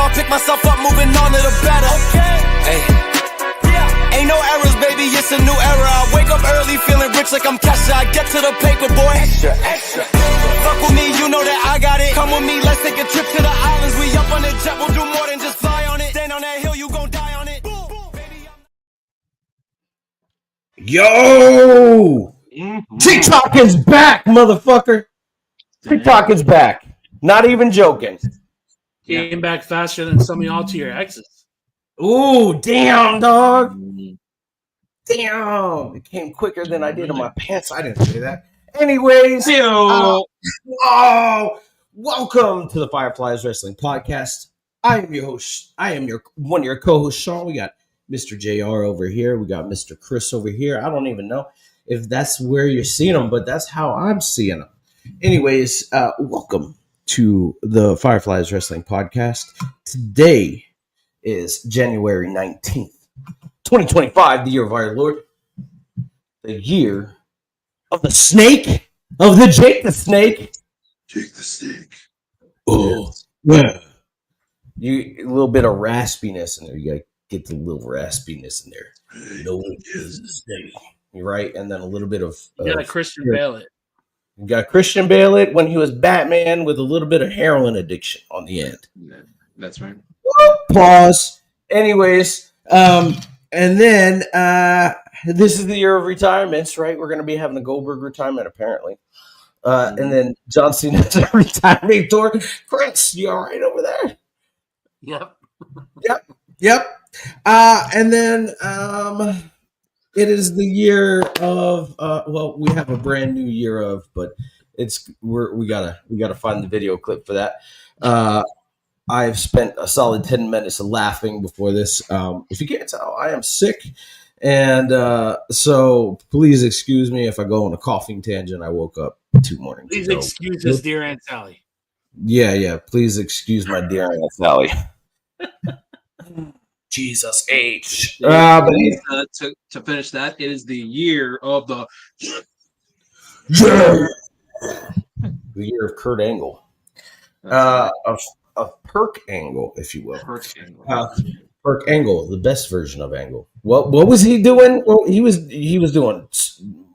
on, pick myself up, moving on to the better. Hey. Ain't no errors, baby, it's a new era. I wake up early, feeling rich like I'm Kesha. I get to the paper, boy. Extra. Fuck with me, you know that I got it. Come with me, let's take a trip to the islands. We up on the jet, we'll do more than just fly on it. Stand on that hill, you gon' die on it. Yo! TikTok is back, motherfucker. TikTok is back. Not even joking. Came back faster than some of y'all to your exes. Ooh, damn, dog. Damn. It came quicker than I did in my pants. I didn't say that. Anyways. Welcome to the Fireflies Wrestling Podcast. I am your host. I am one of your co-hosts, Sean. We got Mr. JR over here. We got Mr. Chris over here. I don't even know if that's where you're seeing them, but that's how I'm seeing them. Anyways, welcome to the Fireflies Wrestling Podcast. Today is January 19th, 2025, the year of our Lord, the year of the snake, of the Jake the Snake. Jake the Snake. Oh, yeah. A little bit of raspiness in there. You gotta get the little raspiness in there. No, you're right, and then a little bit of you got a Christian Bale. You got Christian Bale when he was Batman with a little bit of heroin addiction on the end. Yeah, that's right. Pause. Anyways, and then this is the year of retirements, right? We're going to be having a Goldberg retirement, apparently. And then John Cena's retirement tour. Chris, you all right over there? Yep. And then it is the year of we have a brand new year of, but we gotta find the video clip for that. I've spent a solid 10 minutes laughing before this. If you can't tell, I am sick. And so please excuse me if I go on a coughing tangent. I woke up 2 mornings Please ago. excuse his dear Aunt Sally. Yeah. Please excuse my dear Aunt Sally. Jesus H. To finish that, it is the year of the year of Kurt Angle. Of Perk Angle, if you will. Perk Angle, the best version of Angle. What was he doing? Well, he was doing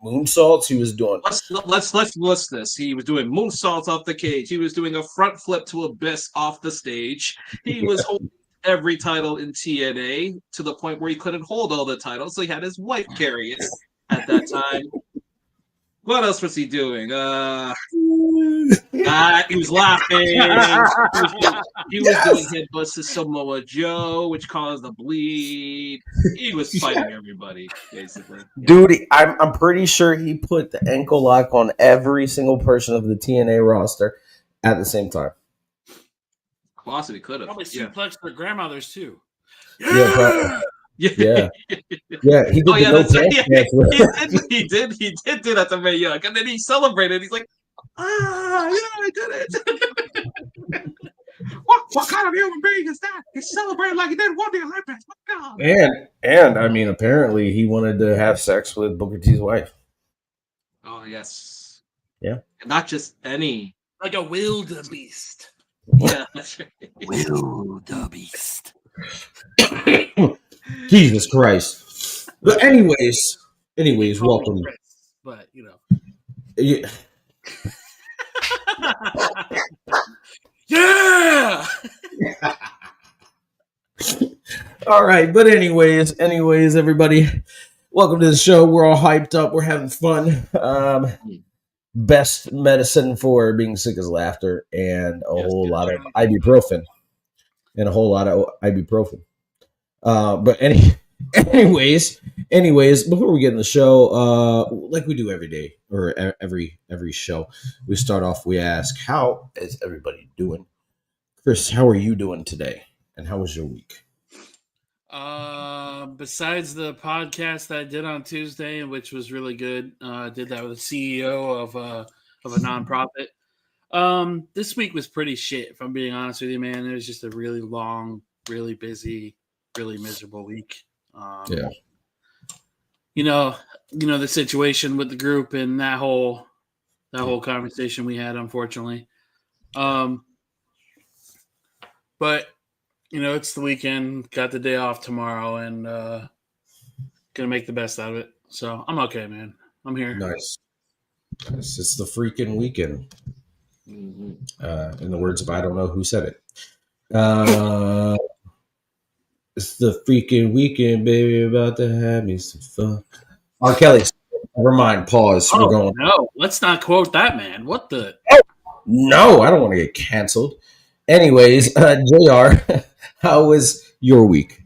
moonsaults. He was doing. Let's list this. He was doing moonsaults off the cage. He was doing a front flip to Abyss off the stage. He was holding every title in TNA to the point where he couldn't hold all the titles, so he had his wife carry it at that time. What else was he doing? He was laughing. He was doing headbutts to Samoa Joe, which caused a bleed. He was fighting everybody, basically. Dude, I'm pretty sure he put the ankle lock on every single person of the TNA roster at the same time. Possibly could have. Probably suplexed their grandmothers too. Yeah. He did. He did do that to Mae Young, and then he celebrated. He's like, I did it. What kind of human being is that? He celebrated like he did won the Olympics. My God. And I mean, apparently he wanted to have sex with Booker T's wife. Oh yes. Yeah. And not just any. Like a wildebeest. Yeah, that's right. Wildebeest. Jesus Christ. But anyways, welcome. But you know. Yeah. Yeah. All right, but anyways, everybody, welcome to the show. We're all hyped up. We're having fun. Best medicine for being sick is laughter, and a whole lot of ibuprofen. But anyways, before we get in the show, like we do every day or every show, we start off. We ask, "How is everybody doing?" Chris, how are you doing today? And how was your week? Besides the podcast that I did on Tuesday, which was really good, I did that with the CEO of a nonprofit. This week was pretty shit, if I'm being honest with you, man. It was just a really long, really busy, really miserable week. You know the situation with the group and that whole conversation we had, unfortunately. But It's the weekend. Got the day off tomorrow, and gonna make the best out of it. So I'm okay, man. I'm here. Nice. It's the freaking weekend. Mhm. In the words of I don't know who said it. It's the freaking weekend, baby. About to have me some fun. R. Kelly. Never mind. Pause. We're Oh going. no, let's not quote that man. What the? No, I don't want to get canceled. Anyways, Jr., how was your week?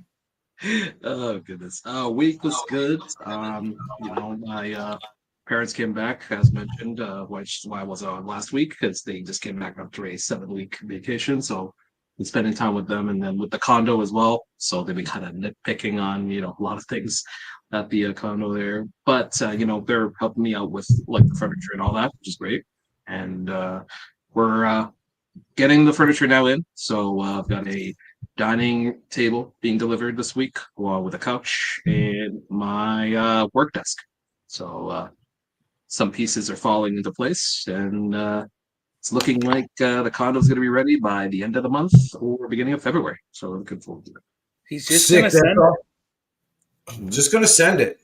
Oh goodness. Week was good. My parents came back as mentioned, which is why I wasn't on last week because they just came back after a 7-week vacation. So been spending time with them and then with the condo as well. So they've been kind of nitpicking on, a lot of things at the condo there. But they're helping me out with like the furniture and all that, which is great. And we're getting the furniture now in. So I've got a dining table being delivered this week, along with a couch and my work desk. So some pieces are falling into place, and it's looking like the condo is going to be ready by the end of the month or beginning of February. So I'm looking forward to it. He's just Sick. gonna send. Just gonna send it.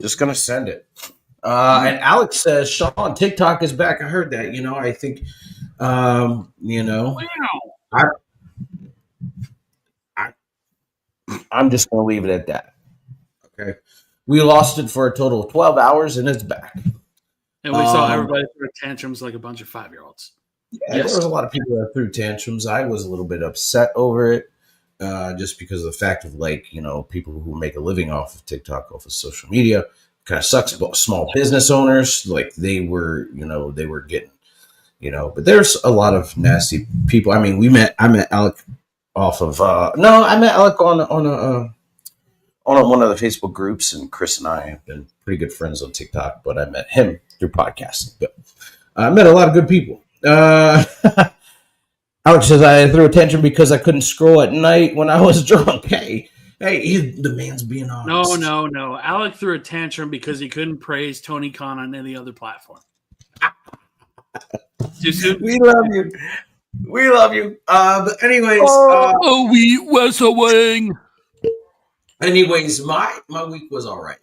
Just gonna send it. And Alex says Sean TikTok is back. I heard that. I think. Wow. I, I I'm just gonna leave it at that. Okay. We lost it for a total of 12 hours, and it's back. And we saw everybody throw tantrums like a bunch of 5-year-olds. Yeah, there was a lot of people that threw tantrums. I was a little bit upset over it, just because of the fact of people who make a living off of TikTok, off of social media, kind of sucks. But small business owners, like they were getting, But there's a lot of nasty people. I mean, I met Alec off of no, I met Alec on one of the Facebook groups, and Chris and I have been pretty good friends on TikTok. But I met him through podcasting. But I met a lot of good people. Alex says I threw a tantrum because I couldn't scroll at night when I was drunk. Hey, the man's being honest. No. Alec threw a tantrum because he couldn't praise Tony Khan on any other platform. Too soon? We love you. We love you. But anyways, we wrestling. anyways, my week was all right.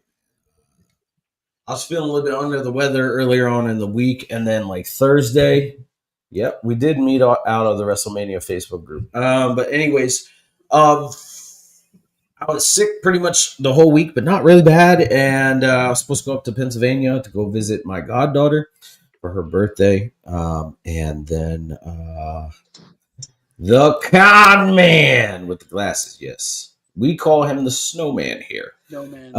I was feeling a little bit under the weather earlier on in the week, and then like Thursday, yep, we did meet out of the WrestleMania Facebook group. But anyways, I was sick pretty much the whole week, but not really bad. And I was supposed to go up to Pennsylvania to go visit my goddaughter for her birthday. And then the con man with the glasses, yes. We call him the snowman here. No, man.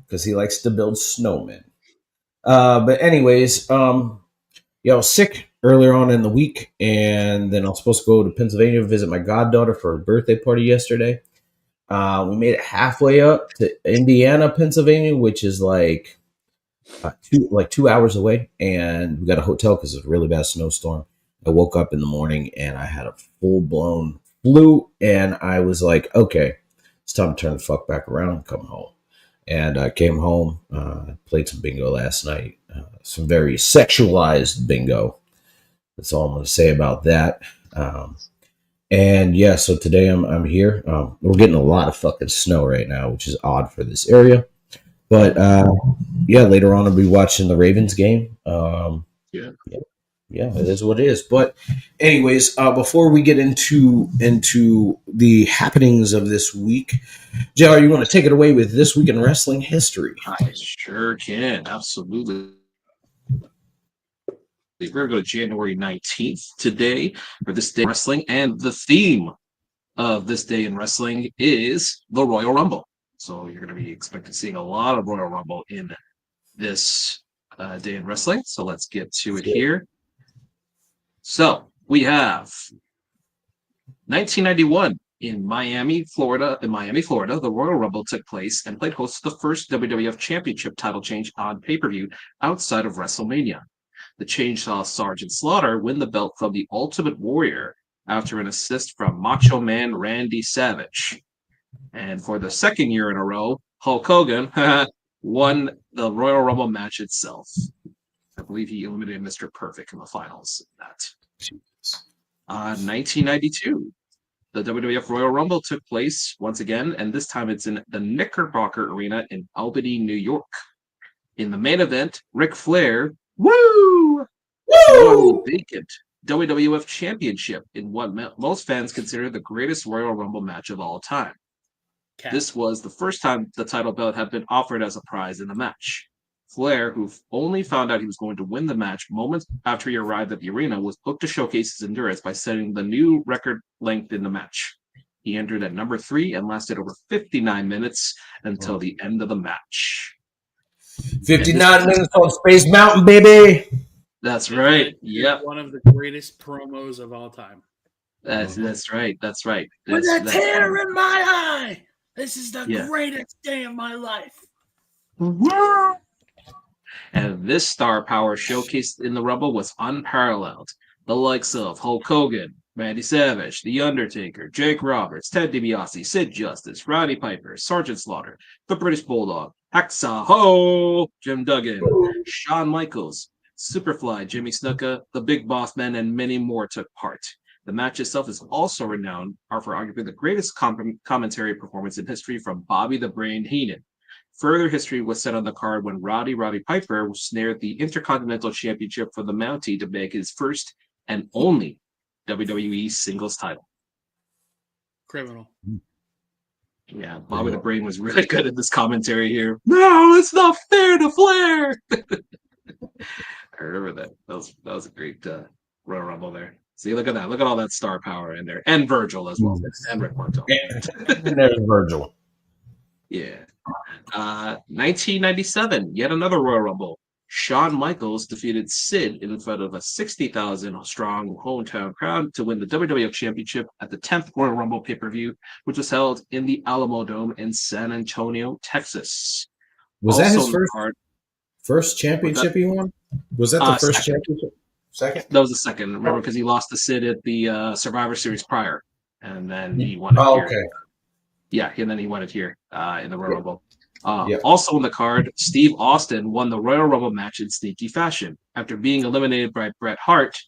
Because he likes to build snowmen. But anyways, I was sick earlier on in the week, and then I was supposed to go to Pennsylvania to visit my goddaughter for her birthday party yesterday. We made it halfway up to Indiana, Pennsylvania, which is like 2 hours away, and we got a hotel because it's a really bad snowstorm. I woke up in the morning and I had a full-blown flu, and I was like, okay, it's time to turn the fuck back around and come home. And I came home, played some bingo last night, some very sexualized bingo. That's all I'm going to say about that. And yeah, so today I'm here. We're getting a lot of fucking snow right now, which is odd for this area. But yeah, later on I'll be watching the Ravens game. Yeah, it is what it is. But anyways, before we get into the happenings of this week, JR, you want to take it away with this week in wrestling history? I sure can. Absolutely. We're going to go to January 19th today for this day in wrestling. And the theme of this day in wrestling is the Royal Rumble. So you're going to be expecting seeing a lot of Royal Rumble in this day in wrestling. So let's get to it here. So we have 1991 in Miami, Florida. In Miami, Florida, the Royal Rumble took place and played host to the first WWF Championship title change on pay-per-view outside of WrestleMania. The change saw Sergeant Slaughter win the belt from the Ultimate Warrior after an assist from Macho Man Randy Savage. And for the second year in a row, Hulk Hogan won the Royal Rumble match itself. I believe he eliminated Mr. Perfect in the finals. 1992. The WWF Royal Rumble took place once again, and this time it's in the Knickerbocker Arena in Albany, New York. In the main event, Ric Flair, won the vacant WWF Championship in what most fans consider the greatest Royal Rumble match of all time. This was the first time the title belt had been offered as a prize in the match. Flair, who only found out he was going to win the match moments after he arrived at the arena, was booked to showcase his endurance by setting the new record length in the match. He entered at number 3 and lasted over 59 minutes until the end of the match. 59 minutes on Space Mountain, baby. That's right. Yep. One of the greatest promos of all time. That's right. That's right. With a tear in my eye. This is the greatest day of my life. And this star power showcased in the Rumble was unparalleled. The likes of Hulk Hogan, Randy Savage, The Undertaker, Jake Roberts, Ted DiBiase, Sid Justice, Roddy Piper, Sergeant Slaughter, The British Bulldog, Hacksaw Ho, Jim Duggan, Shawn Michaels, Superfly, Jimmy Snuka, The Big Boss Man, and many more took part. The match itself is also renowned for arguably the greatest commentary performance in history from Bobby the Brain Heenan. Further history was set on the card when Roddy Piper snared the Intercontinental Championship for the Mountie to make his first and only WWE singles title. Criminal. Yeah, Bobby the Brain was really good at this commentary here. No, it's not fair to Flair. I remember that. That was a great Royal Rumble there. See, look at that. Look at all that star power in there. And Virgil as well. And Rick Martel. And there's Virgil. Yeah. 1997, yet another Royal Rumble. Shawn Michaels defeated Sid in front of a 60,000 strong hometown crowd to win the WWF Championship at the 10th Royal Rumble pay-per-view, which was held in the Alamo Dome in San Antonio, Texas. Was that his first championship he won? Was that the first championship? Second? That was the second. Remember, because he lost to Sid at the Survivor Series prior, and then he won it here. Okay. Yeah, and then he won it here in the Royal Rumble. Also on the card, Steve Austin won the Royal Rumble match in sneaky fashion. After being eliminated by Bret Hart,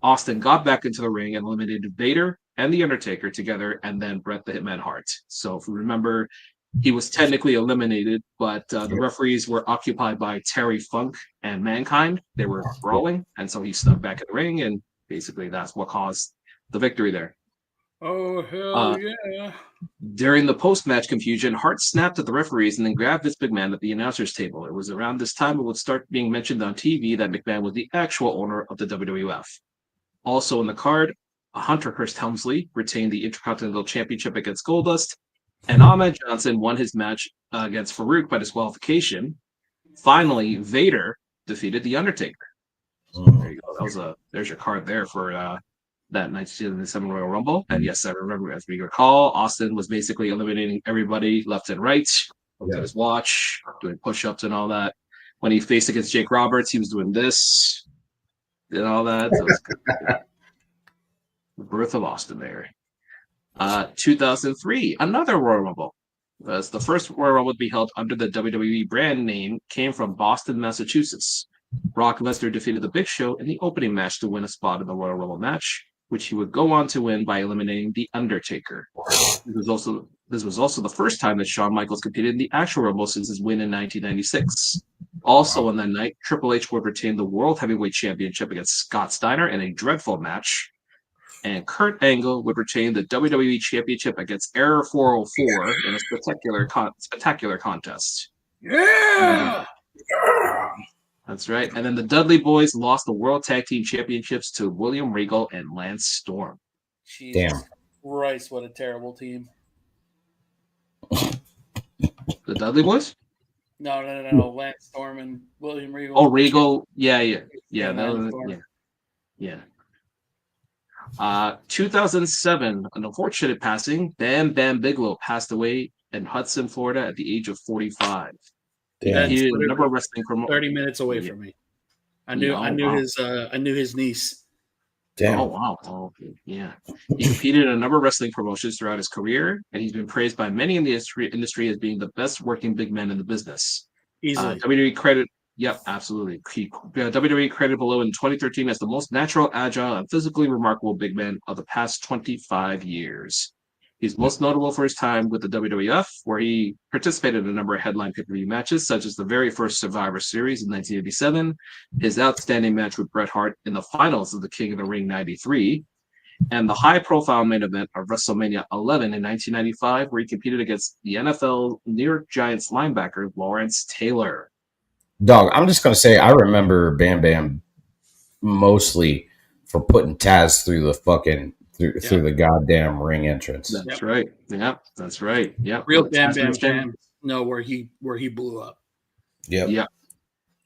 Austin got back into the ring and eliminated Vader and The Undertaker together, and then Bret the Hitman Hart. So if you remember, he was technically eliminated, but the referees were occupied by Terry Funk and Mankind. They were brawling, and so he snuck back in the ring, and basically that's what caused the victory there. Oh, hell yeah. During the post-match confusion, Hart snapped at the referees and then grabbed Vince McMahon at the announcer's table. It was around this time it would start being mentioned on TV that McMahon was the actual owner of the WWF. Also in the card, Hunter Hearst Helmsley retained the Intercontinental Championship against Goldust, and Ahmed Johnson won his match against Farouk by disqualification. Finally, Vader defeated The Undertaker. So there you go. There's your card there for that 1977 Royal Rumble. And yes, I remember, as we recall, Austin was basically eliminating everybody left and right. Looked at his watch, doing push-ups and all that. When he faced against Jake Roberts, he was doing this and all that. So it was good. The birth of Austin there. 2003, another Royal Rumble. As the first Royal Rumble to be held under the WWE brand name came from Boston, Massachusetts. Brock Lesnar defeated The Big Show in the opening match to win a spot in the Royal Rumble match, which he would go on to win by eliminating The Undertaker. This was also the first time that Shawn Michaels competed in the actual Rumble since his win in 1996. Also on that night, Triple H would retain the World Heavyweight Championship against Scott Steiner in a dreadful match. And Kurt Angle would retain the WWE Championship against Error 404 in a spectacular contest. Yeah! That's right. And then the Dudley Boys lost the World Tag Team Championships to William Regal and Lance Storm. Jesus Christ, what a terrible team. The Dudley Boys? No. Lance Storm and William Regal. Oh, Regal. Yeah. 2007, an unfortunate passing. Bam Bam Bigelow passed away in Hudson, Florida at the age of 45. Damn. He did a number of wrestling 30 minutes away from me. I knew his niece. Damn. Oh wow. Oh, yeah. He competed in a number of wrestling promotions throughout his career, and he's been praised by many in the industry as being the best working big man in the business. Easily. Yep, absolutely. WWE credited below in 2013 as the most natural, agile, and physically remarkable big man of the past 25 years. He's most notable for his time with the WWF, where he participated in a number of headline pay-per-view matches, such as the very first Survivor Series in 1987, his outstanding match with Bret Hart in the finals of the King of the Ring 93, and the high-profile main event of WrestleMania 11 in 1995, where he competed against the NFL New York Giants linebacker Lawrence Taylor. Dog, I'm just gonna say I remember Bam Bam mostly for putting Taz through the fucking through the goddamn ring entrance. That's right. Yeah, that's right. Yeah, Real Bam Bam fans know where he blew up. Yeah,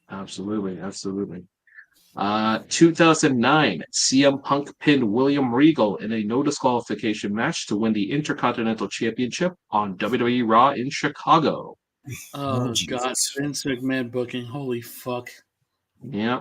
absolutely. 2009, CM Punk pinned William Regal in a no disqualification match to win the Intercontinental Championship on WWE Raw in Chicago. Oh God, Vince McMahon booking. Holy fuck. Yeah.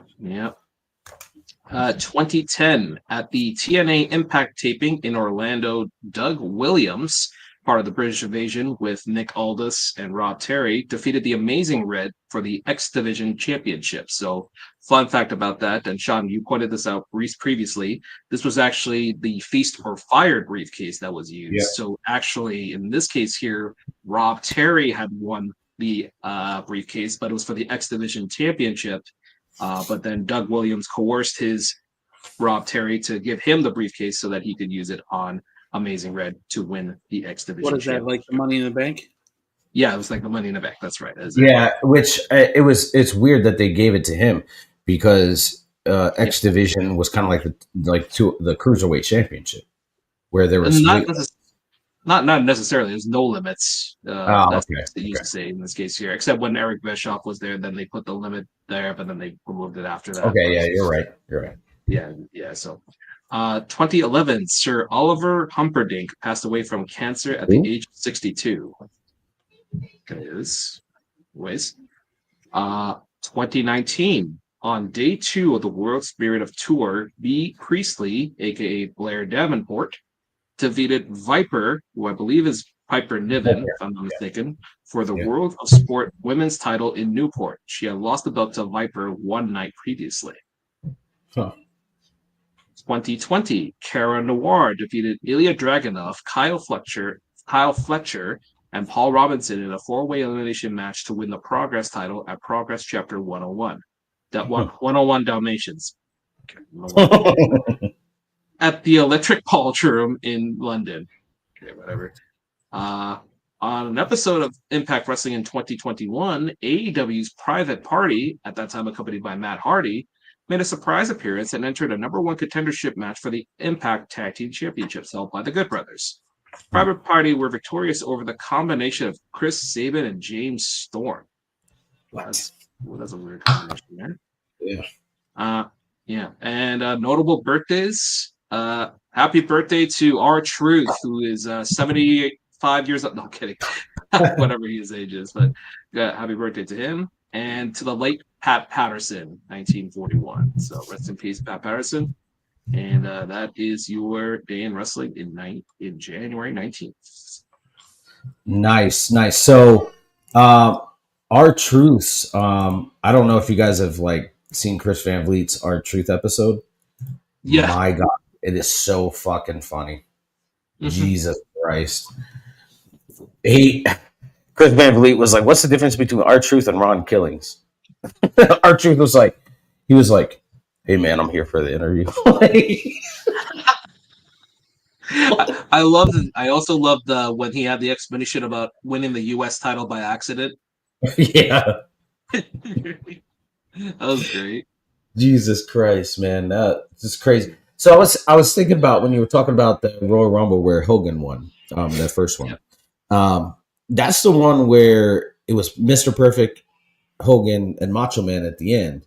2010, at the TNA Impact taping in Orlando, Doug Williams, part of the British Invasion with Nick Aldis and Rob Terry, defeated the Amazing Red for the X Division Championship. So, fun fact about that, and Sean, you pointed this out previously, this was actually the Feast or Fire briefcase that was used. Yeah. So, actually, in this case here, Rob Terry had won the briefcase, but it was for the X Division Championship. But then Doug Williams coerced his Rob Terry to give him the briefcase so that he could use it on Amazing Red to win the X Division. What is that, like the Money in the Bank? Yeah, it was like the Money in the Bank. That's right. Which it's weird that they gave it to him because X Division was kind of like the Cruiserweight Championship where there was not necessarily. There's no limits. That's what they used to say in this case here, except when Eric Bischoff was there, then they put the limit there, but then they removed it after that. Okay, yeah, you're right. Yeah. So, 2011, Sir Oliver Humperdinck passed away from cancer at the age of 62. Anyways, 2019, on day 2 of the World Spirit of Tour, B. Priestley, aka Blair Davenport, defeated Viper, who I believe is Piper Niven, if I'm not mistaken, for the World of Sport women's title in Newport. She had lost the belt to Viper one night previously. 2020, Cara Noir defeated Ilya Dragunov, Kyle Fletcher, and Paul Robinson in a 4-way elimination match to win the Progress title at Progress Chapter 101. 101 Dalmatians. At the Electric Ballroom in London. Okay, whatever. On an episode of Impact Wrestling in 2021, AEW's Private Party, at that time accompanied by Matt Hardy, made a surprise appearance and entered a #1 contendership match for the Impact Tag Team Championships held by the Good Brothers. Private Party were victorious over the combination of Chris Sabin and James Storm. That's a weird combination there. Yeah. And notable birthdays. Happy birthday to R-Truth, who is 75 years old. No, I'm kidding. Whatever his age is. But happy birthday to him. And to the late Pat Patterson, 1941. So rest in peace, Pat Patterson. And that is your day in wrestling in January 19th. Nice. So R-Truth's, I don't know if you guys have seen Chris Van Vliet's R-Truth episode. Yeah. My God, it is so fucking funny. Mm-hmm. Jesus Christ. Chris Van Vliet was like, what's the difference between R-Truth and Ron Killings? R-Truth was like, hey man, I'm here for the interview. I also loved when he had the explanation about winning the U.S. title by accident. Yeah. That was great. Jesus Christ, man. That's just crazy. So I was thinking about when you were talking about the Royal Rumble where Hogan won, that first one. Yep. That's the one where it was Mr. Perfect, Hogan, and Macho Man at the end.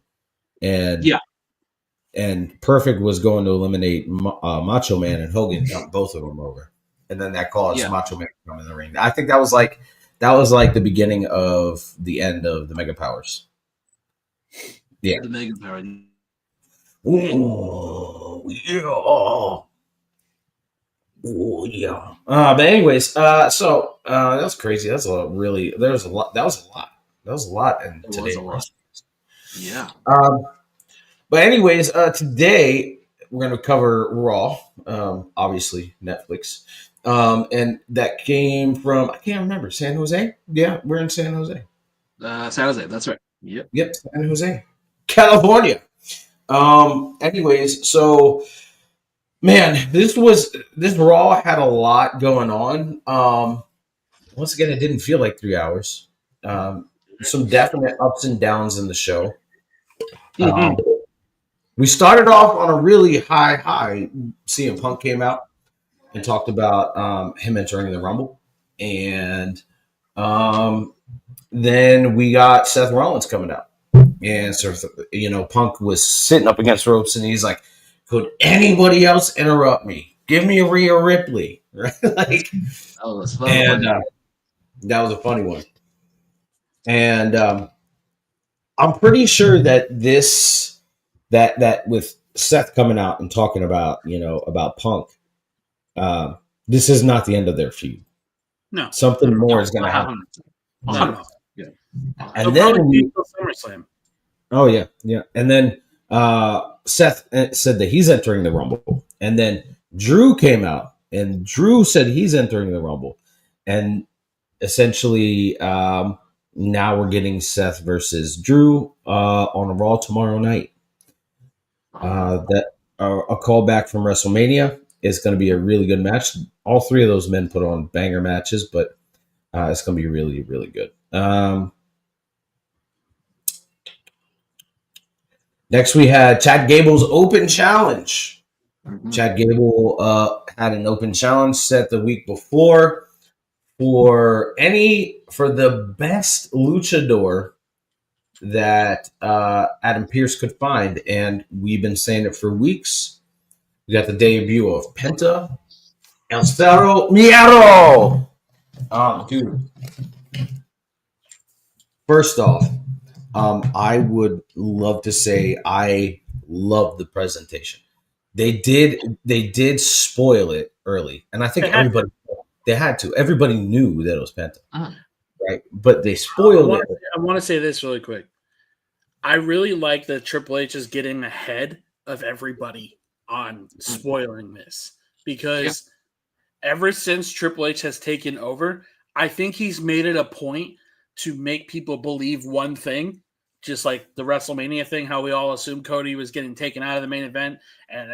And Perfect was going to eliminate Macho Man, and Hogan dumped both of them over. And then that caused Macho Man to come in the ring. I think that was like the beginning of the end of the Mega Powers. Yeah. The Mega Power. Oh, yeah. Oh, yeah. But anyways, so that's crazy. That was a lot in today's. Yeah. But anyways, today we're going to cover Raw, obviously Netflix. And that came from, I can't remember, San Jose? Yeah, we're in San Jose. San Jose, that's right. Yep. Yep, San Jose, California. Anyways, so man, this Raw had a lot going on. Once again, it didn't feel like 3 hours. Some definite ups and downs in the show. We started off on a really high. CM Punk came out and talked about him entering the Rumble, and then we got Seth Rollins coming out, and so Punk was sitting up against ropes, and he's like, "Could anybody else interrupt me? Give me a Rhea Ripley, right?" Like, and that was a funny one, and I'm pretty sure that that with Seth coming out and talking about about Punk, this is not the end of their feud. No, something more is going to happen. No. Yeah. And then SummerSlam. Oh yeah, and then Seth said that he's entering the Rumble, and then Drew came out and Drew said he's entering the Rumble, and essentially now we're getting Seth versus Drew on Raw tomorrow night. That a callback from WrestleMania is going to be a really good match. All three of those men put on banger matches, but it's going to be really, really good. Next, we had Chad Gable's open challenge. Mm-hmm. Chad Gable had an open challenge set the week before for the best luchador that Adam Pearce could find, and we've been saying it for weeks. We got the debut of Penta, El Cerro Miedo. Dude. First off, I would love to say I love the presentation. They did spoil it early, and I think they had to. Everybody knew that it was Penta, right? But they spoiled it. I want to say this really quick. I really like that Triple H is getting ahead of everybody on spoiling this, because ever since Triple H has taken over, I think he's made it a point to make people believe one thing, just like the WrestleMania thing, how we all assumed Cody was getting taken out of the main event, and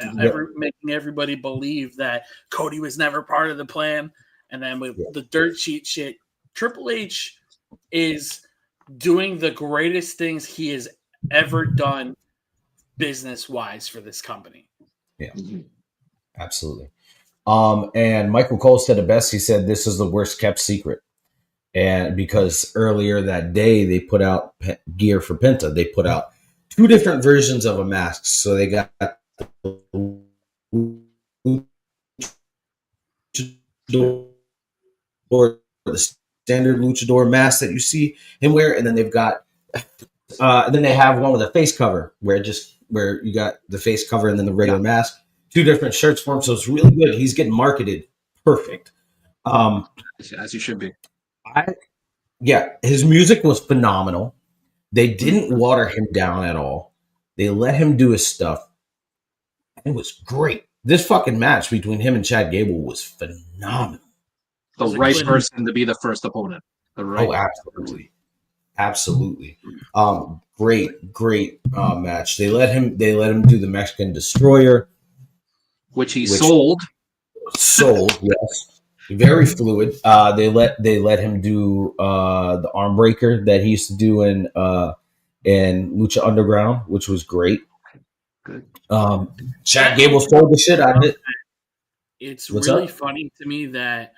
making everybody believe that Cody was never part of the plan. And then with the dirt sheet shit, Triple H is doing the greatest things he has ever done business-wise for this company. Yeah, absolutely. And Michael Cole said it best. He said, "This is the worst kept secret." And because earlier that day they put out gear for Penta, they put out two different versions of a mask. So they got the standard luchador mask that you see him wear, and then they've got, and then they have one with a face cover where you got the face cover and then the regular mask. Two different shirts for him, so it's really good. He's getting marketed perfect, as you should be. His music was phenomenal. They didn't water him down at all. They let him do his stuff. It was great. This fucking match between him and Chad Gable was phenomenal. The right person to be the first opponent. Absolutely. Great match. They let him do the Mexican Destroyer, which sold. Yes. Very fluid. They let him do the arm breaker that he used to do in Lucha Underground, which was great. Good. Chad Gable sold the shit out of it. It's really funny to me that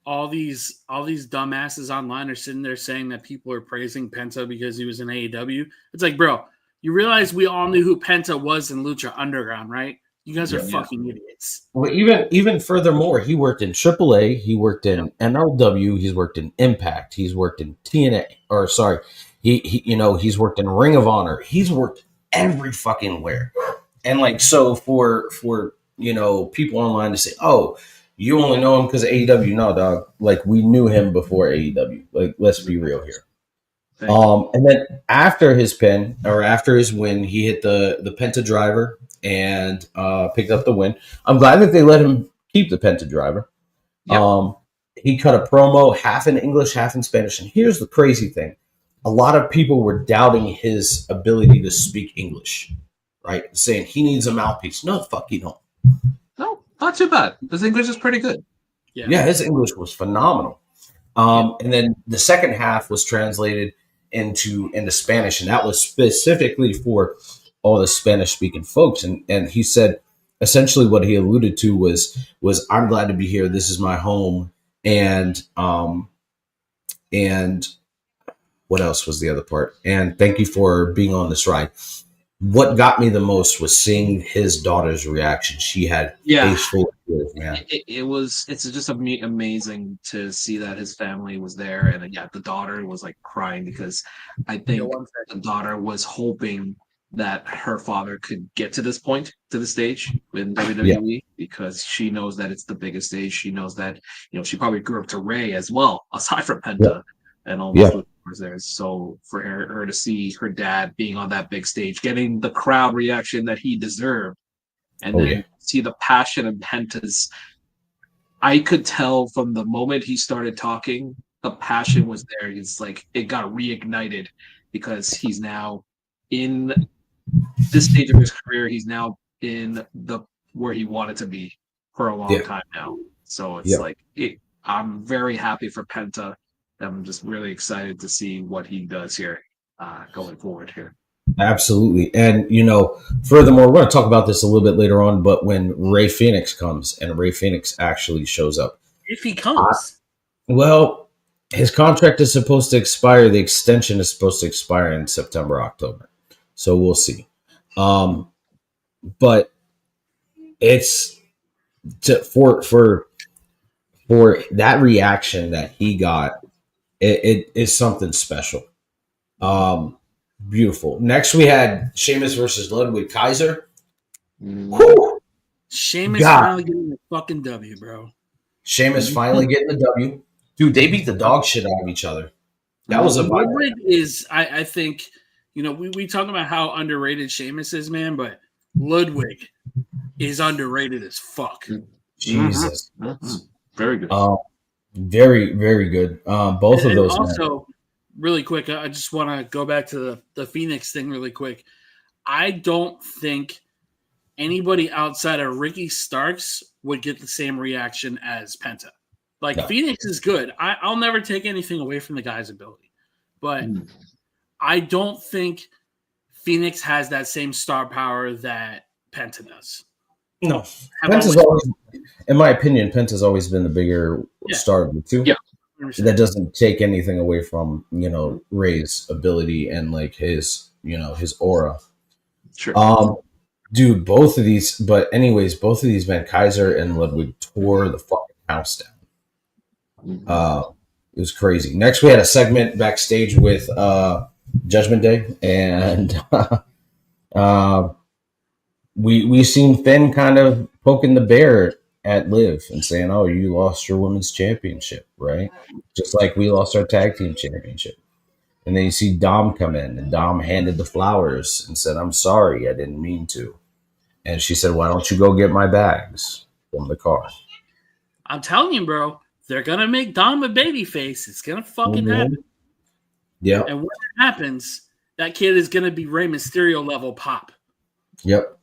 all these dumbasses online are sitting there saying that people are praising Penta because he was in AEW. It's like, bro, you realize we all knew who Penta was in Lucha Underground, right? You guys are fucking idiots. Well, even furthermore, he worked in AAA, he worked in MLW, he's worked in Impact, he's worked in TNA, he's worked in Ring of Honor, he's worked every fucking where. And like, so for people online to say, "Oh, you only know him because of AEW," no, dog. Like, we knew him before AEW. Like, let's be real here. And then after his pin or after his win, he hit the Penta driver and picked up the win. I'm glad that they let him keep the Penta driver. Yep. He cut a promo half in English, half in Spanish. And here's the crazy thing. A lot of people were doubting his ability to speak English, right? Saying he needs a mouthpiece. No, fuck you don't. No, not too bad. His English is pretty good. Yeah, his English was phenomenal. And then the second half was translated into Spanish, and that was specifically for all the Spanish-speaking folks. And he said essentially what he alluded to was I'm glad to be here. This is my home. And what else was the other part? And thank you for being on this ride. What got me the most was seeing his daughter's reaction. She had face full of tears, man. It's just amazing to see that his family was there, and then the daughter was like crying because I think the daughter was hoping that her father could get to this point, to the stage in WWE, because she knows that it's the biggest stage. She knows that she probably grew up to Ray as well, aside from Penta and all those there. So for her to see her dad being on that big stage, getting the crowd reaction that he deserved, and then see the passion of Penta's, I could tell from the moment he started talking, the passion was there. It's like it got reignited because he's now in this stage of his career. He's now in where he wanted to be for a long time now. So it's I'm very happy for Penta. I'm just really excited to see what he does here going forward here. Absolutely. And, furthermore, we're going to talk about this a little bit later on, but when Ray Phoenix comes, and Ray Phoenix actually shows up. If he comes. Well, his contract is supposed to expire. The extension is supposed to expire in September, October. So we'll see. But it's for that reaction that he got, it is something special. Beautiful. Next, we had Sheamus versus Ludwig Kaiser. Sheamus finally getting the fucking W, bro. Sheamus finally getting the W. Dude, they beat the dog shit out of each other. That was a Ludwig is, I think, we talk about how underrated Sheamus is, man, but Ludwig is underrated as fuck. Jesus. Very good. Very, very good. Both of those. Also, really quick, I just want to go back to the Phoenix thing really quick. I don't think anybody outside of Ricky Starks would get the same reaction as Penta. Phoenix is good. I'll never take anything away from the guy's ability. But I don't think Phoenix has that same star power that Penta does. No. Penta's always, in my opinion, Penta's always been the bigger star of the two. Yeah. That doesn't take anything away from, Ray's ability and his aura. Sure. Dude, both of these men, Kaiser and Ludwig, tore the fucking house down. It was crazy. Next, we had a segment backstage with Judgment Day, and we seen Finn kind of poking the bear at Liv and saying, "Oh, you lost your women's championship, right? Just like we lost our tag team championship." And then you see Dom come in, and Dom handed the flowers and said, "I'm sorry, I didn't mean to." And she said, "Why don't you go get my bags from the car?" I'm telling you, bro, they're gonna make Dom a babyface. It's gonna fucking happen. Yeah. And when it happens, that kid is gonna be Rey Mysterio level pop. Yep.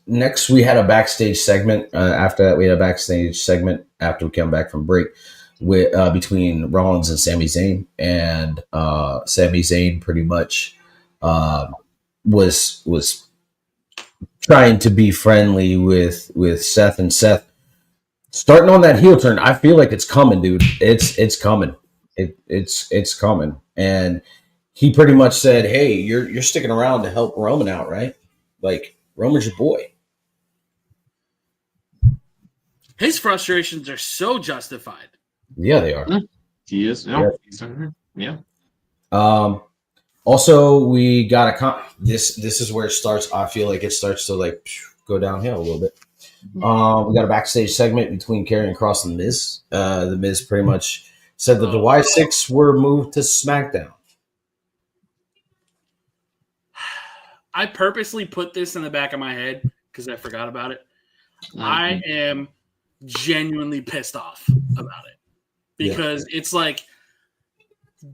Next, we had a backstage segment. After that, we had a backstage segment after we came back from break with between Rollins and Sami Zayn. And Sami Zayn pretty much was trying to be friendly with Seth, and Seth starting on that heel turn. I feel like it's coming, dude. It's coming. It's coming. And he pretty much said, "Hey, you're sticking around to help Roman out, right? Roman's your boy." His frustrations are so justified. Yeah, they are. He is. Yeah. Also, we got this is where it starts. I feel like it starts to go downhill a little bit. We got a backstage segment between Karrion Kross and The Miz. The Miz pretty much said that the Y6 were moved to SmackDown. I purposely put this in the back of my head because I forgot about it. Mm-hmm. I am genuinely pissed off about it because it's like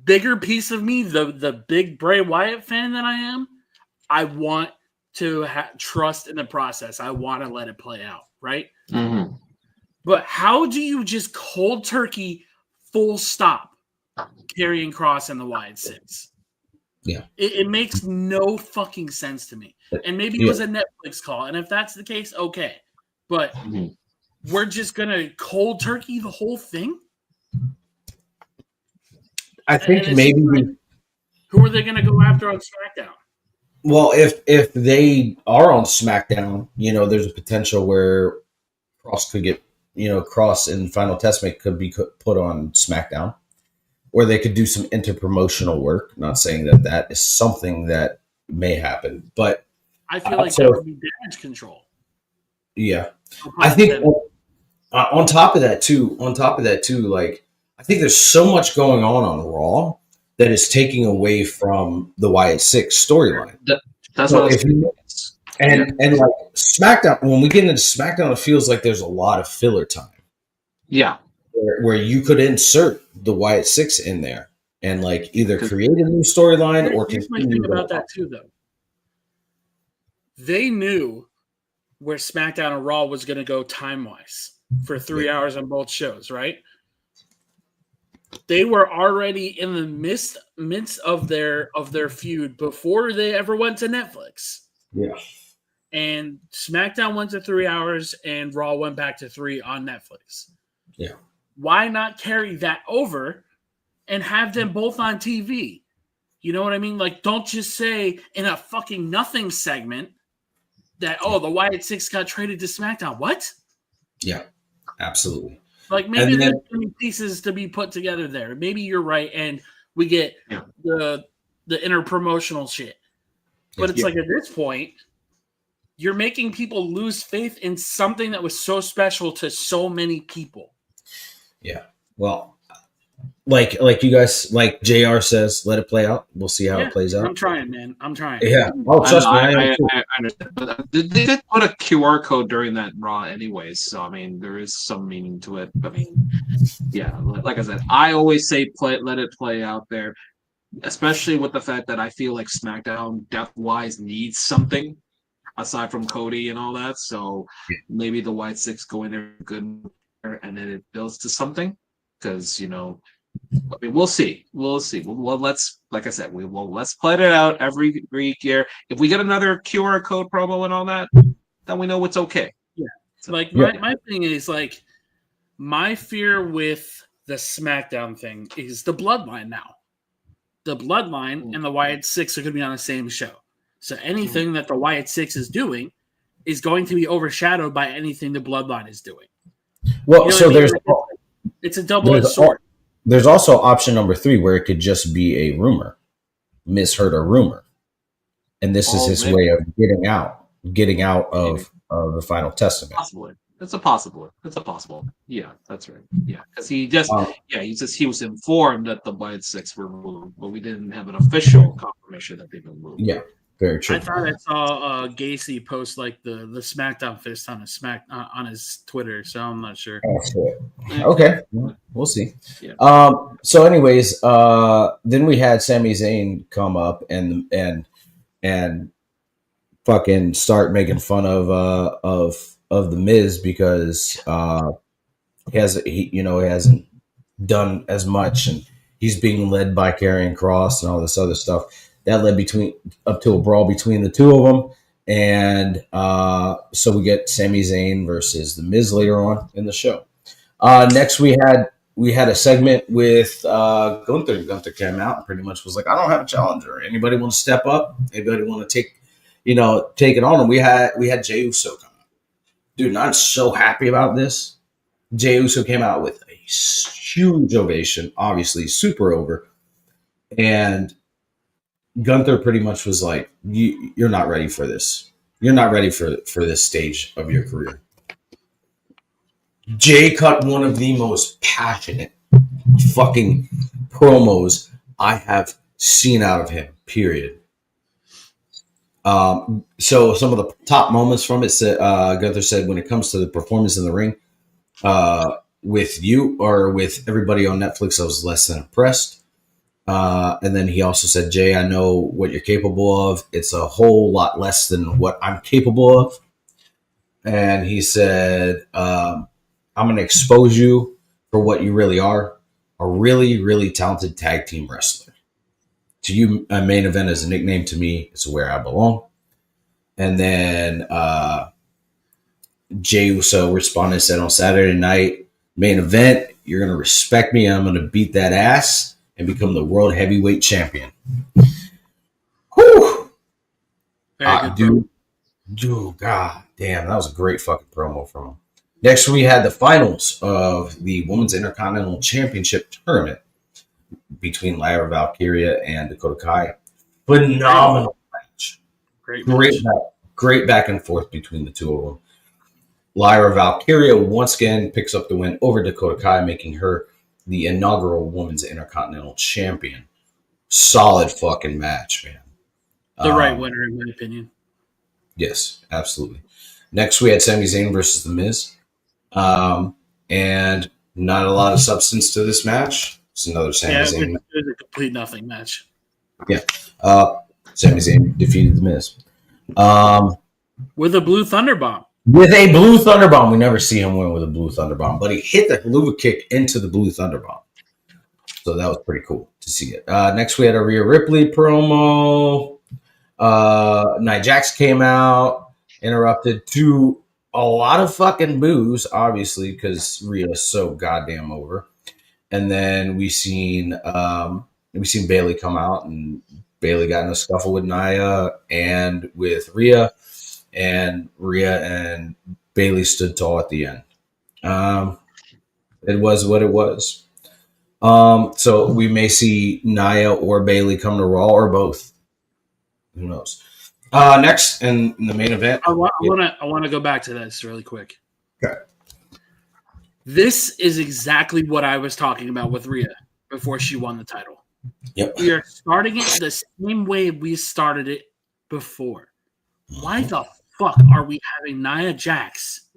bigger piece of me, the big Bray Wyatt fan that I am. I want to trust in the process. I want to let it play out, right? Mm-hmm. But how do you just cold turkey, full stop, Karrion Kross and the Wyatt Six? Yeah. It makes no fucking sense to me. And maybe it was a Netflix call. And if that's the case, okay. But we're just going to cold turkey the whole thing? I think maybe... Like, who are they going to go after on SmackDown? Well, if they are on SmackDown, there's a potential where Kross could get, Kross in Final Testament could be put on SmackDown. Or they could do some interpromotional work. Not saying that is something that may happen, but I feel like that would be damage control. Yeah, I think on top of that too, like I think there's so much going on Raw that is taking away from the Wyatt Six storyline. That's what and like SmackDown. When we get into SmackDown, it feels like there's a lot of filler time. Yeah. Where you could insert the Wyatt Six in there and like either create a new storyline or here's my thing about that too, though. They knew where SmackDown and Raw was going to go time-wise for 3 hours on both shows, right? They were already in the midst of their feud before they ever went to Netflix. Yeah. And SmackDown went to 3 hours and Raw went back to 3 on Netflix. Yeah. Why not carry that over and have them both on TV? You know what I mean? Like, don't just say in a fucking nothing segment that, the Wyatt Six got traded to SmackDown. What? Yeah, absolutely. Like, maybe there's three pieces to be put together there. Maybe you're right, and we get the inner promotional shit. But it's like, at this point, you're making people lose faith in something that was so special to so many people. Yeah. Well, like you guys, like JR says, let it play out. We'll see how it plays out. I'm trying, man. I'm trying. Yeah. Oh, trust me. I understand. But they did put a QR code during that Raw anyways. So, I mean, there is some meaning to it. I mean, yeah, like I said, I always say let it play out there, especially with the fact that I feel like SmackDown depth-wise needs something aside from Cody and all that. So maybe the White Six go in there good and then it builds to something because, I mean, we'll see. Well, let's, like I said, let's play it out every year. If we get another QR code promo and all that, then we know it's okay. Yeah. So, like my thing is like my fear with the SmackDown thing is the Bloodline now. The Bloodline and the Wyatt Six are going to be on the same show. So anything that the Wyatt Six is doing is going to be overshadowed by anything the Bloodline is doing. Well, so there's it's a double-edged sword. There's also option number 3 where it could just be a rumor, misheard a rumor, and this is his way of getting out of the Final Testament. Possibly, it's a possible. Yeah, that's right. Yeah, because he he was informed that the Wyatt Six were moved, but we didn't have an official confirmation that they've been moved. Yeah. Very true. I thought I saw Gacy post like the SmackDown fist on his Twitter, so I'm not sure. Okay, we'll see. Yeah. So, anyways, then we had Sami Zayn come up and fucking start making fun of the Miz because he hasn't done as much and he's being led by Karrion Kross and all this other stuff. That led up to a brawl between the two of them. And so we get Sami Zayn versus The Miz later on in the show. Next, we had a segment with Gunther. Gunther came out and pretty much was like, I don't have a challenger. Anybody want to step up? Anybody want to take it on? And we had Jey Uso come out. Dude, and I'm so happy about this. Jey Uso came out with a huge ovation, obviously super over. And Gunther pretty much was like, you're not ready for this. You're not ready for this stage of your career. Jay cut one of the most passionate fucking promos I have seen out of him, period. So some of the top moments from it, Gunther said, when it comes to the performance in the ring, with you or with everybody on Netflix, I was less than impressed. And then he also said, Jay, I know what you're capable of. It's a whole lot less than what I'm capable of. And he said, I'm going to expose you for what you really are, a really, really talented tag team wrestler. To you, a main event is a nickname. To me, it's where I belong. And then Jay Uso responded and said, on Saturday night, main event, you're going to respect me. I'm going to beat that ass and become the world heavyweight champion. Whew. Dude, god damn, that was a great fucking promo from him. Next, we had the finals of the Women's Intercontinental Championship tournament between Lyra Valkyria and Dakota Kai. Phenomenal match. Great back and forth between the two of them. Lyra Valkyria once again picks up the win over Dakota Kai, making her the inaugural Women's Intercontinental Champion. Solid fucking match, man. The right winner, in my opinion. Yes, absolutely. Next, we had Sami Zayn versus The Miz. And not a lot of substance to this match. It's another Sami Zayn. It was a complete nothing match. Yeah. Sami Zayn defeated The Miz. With a blue Thunderbomb. With a blue Thunderbomb. We never see him win with a blue Thunderbomb, but he hit the Helluva Kick into the blue Thunderbomb. So that was pretty cool to see it. Next, we had a Rhea Ripley promo. Nia Jax came out, interrupted to a lot of fucking boos, obviously, because Rhea's so goddamn over. And then we seen Bayley come out, and Bayley got in a scuffle with Nia and with Rhea, and Rhea and Bayley stood tall at the end. It was what it was. So we may see Nia or Bayley come to Raw or both. Who knows? Next in the main event, I want to go back to this really quick. Okay. This is exactly what I was talking about with Rhea before she won the title. Yep. We are starting it the same way we started it before. Why the fuck are we having Nia Jax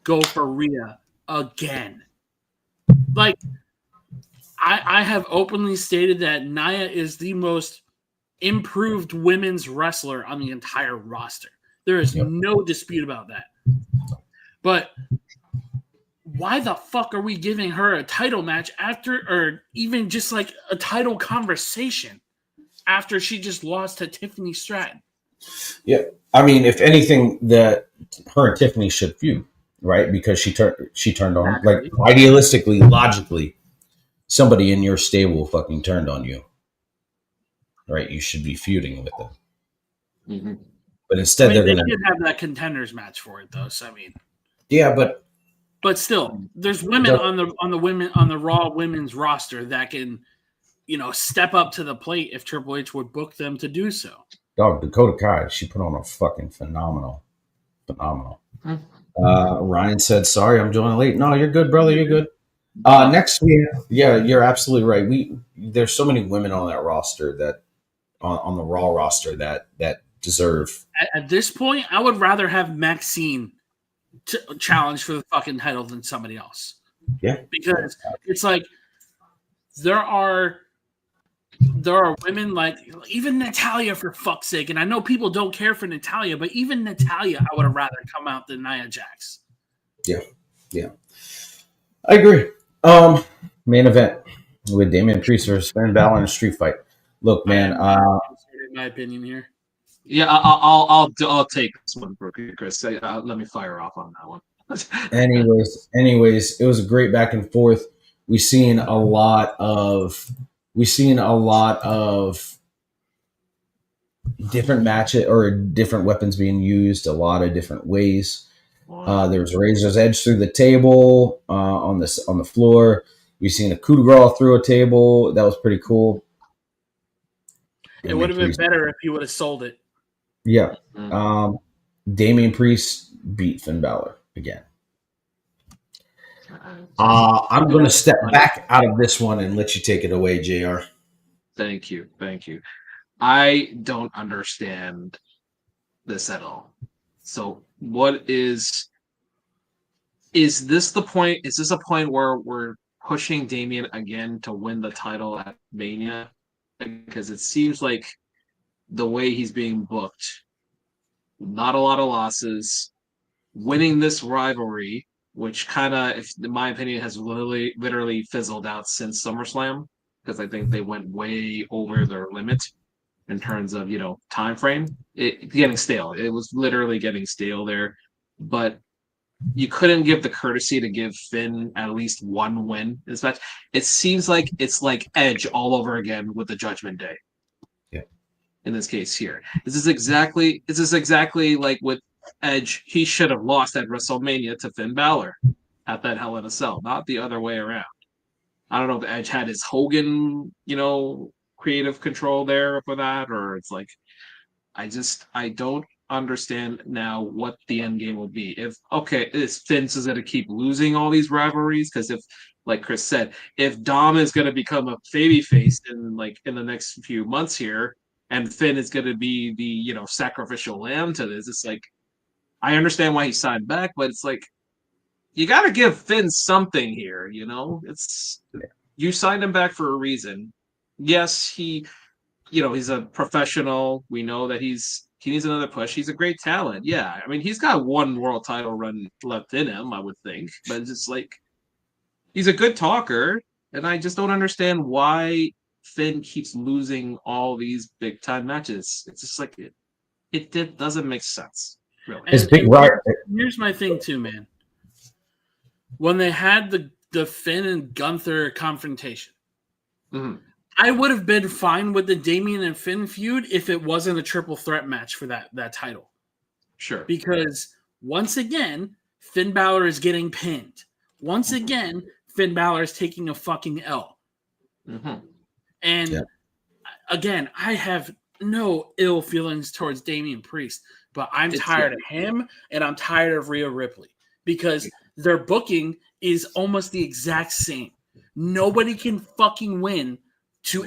go for Rhea again? Like, I have openly stated that Nia is the most improved women's wrestler on the entire roster. There is no dispute about that. But why the fuck are we giving her a title match after, or even just like a title conversation after she just lost to Tiffany Stratton? Yeah, I mean, if anything, that her and Tiffany should feud, right? Because she turned on, like, idealistically, logically, somebody in your stable fucking turned on you, right? You should be feuding with them. Mm-hmm. But instead, they gonna did have that contenders match for it, though. So I mean, yeah, but still, there's women on the Raw women's roster that can, step up to the plate if Triple H would book them to do so. Dog, Dakota Kai, she put on a fucking phenomenal. Ryan said, "Sorry, I'm joining late." No, you're good, brother. You're good. Next, you're absolutely right. There's so many women on that roster that on the Raw roster that deserve. At this point, I would rather have Maxine challenge for the fucking title than somebody else. Yeah, because it's like there are women like even Natalya, for fuck's sake, and I know people don't care for Natalya, but even Natalya, I would have rather come out than Nia Jax. Yeah, I agree. Main event with Damian Priest versus Finn Balor in a street fight. Look, man. In my opinion here. Yeah, I'll take this one, Chris. Let me fire off on that one. anyways, it was a great back and forth. We've seen a lot of different matches or different weapons being used a lot of different ways. There was a razor's edge through the table on the floor. We've seen a coup de grace through a table. That was pretty cool. It would have been better if you would have sold it. Yeah. Damian Priest beat Finn Balor again. I'm going to step back out of this one and let you take it away, JR. Thank you. I don't understand this at all. So what is this the point? Is this a point where we're pushing Damian again to win the title at Mania? Because it seems like the way he's being booked, not a lot of losses, winning this rivalry, which kind of, in my opinion, has literally fizzled out since SummerSlam, because I think they went way over their limit in terms of time frame. It getting stale. It was literally getting stale there, but you couldn't give the courtesy to give Finn at least one win in this match. It seems like it's like Edge all over again with the Judgment Day. Yeah. In this case here, this is exactly like with Edge. He should have lost at WrestleMania to Finn Balor at that Hell in a Cell, not the other way around. I don't know if Edge had his Hogan, creative control there for that, or it's like I don't understand now what the end game will be. If Vince is going to keep losing all these rivalries, because if, like Chris said, if Dom is going to become a babyface in the next few months here, and Finn is going to be the sacrificial lamb to this, it's like I understand why he signed back, but it's like you got to give Finn something here. It's you signed him back for a reason. Yes, he's a professional. We know that he needs another push. He's a great talent. Yeah. I mean, he's got one world title run left in him, I would think. But it's just like he's a good talker, and I just don't understand why Finn keeps losing all these big time matches. It's just like it doesn't make sense. Really. It's big right. Here's my thing too, man. When they had the Finn and Gunther confrontation, I would have been fine with the Damian and Finn feud if it wasn't a triple threat match for that title. Sure. Because once again, Finn Balor is getting pinned. Once again, Finn Balor is taking a fucking L. And again, I have no ill feelings towards Damian Priest, but I'm tired of him and I'm tired of Rhea Ripley because their booking is almost the exact same. Nobody can fucking win to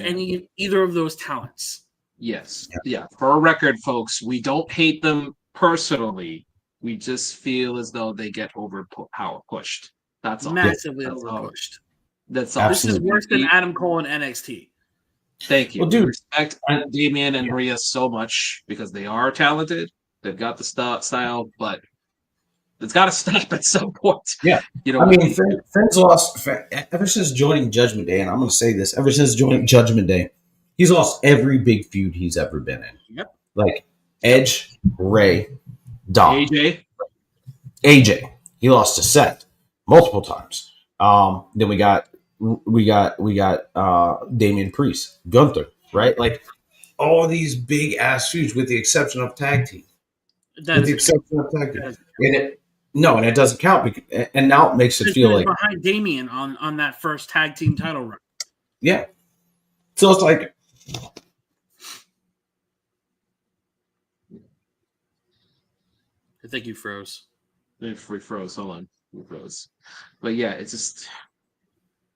either of those talents. Yes. Yeah. For a record, folks, we don't hate them personally. We just feel as though they get pushed. That's all. Massively overpushed. That's all. This is worse than Adam Cole in NXT. Thank you. Well, dude, we respect Damian and Rhea so much because they are talented. They've got the style, but it's got to stop at some point. Yeah. I mean, Finn's lost ever since joining Judgment Day, and I'm going to say this, ever since joining Judgment Day, he's lost every big feud he's ever been in. Yep. Like Edge, Ray, Dom. AJ. He lost to Seth multiple times. Then we got Damian Priest, Gunther, right? Like all these big ass feuds, with the exception of tag team. And it doesn't count. And now it makes it feel like behind Damian on that first tag team title run. Yeah. So it's like I think you froze. We froze. Hold on. We froze. But yeah, it's just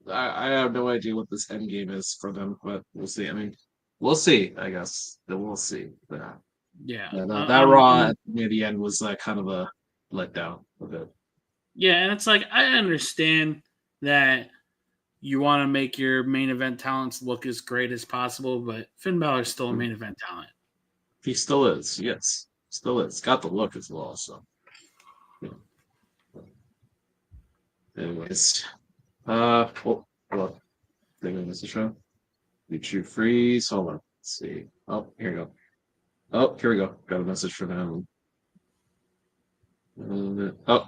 I have no idea what this end game is for them, but we'll see. I mean, we'll see, I guess. We'll see. That Raw near the end was kind of a letdown a bit. Yeah, and it's like I understand that you want to make your main event talents look as great as possible, but Finn Balor's still a main event talent. He still is, yes. Still is. Got the look as well, so. Yeah. Anyways. Hold on. Think of this show. YouTube freeze. Hold on. Let's see. Oh, here we go. Oh, here we go. Got a message from him. Oh.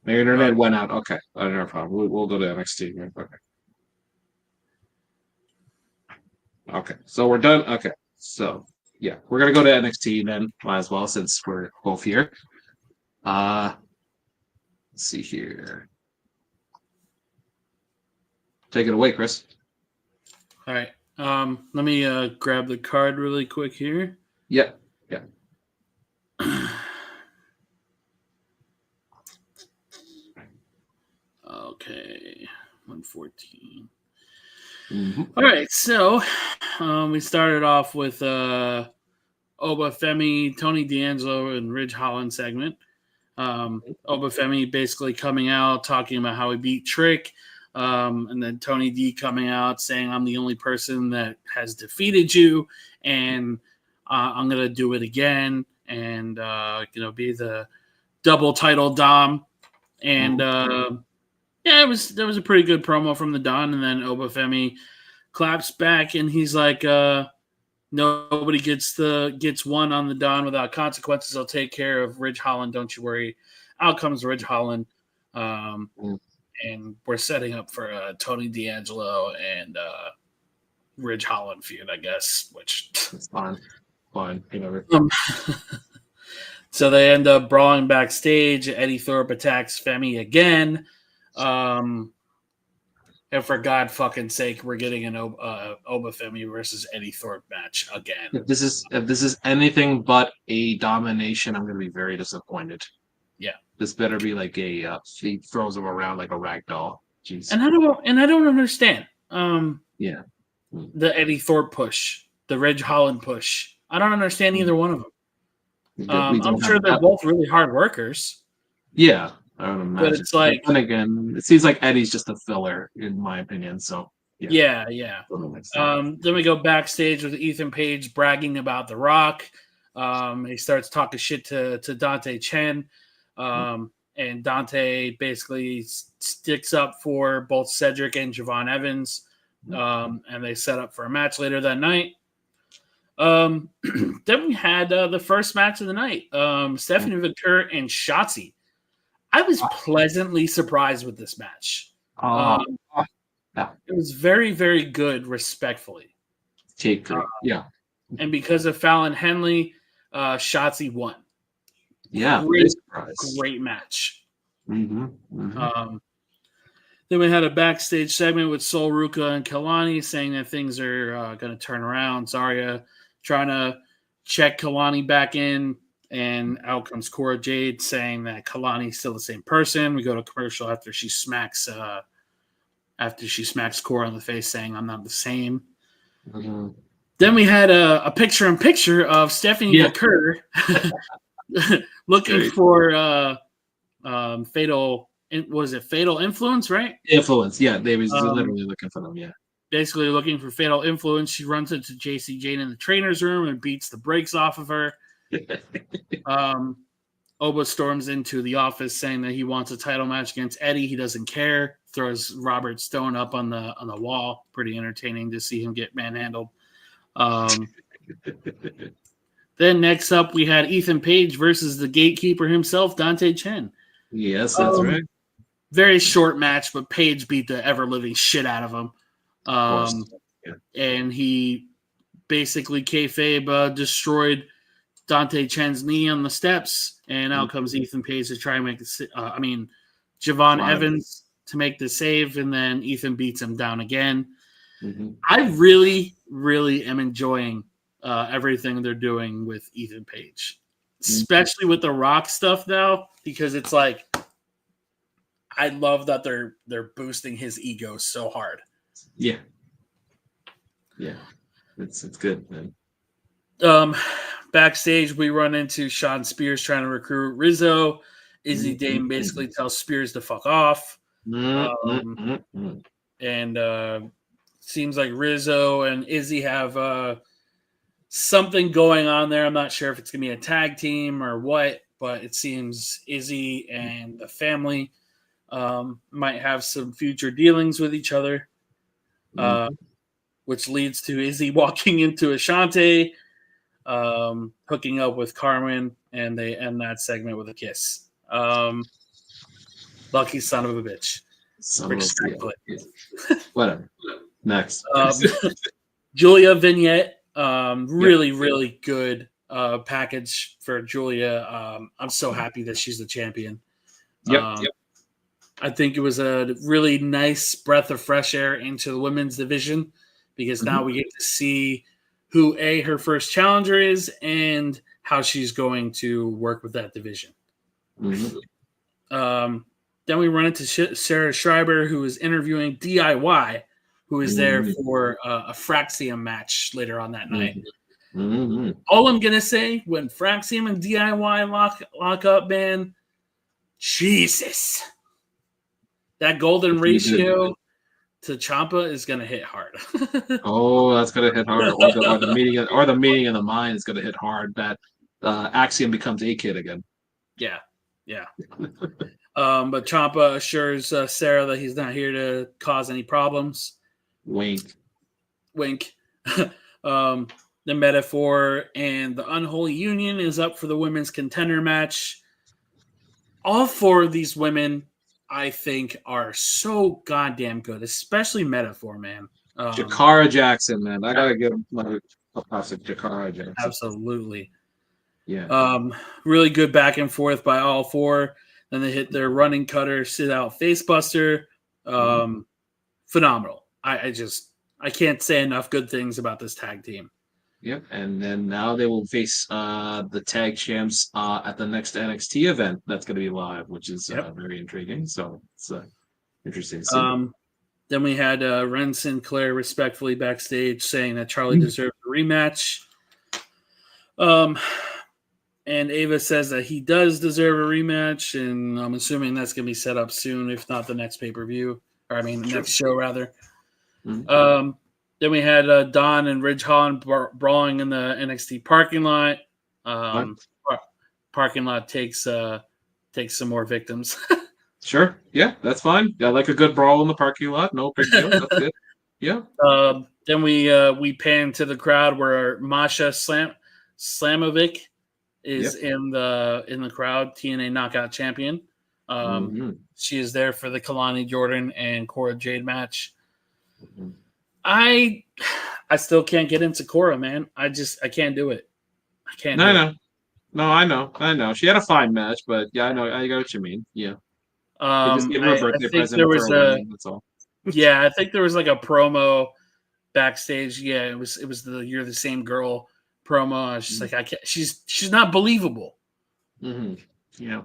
My internet went out. Okay. No problem. We'll go to NXT. Okay. Okay. So we're done. Okay. So, yeah. We're going to go to NXT then. Might as well, since we're both here. Let's see here. Take it away, Chris. All right. Let me grab the card really quick here. Yeah. Okay, 114. Mm-hmm. All right, so we started off with Oba Femi, Tony D'Angelo, and Ridge Holland segment. Oba Femi basically coming out talking about how he beat Trick, and then Tony D coming out saying, "I'm the only person that has defeated you, and I'm gonna do it again, and be the double title Dom." And yeah, there was a pretty good promo from the Don, and then Oba Femi claps back, and he's like, "Nobody gets one on the Don without consequences. I'll take care of Ridge Holland. Don't you worry. Out comes Ridge Holland, and we're setting up for Tony D'Angelo and Ridge Holland feud, I guess. Which it's fine, whatever. So they end up brawling backstage. Eddie Thorpe attacks Femi again. And for God fucking sake, we're getting an Oba Femi versus Eddie Thorpe match again. If this is anything but a domination, I'm going to be very disappointed. Yeah, this better be like a he throws him around like a rag doll. Jeez. And I don't understand. Yeah, the Eddie Thorpe push, the Ridge Holland push. I don't understand either one of them. I'm sure they're both really hard workers. Yeah, I don't imagine. But it's like, and again, it seems like Eddie's just a filler, in my opinion. So yeah. Then we go backstage with Ethan Page bragging about The Rock. He starts talking shit to Dante Chen, and Dante basically sticks up for both Cedric and Javon Evans, and they set up for a match later that night. Then we had the first match of the night, Stephanie Victor and Shotzi. I was pleasantly surprised with this match. It was very, very good, respectfully. Yeah. And because of Fallon Henley, Shotzi won. Yeah, great match. Mm-hmm. Then we had a backstage segment with Sol Ruka and Kalani saying that things are going to turn around. Zarya trying to check Kalani back in, and out comes Cora Jade saying that Kalani's still the same person. We go to commercial after she smacks Cora in the face, saying, "I'm not the same." Mm-hmm. Then we had a picture-in-picture of Stephanie Kerr looking for fatal. Was it Fatal Influence, right? Influence, yeah. They was literally looking for them, yeah. Basically looking for Fatal Influence. She runs into JC Jane in the trainer's room and beats the brakes off of her. Oba storms into the office saying that he wants a title match against Eddie. He doesn't care. Throws Robert Stone up on the wall. Pretty entertaining to see him get manhandled. Then next up, we had Ethan Page versus the gatekeeper himself, Dante Chen. Yes, that's right. Very short match, but Page beat the ever-living shit out of him. And he basically kayfabe destroyed Dante Chen's knee on the steps, and out comes Ethan Page to try and make Javon Evans to make the save, and then Ethan beats him down again. Mm-hmm. I really, really am enjoying everything they're doing with Ethan Page, especially with the Rock stuff now, because it's like I love that they're boosting his ego so hard. Yeah, it's good, man. Backstage, we run into Sean Spears trying to recruit Rizzo. Izzy Dame basically tells Spears to fuck off. And seems like Rizzo and Izzy have something going on there. I'm not sure if it's going to be a tag team or what, but it seems Izzy and the family might have some future dealings with each other, which leads to Izzy walking into Ashante, hooking up with Carmen, and they end that segment with a kiss. Lucky son of a bitch. Whatever. Next. Julia vignette. Really good package for Julia. I'm so happy that she's the champion. Yep. I think it was a really nice breath of fresh air into the women's division, because now we get to see who her first challenger is and how she's going to work with that division. Then we run into Sarah Schreiber, who is interviewing DIY, who is there for a Fraxium match later on that night. All I'm gonna say, when Fraxium and DIY lock up, man, Jesus, that golden ratio to Ciampa is gonna hit hard. Oh, that's gonna hit hard. Or the meeting in the mind is gonna hit hard. That Axiom becomes a kid again. Yeah. But Ciampa assures Sarah that he's not here to cause any problems. Wink. The Metaphor and the Unholy Union is up for the women's contender match. All four of these women, I think, are so goddamn good, especially Metaphor, man. Jakara Jackson, man. I gotta give him a classic Jakara Jackson. Absolutely. Yeah. Really good back and forth by all four. Then they hit their running cutter, sit out facebuster. Phenomenal. I can't say enough good things about this tag team. Yep, and then now they will face the tag champs at the next NXT event that's going to be live, which is very intriguing. So it's interesting to see. Then we had Ren Sinclair respectfully backstage saying that Charlie deserved a rematch. And Ava says that he does deserve a rematch, and I'm assuming that's going to be set up soon, if not the next pay-per-view. Or, next show, rather. Then we had Don and Ridge Holland brawling in the NXT parking lot. Parking lot takes some more victims. Sure. Yeah, that's fine. I like a good brawl in the parking lot. No big deal. That's good. Yeah. Then we pan to the crowd where Masha Slamovic is in the crowd, TNA Knockout Champion. She is there for the Kalani Jordan and Cora Jade match. I still can't get into Cora, man. I can't do it. I can't. I know. She had a fine match, but yeah, I know. I get what you mean. Yeah. Just give her a birthday present. That's all. Yeah, I think there was like a promo backstage. Yeah, it was the "You're the Same Girl" promo. I was just like, I can't. She's not believable. Yeah.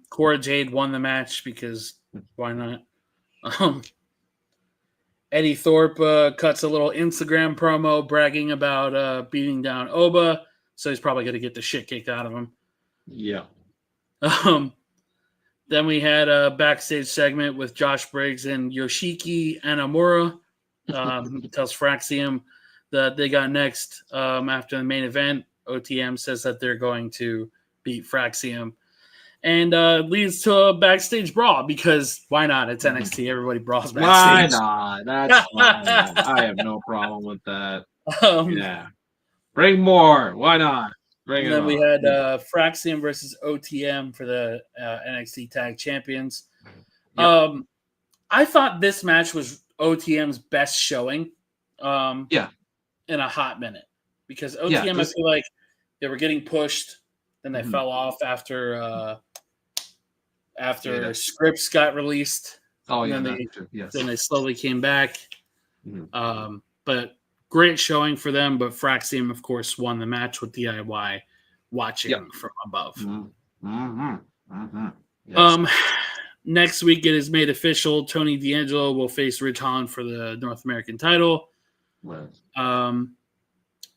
Cora Jade won the match because why not? Eddie Thorpe cuts a little Instagram promo bragging about beating down Oba, so he's probably going to get the shit kicked out of him. Yeah. Then we had a backstage segment with Josh Briggs and Yoshiki Anamura. He tells Fraxium that they got next after the main event. OTM says that they're going to beat Fraxium. And leads to a backstage brawl because why not? It's NXT. Everybody brawls backstage. Why not? That's fine. I have no problem with that. Yeah. Bring more. Why not? And then we had Fraxium versus OTM for the NXT Tag Champions. Yep. I thought this match was OTM's best showing in a hot minute because OTM, I feel like they were getting pushed, then they fell off after scripts got released. Then they slowly came back. But great showing for them, but Fraxium, of course, won the match with DIY watching from above. Yes. Next week, it is made official. Tony D'Angelo will face Ridge Holland for the North American title. Right.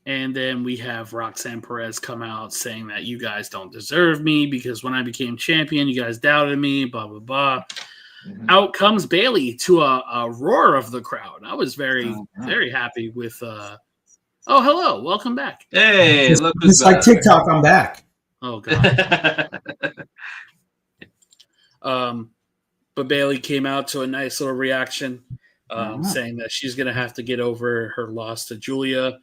And then we have Roxanne Perez come out saying that you guys don't deserve me because when I became champion, you guys doubted me, blah, blah, blah. Out comes Bailey to a roar of the crowd. I was very happy with oh, hello. Welcome back. Hey, look who's it's like TikTok, I'm back. Oh, God. But Bailey came out to a nice little reaction saying that she's going to have to get over her loss to Julia.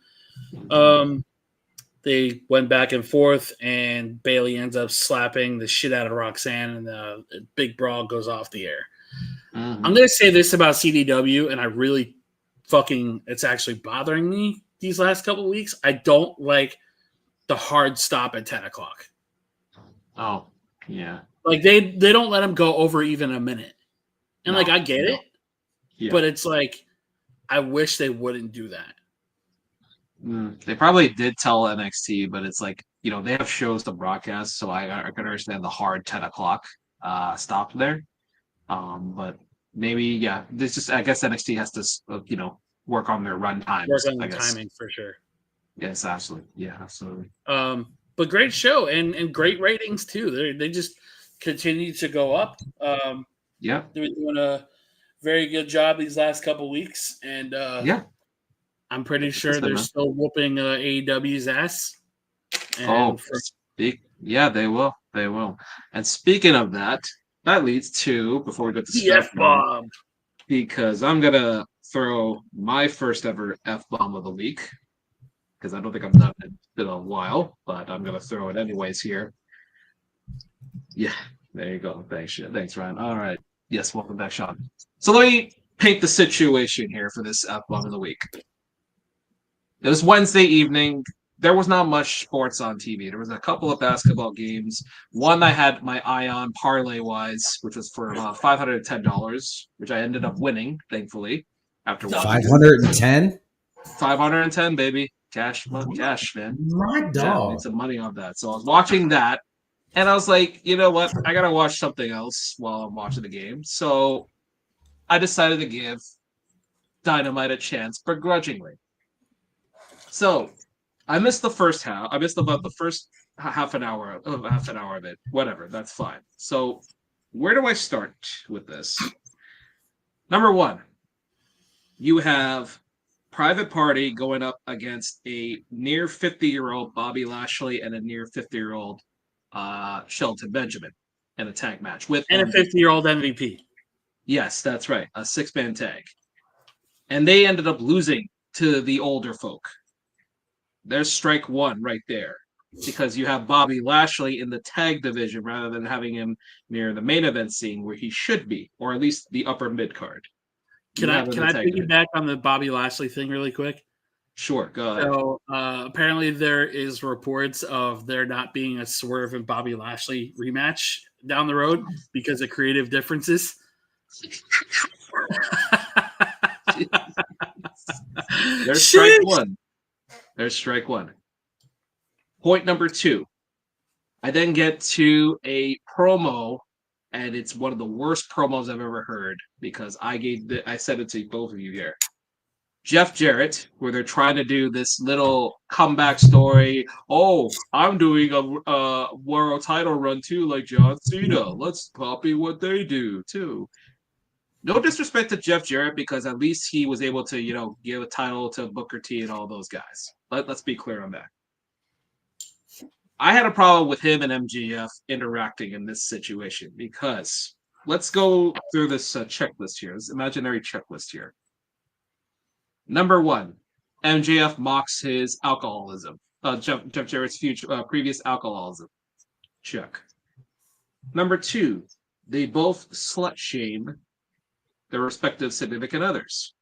They went back and forth, and Bailey ends up slapping the shit out of Roxanne, and the big brawl goes off the air. I'm going to say this about CDW, and I really it's actually bothering me these last couple of weeks. I don't like the hard stop at 10 o'clock. Oh, yeah. Like, they don't let them go over even a minute. And, I get it, but it's like, I wish they wouldn't do that. They probably did tell NXT, but it's like, they have shows to broadcast, so I can understand the hard 10 o'clock. stopped there. But maybe yeah, this just I guess NXT has to work on their run Work times. on I the guess. timing for sure. Yes, absolutely. Yeah, absolutely. But great show and great ratings too. They just continue to go up. Yeah, They're doing a very good job these last couple weeks, and yeah. I'm pretty sure Consistent, they're man. still whooping AEW's ass. Oh, And for yeah, they will. They will. And speaking of that, that leads to before we go to the F SmackDown, bomb. because I'm gonna throw my first ever F bomb of the week because I don't think I've done it in a while, but I'm gonna throw it anyways here. Yeah, there you go. Thanks, Ryan. All right. Yes, welcome back, Sean. So let me paint the situation here for this F bomb of the week. It was Wednesday evening. There was not much sports on TV. There was a couple of basketball games. One I had my eye on parlay wise, which was for $510, which I ended up winning, thankfully, after watching it. 510. 510, baby. Cash, man. My Yeah, dog. made some money on that. So I was watching that, and I was like, you know what? I gotta watch something else while I'm watching the game. So I decided to give Dynamite a chance begrudgingly. So I missed the first half. I missed about the first half an hour of it. Whatever, that's fine. So where do I start with this? Number one, you have Private Party going up against a near 50-year-old Bobby Lashley and a near 50-year-old Shelton Benjamin in a tag match with And a 50-year-old MVP. Yes, that's right, a 6-man tag, and they ended up losing to the older folk. There's strike one right there because you have Bobby Lashley in the tag division rather than having him near the main event scene where he should be, or at least the upper mid card. Can I piggyback on the Bobby Lashley thing really quick? Sure, go ahead. So apparently there is reports of there not being a Swerve and Bobby Lashley rematch down the road because of creative differences. There's strike one. There's strike one. Point number two. I then get to a promo, and it's one of the worst promos I've ever heard because I said it to both of you here. Jeff Jarrett, where they're trying to do this little comeback story. Oh, I'm doing a world title run too, like John Cena. Let's copy what they do too. No disrespect to Jeff Jarrett because at least he was able to, give a title to Booker T and all those guys. Let's be clear on that. I had a problem with him and MGF interacting in this situation because let's go through this checklist here, this imaginary checklist here. Number one, MJF mocks his alcoholism. Jeff Jarrett's previous alcoholism. Check. Number two, they both slut shame their respective significant others.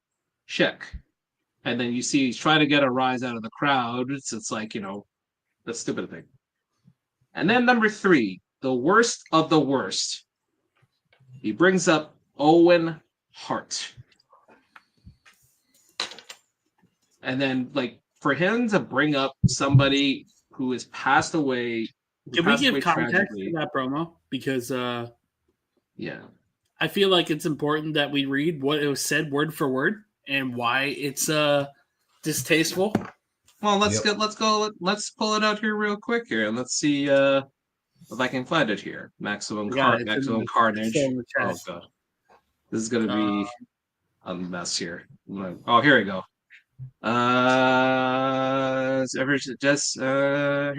Check. And then you see he's trying to get a rise out of the crowd. It's like, the stupid thing. And then number three, the worst of the worst. He brings up Owen Hart. And then, for him to bring up somebody who has passed away. Can we give context to that promo? Because, yeah, I feel like it's important that we read what it was said word for word and why it's distasteful. Well, let's pull it out here real quick here, and let's see if I can find it here. Maximum Carnage. Oh god, this is gonna be a mess here. Oh, here we go. Here's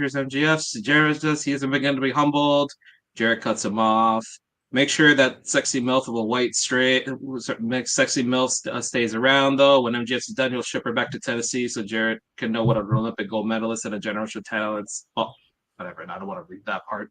MGF. Jarrett he hasn't begun to be humbled. Jarrett cuts him off. Make sure that sexy MILF of a white straight sexy MILF stays around though. When MGF's done, he'll ship her back to Tennessee so Jarrett can know what an Olympic gold medalist and a generational talents. Oh, whatever. I don't want to read that part.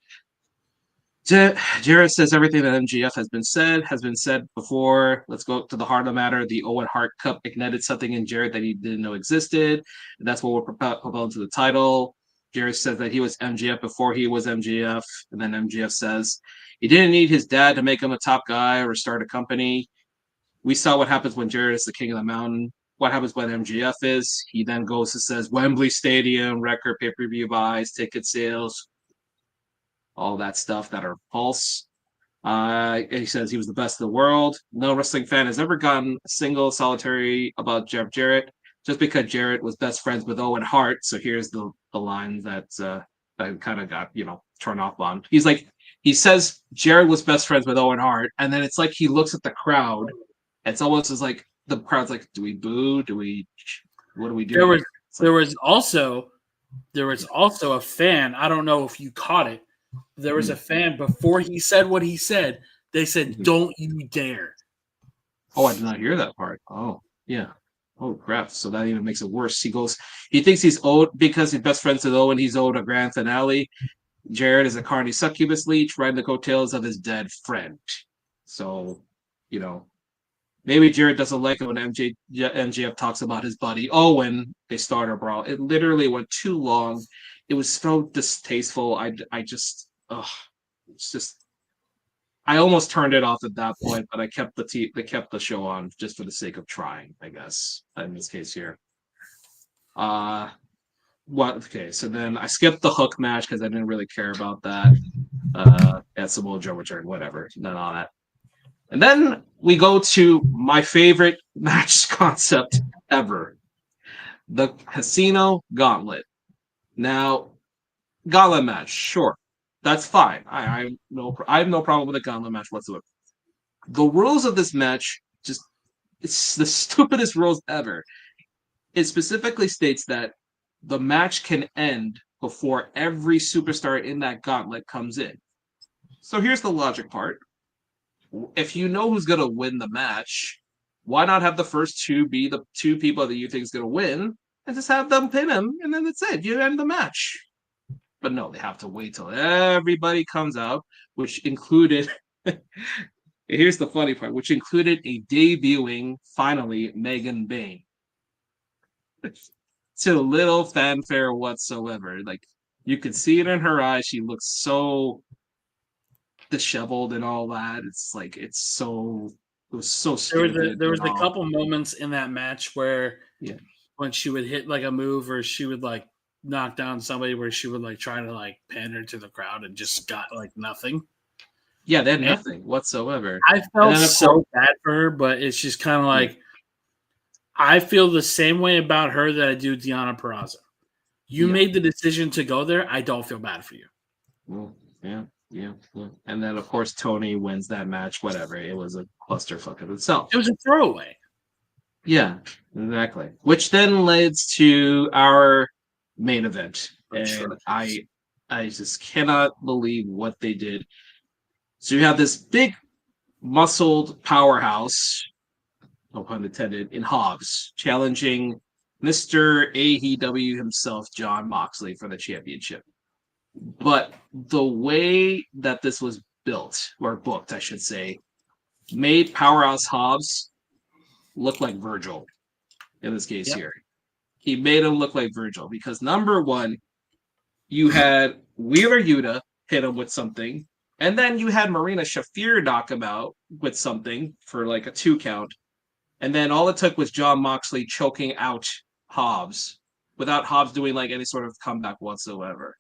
Jarrett says everything that MGF has been said before. Let's go to the heart of the matter. The Owen Hart Cup ignited something in Jarrett that he didn't know existed. And that's what we're propelling to the title. Jarrett says that he was MGF before he was MGF. And then MGF says he didn't need his dad to make him a top guy or start a company. We saw what happens when Jarrett is the king of the mountain. What happens when MGF is. He then goes and says Wembley Stadium, record pay-per-view buys, ticket sales, all that stuff that are false. He says he was the best in the world. No wrestling fan has ever gotten a single solitary about Jeff Jarrett just because Jarrett was best friends with Owen Hart. So here's the line that I kind of got, turned off on. He says Jarrett was best friends with Owen Hart, and then it's like he looks at the crowd. It's almost as like the crowd's like, do we boo? What do we do? There was also a fan. I don't know if you caught it. There was a fan before he said what he said. They said, "Don't you dare." Oh, I did not hear that part. Oh, yeah. Oh, crap. So that even makes it worse. He thinks he's owed because he's best friends with Owen. He's owed a grand finale. Jared is a carny succubus leech riding the coattails of his dead friend. So, maybe Jared doesn't like it when MJF talks about his buddy Owen. They start a brawl. It literally went too long. It was so distasteful. I almost turned it off at that point, but I kept the show on just for the sake of trying, I guess, in this case here. Okay, so then I skipped the hook match because I didn't really care about that. Samoa Joe return, whatever, none of that. And then we go to my favorite match concept ever, the Casino Gauntlet. Now, Gauntlet match, sure, that's fine. I have no problem with a Gauntlet match whatsoever. The rules of this match, it's the stupidest rules ever. It specifically states that the match can end before every superstar in that gauntlet comes in. So here's the logic part. If you know who's going to win the match, why not have the first two be the two people that you think is going to win and just have them pin him, and then that's it. You end the match. But no, they have to wait till everybody comes out, which included... Here's the funny part, which included a debuting, finally, Megan Bayne. To little fanfare whatsoever. Like, you could see it in her eyes. She looks so disheveled and all that. It was so stupid. There was a couple moments in that match where when she would hit like a move or she would like knock down somebody where she would like try to like pander to the crowd and just got like nothing. Yeah, they had nothing whatsoever. I felt so bad for her, but it's just kind of like I feel the same way about her that I do Deonna Purrazzo. You made the decision to go there. I don't feel bad for you. Well, yeah. And then, of course, Tony wins that match. Whatever. It was a clusterfuck of itself. It was a throwaway. Yeah, exactly. Which then leads to our main event. And I just cannot believe what they did. So you have this big, muscled powerhouse, no pun intended, in Hobbs, challenging Mr. AEW himself, Jon Moxley, for the championship. But the way that this was built, or booked, I should say, made Powerhouse Hobbs look like Virgil in this case here. He made him look like Virgil because, number one, you had Wheeler Yuta hit him with something, and then you had Marina Shafir knock him out with something for like a 2 count. And then all it took was Jon Moxley choking out Hobbs without Hobbs doing like any sort of comeback whatsoever.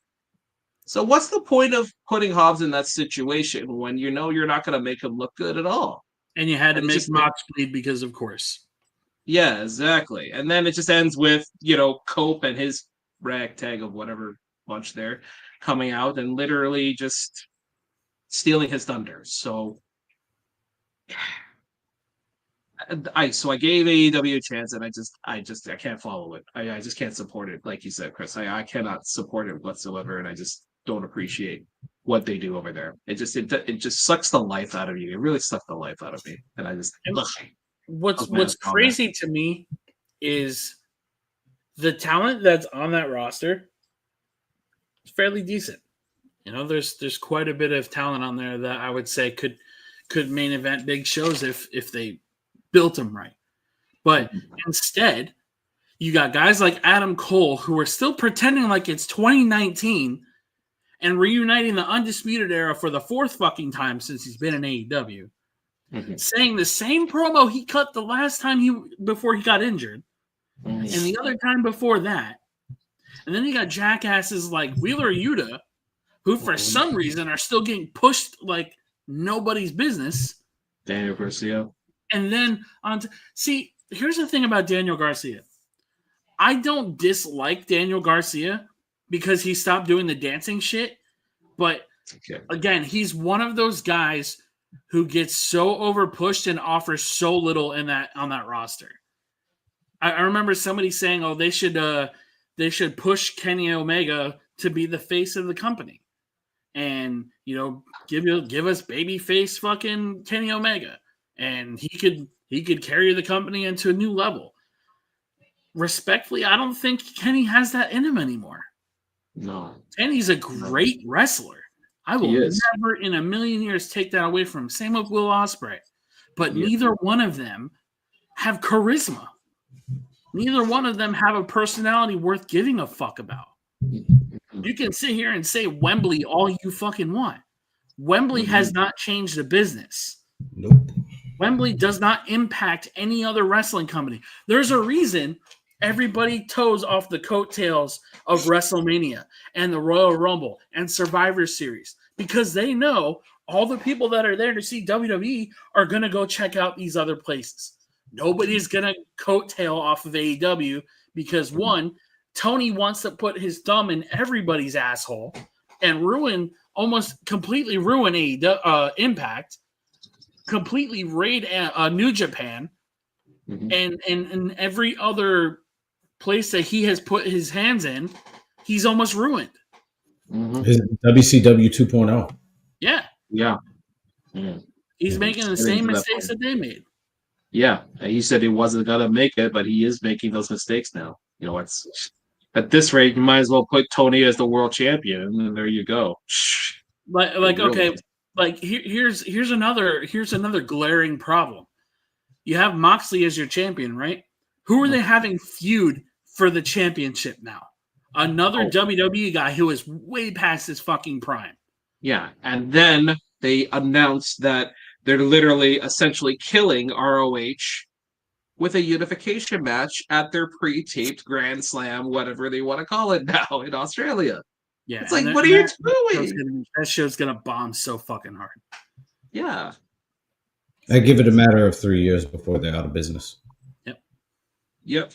So what's the point of putting Hobbs in that situation when you know you're not going to make him look good at all? And you had to make Mox bleed because, of course. Yeah, exactly. And then it just ends with, Cope and his ragtag of whatever bunch there coming out and literally just stealing his thunder. So I gave AEW a chance, and I can't follow it. I just can't support it, like you said, Chris. I cannot support it whatsoever, and I just don't appreciate what they do over there. It just sucks the life out of you. It really sucked the life out of me, and I just. What's crazy to me is the talent that's on that roster is fairly decent. There's quite a bit of talent on there that I would say could main event big shows if they built them right. But instead, you got guys like Adam Cole who are still pretending like it's 2019 and reuniting the Undisputed Era for the 4th fucking time since he's been in AEW. Saying the same promo he cut the last time before he got injured, and the other time before that. And then you got jackasses like Wheeler Yuta, who for some reason are still getting pushed like nobody's business. Daniel Garcia. And then see, here's the thing about Daniel Garcia. I don't dislike Daniel Garcia because he stopped doing the dancing shit. But again, he's one of those guys who gets so overpushed and offers so little on that roster. I remember somebody saying, "Oh, they should push Kenny Omega to be the face of the company, and give us babyface fucking Kenny Omega, and he could carry the company into a new level." Respectfully, I don't think Kenny has that in him anymore. No. Kenny's a great wrestler. I will never in a million years take that away from him. Same with Will Ospreay. But neither one of them have charisma. Neither one of them have a personality worth giving a fuck about. You can sit here and say Wembley all you fucking want. Wembley has not changed the business. Nope. Wembley does not impact any other wrestling company. There's a reason everybody toes off the coattails of WrestleMania and the Royal Rumble and Survivor Series because they know all the people that are there to see WWE are going to go check out these other places. Nobody's going to coattail off of AEW because, one, Tony wants to put his thumb in everybody's asshole and almost completely ruin Impact, completely raid New Japan, and every other place that he has put his hands in, he's almost ruined. WCW 2.0. Yeah. Yeah. He's making the same mistakes that they made. Yeah. He said he wasn't going to make it, but he is making those mistakes now. It's at this rate, you might as well put Tony as the world champion, and there you go. Here's another glaring problem. You have Moxley as your champion, right? Who are they having feud for the championship now? Another WWE guy who is way past his fucking prime. Yeah, and then they announced that they're literally essentially killing ROH with a unification match at their pre-taped Grand Slam, whatever they want to call it now in Australia. Yeah, it's like, what are you doing? That show's gonna bomb so fucking hard. Yeah. I give it a matter of 3 years before they're out of business. Yep.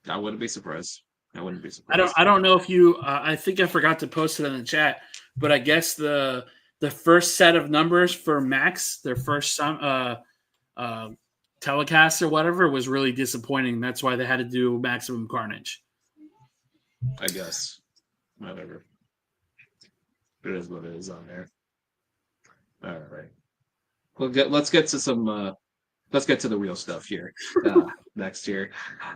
I wouldn't be surprised. I don't know if you. I think I forgot to post it in the chat, but I guess the first set of numbers for Max, their first telecast or whatever, was really disappointing. That's why they had to do Maximum Carnage. I guess. Whatever. It is what it is on there. All right. Let's get to some. Let's get to the real stuff here. Next here,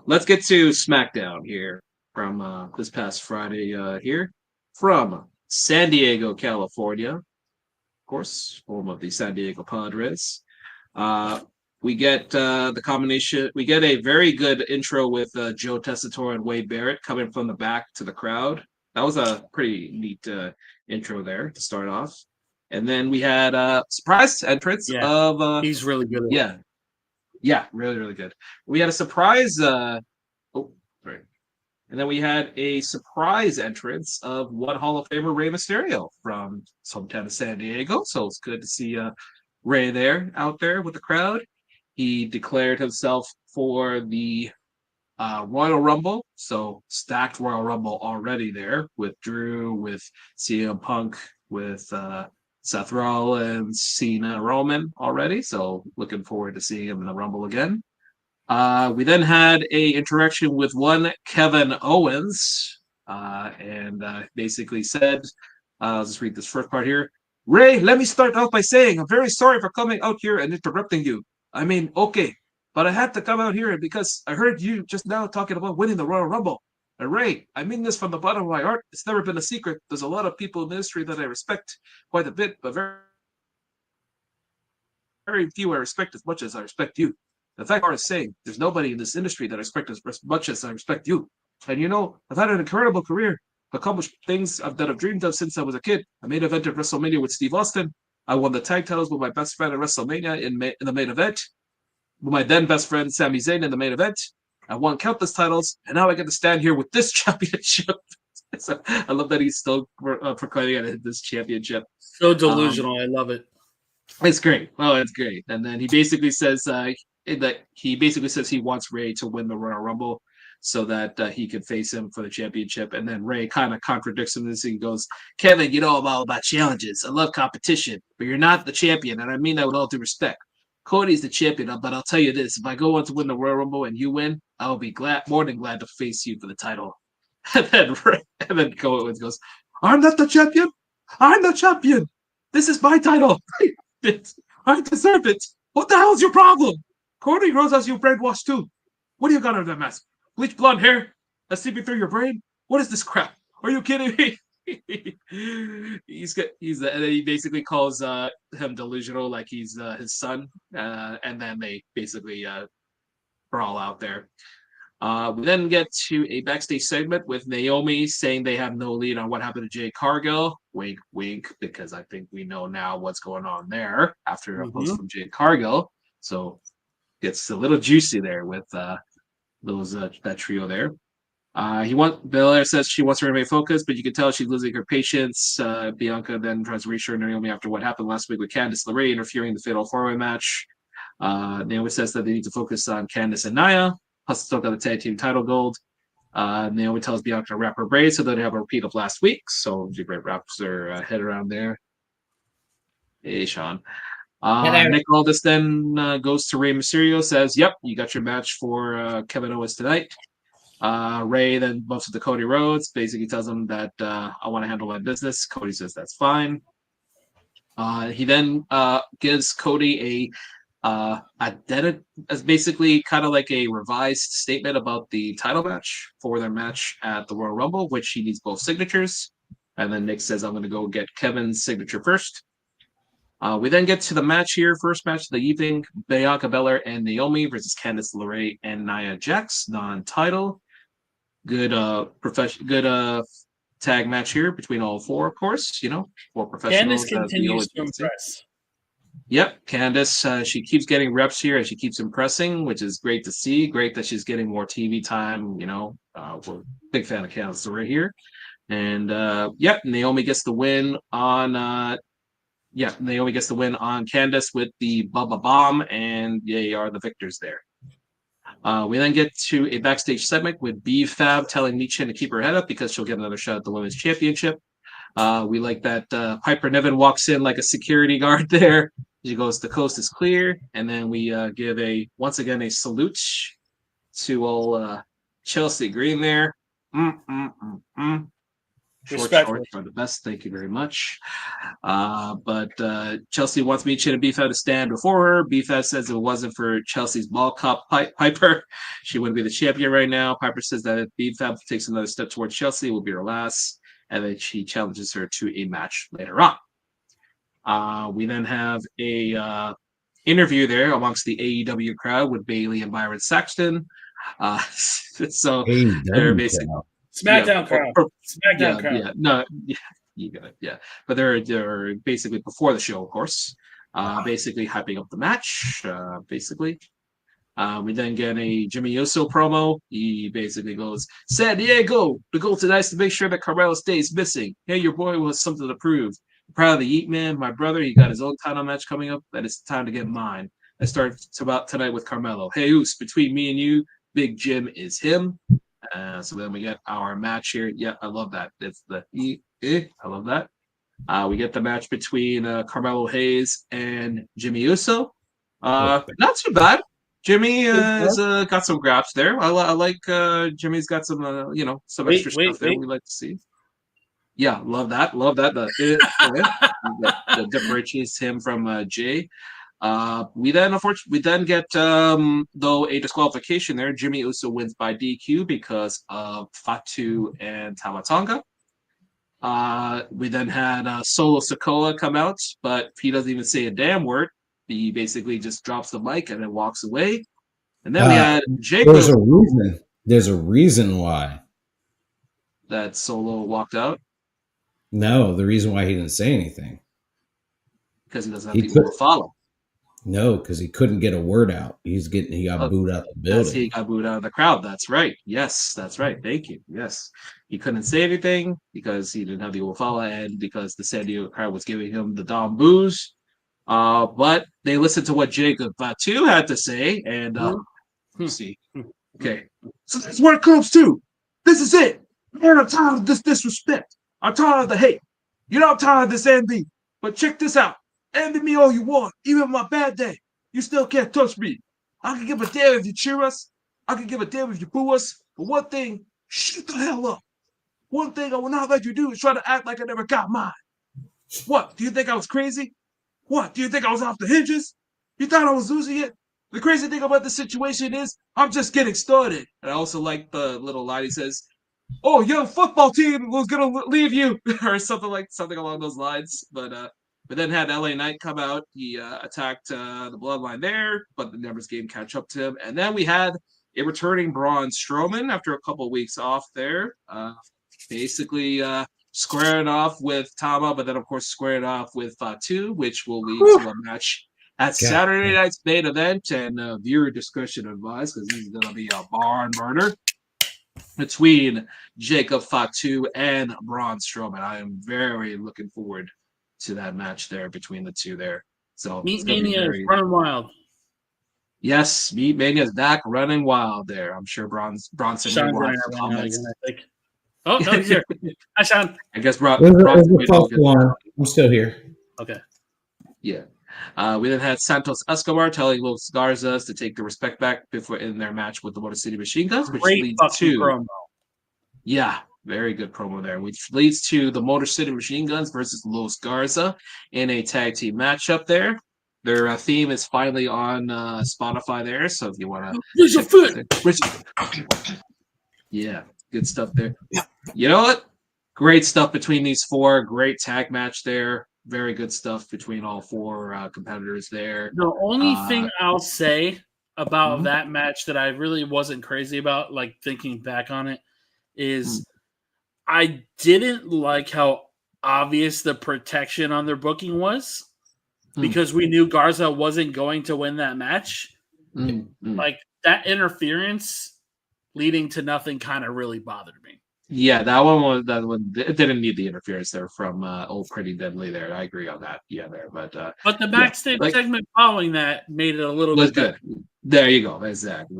let's get to Smackdown here from this past Friday. Here from San Diego, California, of course, home of the San Diego Padres. We get the combination. We get a very good intro with Joe Tessitore and Wade Barrett coming from the back to the crowd. That was a pretty neat intro there to start off. And then we had a surprise entrance of... he's really good. Yeah, really, really good. We had a surprise... And then we had a surprise entrance of one Hall of Famer, Rey Mysterio, from his hometown of San Diego. So it's good to see Rey out there with the crowd. He declared himself for the Royal Rumble. So stacked Royal Rumble already there with Drew, with CM Punk, with Seth Rollins, Cena, Roman already. So looking forward to seeing him in the Rumble again. We then had a interaction with one Kevin Owens and basically said, I'll just read this first part here. Rey, let me start out by saying I'm very sorry for coming out here and interrupting you. I mean, okay, but I had to come out here because I heard you just now talking about winning the Royal Rumble. And Rey, I mean this from the bottom of my heart. It's never been a secret. There's a lot of people in the industry that I respect quite a bit, but very, very few I respect as much as I respect you. The fact is saying there's nobody in this industry that I respect as much as I respect you. And I've had an incredible career, accomplished things that I've dreamed of since I was a kid. I main evented WrestleMania with Steve Austin. I won the tag titles with my best friend at WrestleMania in the main event. With my then best friend Sami Zayn in the main event. I won countless titles, and now I get to stand here with this championship. So I love that he's still proclaiming it this championship. So delusional. I love it. It's great. Oh, it's great. And then he basically says he wants Ray to win the Royal Rumble so that he can face him for the championship. And then Ray kind of contradicts him. This he goes, Kevin, you know all about challenges. I love competition, but you're not the champion, and I mean that with all due respect. Cody's the champion, but I'll tell you this: if I go on to win the Royal Rumble and you win, I'll be more than glad to face you for the title. And then Cody goes, "I'm not the champion. I'm the champion. This is my title. I deserve it. What the hell's your problem? Cody Rhodes has you brainwashed too. What do you got under that mask? Bleach blonde hair that's seeping through your brain? What is this crap? Are you kidding me?" And he basically calls him delusional, like he's his son, and then they basically brawl out there. We then get to a backstage segment with Naomi saying they have no lead on what happened to Jay Cargill. Wink, wink, because I think we know now what's going on there after a post from Jay Cargill. So it's a little juicy there with that trio there. Belair says she wants to remain focused, but you can tell she's losing her patience. Bianca then tries to reassure Naomi after what happened last week with Candice LeRae interfering in the Fatal 4-Way match. Naomi says that they need to focus on Candice and Nia. Plus, still got the tag team title gold. Naomi tells Bianca to wrap her braids so they have a repeat of last week. So she wraps her head around there. Hey, Sean. Nick Aldis then goes to Rey Mysterio, says, "Yep, you got your match for Kevin Owens tonight." Ray then bumps into Cody Rhodes, basically tells him that I want to handle my business. Cody says that's fine. He then gives Cody as basically kind of like a revised statement about the title match for their match at the Royal Rumble, which he needs both signatures. And then Nick says, "I'm going to go get Kevin's signature first." We then get to the match here. First match of the evening: Bianca Belair and Naomi versus Candice LeRae and Nia Jax, non-title. Good tag match here between all four, of course. You know, four professionals. Candice continues to impress. Yep, Candice, she keeps getting reps here and she keeps impressing, which is great to see. Great that she's getting more TV time. You know, we're a big fan of Candice right here. And Naomi gets the win on. Naomi gets the win on Candice with the Bubba Bomb, and they are the victors there. We then get to a backstage segment with B-Fab telling Michin to keep her head up because she'll get another shot at the Women's Championship. We like that Piper Niven walks in like a security guard there. She goes, "The coast is clear." And then we give once again a salute to old Chelsea Green there. Shorts are the best. Thank you very much. But Chelsea wants Michin and B-Fab to stand before her. B-Fab says if it wasn't for Chelsea's ball cup Piper, she wouldn't be the champion right now. Piper says that if B-Fab takes another step towards Chelsea, it will be her last. And then she challenges her to a match later on. We then have a interview there amongst the AEW crowd with Bayley and Byron Saxton. So they're basically Smackdown crowd. Smackdown crowd. You got it. Yeah, but they're basically before the show, of course. Basically hyping up the match. Basically. We then get a Jimmy Uso promo. He basically goes, "San Diego, the goal tonight is to make sure that Carmelo stays missing. Hey, your boy has something to prove. I'm proud of the Yeet Man, my brother. He got his own title match coming up. That it's time to get mine. I start about tonight with Carmelo. Hey, Us, between me and you, Big Jim is him." So then we get our match here. Yeah, I love that. It's the I love that. We get the match between Carmelo Hayes and Jimmy Uso. Not too bad. Jimmy has got some grabs there. I like Jimmy's got some some extra stuff there we like to see. Yeah, love that. Love that. That differentiates him from Jay. We then get though a disqualification there. Jimmy Uso wins by DQ because of Fatu and Tamatonga. We then had Solo Sikoa come out, but he doesn't even say a damn word. He basically just drops the mic and then walks away. And then we had Jacob. There's a reason why that Solo walked out. No, the reason why he didn't say anything because he doesn't have people to follow. No, because he couldn't get a word out. He got booed out the building. He got booed out of the crowd. That's right. Yes, that's right. Thank you. Yes. He couldn't say anything because he didn't have the people to follow and because the San Diego crowd was giving him the Dom boos. But they listened to what Jacob Fatu had to say, and let's see. Okay, so that's where it comes to. This is it. Man, I'm tired of this disrespect. I'm tired of the hate. You know I'm tired of this envy. But check this out. Envy me all you want, even on my bad day. You still can't touch me. I can give a damn if you cheer us. I can give a damn if you boo us. But one thing, shut the hell up. One thing I will not let you do is try to act like I never got mine. What? Do you think I was crazy? What? Do you think I was off the hinges? You thought I was losing it? The crazy thing about the situation is I'm just getting started. And I also like the little line he says, "Oh, your football team was gonna leave you," or something along those lines. But then had LA Knight come out. He attacked the Bloodline there, but the numbers game catch up to him. And then we had a returning Braun Strowman after a couple of weeks off there. Basically squaring off with Tama, but then of course squaring off with Fatu, which will lead to a match at Saturday night's main event, and viewer discretion advised because this is going to be a barn burner between Jacob Fatu and Braun Strowman. I am very looking forward to that match there between the two there. So Meat Mania is running wild. Yes, Meat Mania is back running wild there. I'm sure Bronson will have some comments. Again, I think. Oh, no, he's here. Hi, Sean. I guess Bronson. I'm still here. Okay. Yeah. We then had Santos Escobar telling Los Garzas to take the respect back before in their match with the Motor City Machine Guns, which leads to promo. Yeah, very good promo there, which leads to the Motor City Machine Guns versus Los Garza in a tag team matchup there. Their theme is finally on Spotify there, so if you want to, yeah, good stuff there. You know what? Great stuff between these four. Great tag match there. Very good stuff between all four competitors there. The only thing I'll say about that match that I really wasn't crazy about, like thinking back on it, is I didn't like how obvious the protection on their booking was because we knew Garza wasn't going to win that match. Like that interference leading to nothing kind of really bothered me. Yeah, that one it didn't need the interference there from Old Pretty Deadly there. I agree on that. Yeah, there, but the backstage segment following that made it a little bit good. There you go. Exactly.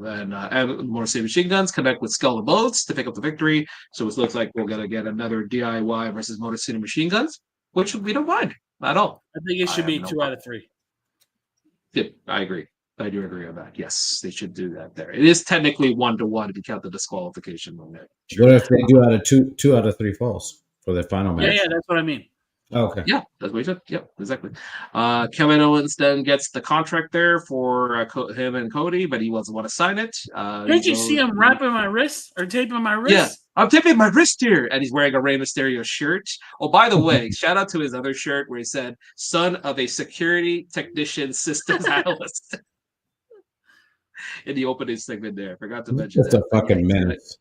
And Motor City Machine Guns connect with Skull and Bones to pick up the victory. So it looks like we're gonna get another DIY versus Motor City Machine Guns, which we don't mind at all. I think it should be 2 out of 3. Yep, I agree. I do agree on that. Yes, they should do that there. It is technically 1-1 if you count the disqualification on there. What if they do out of two out of 3 falls for their final match? Yeah, that's what I mean. Oh, okay. Yeah, that's what he said. Yep, exactly. Kevin Owens then gets the contract there for him and Cody, but he doesn't want to sign it. Did you see him wrapping my wrist or taping my wrist? Yeah, I'm taping my wrist here. And he's wearing a Rey Mysterio shirt. Oh, by the way, shout out to his other shirt where he said, "Son of a security technician systems analyst." In the opening segment there. Forgot to mention that. That's a fucking menace.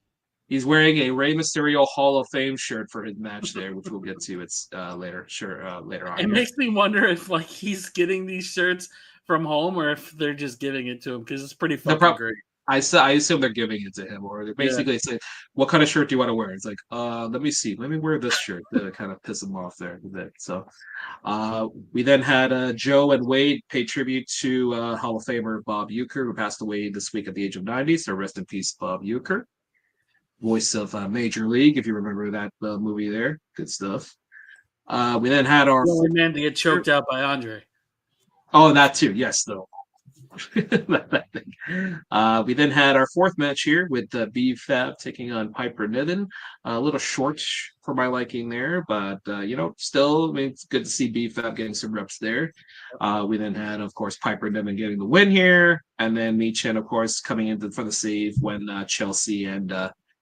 He's wearing a Rey Mysterio Hall of Fame shirt for his match there, which we'll get to. It's later on. It makes me wonder if he's getting these shirts from home or if they're just giving it to him because it's pretty fucking great. I assume they're giving it to him, or they're basically saying, "What kind of shirt do you want to wear?" It's like, let me see, let me wear this shirt to kind of piss him off there a bit. So, we then had Joe and Wade pay tribute to Hall of Famer Bob Uecker, who passed away this week at the age of 90. So rest in peace, Bob Uecker, voice of Major League, if you remember that movie there. Good stuff. We then had our man to get choked out by Andre. Oh, that too. Yes, though. We then had our fourth match here with B-Fab taking on Piper Niven. A little short for my liking there, but still, I mean, it's good to see B-Fab getting some reps there. We then had, of course, Piper Niven getting the win here, and then Michin, of course, coming in for the save when Chelsea and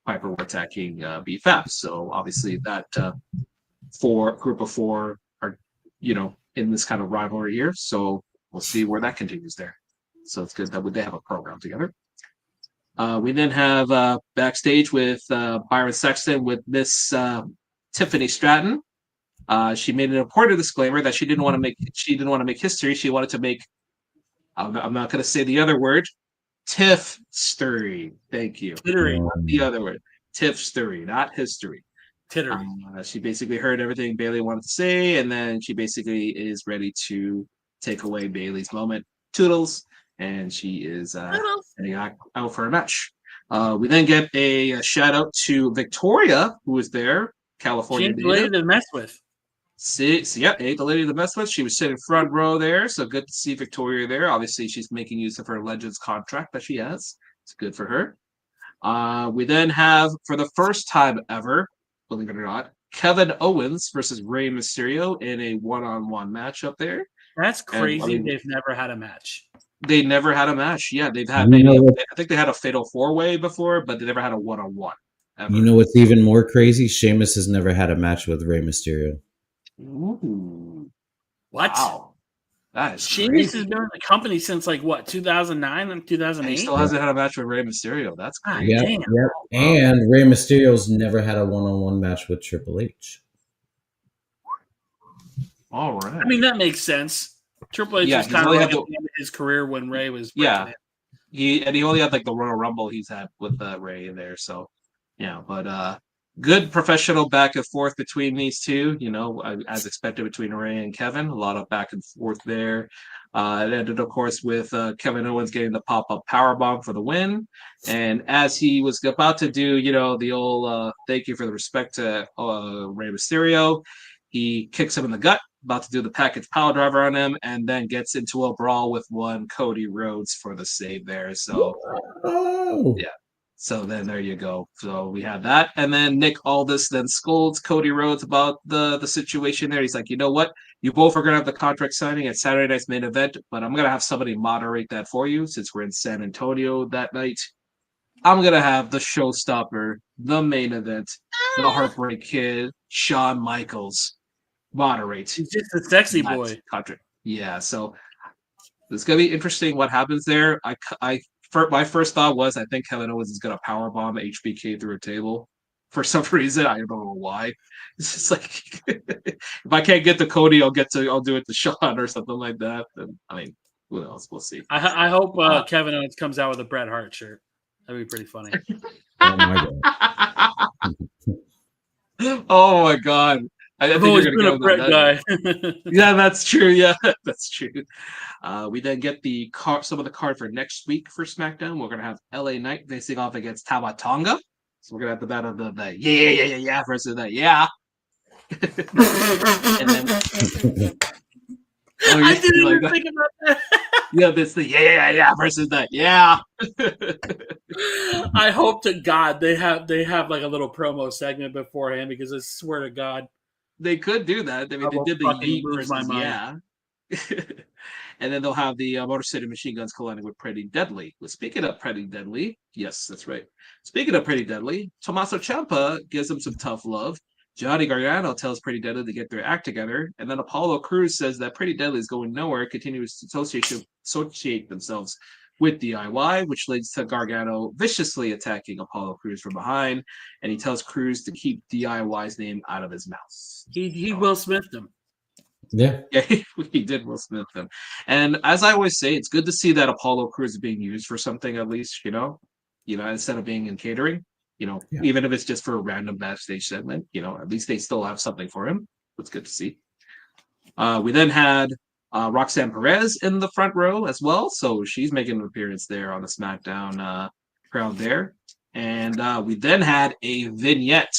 Piper were attacking B-Fab. So obviously that group of four are, in this kind of rivalry here. So we'll see where that continues there. So it's good that they have a program together. We then have backstage with Byron Sexton with Miss Tiffany Stratton. She made an important disclaimer that she didn't want to make history. She wanted to make, I'm not going to say the other word, Tiff-story. Thank you. The other word, Tiff-story, not history. Tittery. She basically heard everything Bailey wanted to say, and then she basically is ready to take away Bailey's moment. Toodles, and she is heading out for a match. We then get a shout out to Victoria, who was there, California She ain't the lady native. to mess with. Ain't the lady to mess with. She was sitting front row there, so good to see Victoria there. Obviously, she's making use of her Legends contract that she has. It's good for her. We then have, for the first time ever, believe it or not, Kevin Owens versus Rey Mysterio in a one-on-one match up there. That's crazy. And, I mean, they've never had a match. They never had a match. Yeah, they've had I think they had a fatal four-way before, but they never had a one-on-one. Ever. You know what's even more crazy? Sheamus has never had a match with Rey Mysterio. Ooh. What? Wow. That is Sheamus crazy. has been in the company since 2009 and 2008. He still hasn't had a match with Rey Mysterio. That's crazy. Yep, damn. yep. And Rey Mysterio's never had a one-on-one match with Triple H. All right. I mean, that makes sense. Triple H was kind of like at the end of his career when Rey was breaking it. He only had like the Royal Rumble he's had with Rey in there. So but good professional back and forth between these two, as expected between Rey and Kevin. A lot of back and forth there. It ended, of course, with Kevin Owens getting the pop-up powerbomb for the win. And as he was about to do, the old thank you for the respect to Rey Mysterio, he kicks him in the gut, about to do the package power driver on him, and then gets into a brawl with one Cody Rhodes for the save there. So, yeah. So then there you go. So we had that. And then Nick Aldis then scolds Cody Rhodes about the situation there. He's like, you know what? You both are going to have the contract signing at Saturday night's main event, but I'm going to have somebody moderate that for you since we're in San Antonio that night. I'm going to have the showstopper, the main event, the Heartbreak Kid, Shawn Michaels moderate. He's just a sexy boy. Contract. Yeah, so it's going to be interesting what happens there. My first thought was I think Kevin Owens is going to powerbomb HBK through a table for some reason. I don't know why. It's just like if I can't get to Cody, I'll do it to Shawn or something like that. And, I mean, who knows? We'll see. I hope Kevin Owens comes out with a Bret Hart shirt. That'd be pretty funny. Oh my god! Oh my god! I I've think always you're been a Bret guy. Yeah, that's true. Yeah, that's true. We then get some of the card for next week for SmackDown. We're gonna have LA Knight facing off against Tama Tonga. So we're gonna have the battle of the yeah versus the yeah. And then I didn't even think about that. Yeah, that's the yeah versus the yeah. I hope to God they have like a little promo segment beforehand because I swear to God they could do that. I mean, they did the yeet versus yeah. And then they'll have the Motor City Machine Guns colliding with Pretty Deadly. Well, speaking of Pretty Deadly, yes, that's right. Speaking of Pretty Deadly, Tommaso Ciampa gives him some tough love. Johnny Gargano tells Pretty Deadly to get their act together. And then Apollo Crews says that Pretty Deadly is going nowhere, continues to associate themselves with DIY, which leads to Gargano viciously attacking Apollo Crews from behind. And he tells Crews to keep DIY's name out of his mouth. He Will Smith them. Yeah, he did Will Smith them. And as I always say, it's good to see that Apollo Crews is being used for something at least, instead of being in catering, even if it's just for a random backstage segment, at least they still have something for him. It's good to see. We then had Roxanne Perez in the front row as well. So she's making an appearance there on the SmackDown crowd there. And we then had a vignette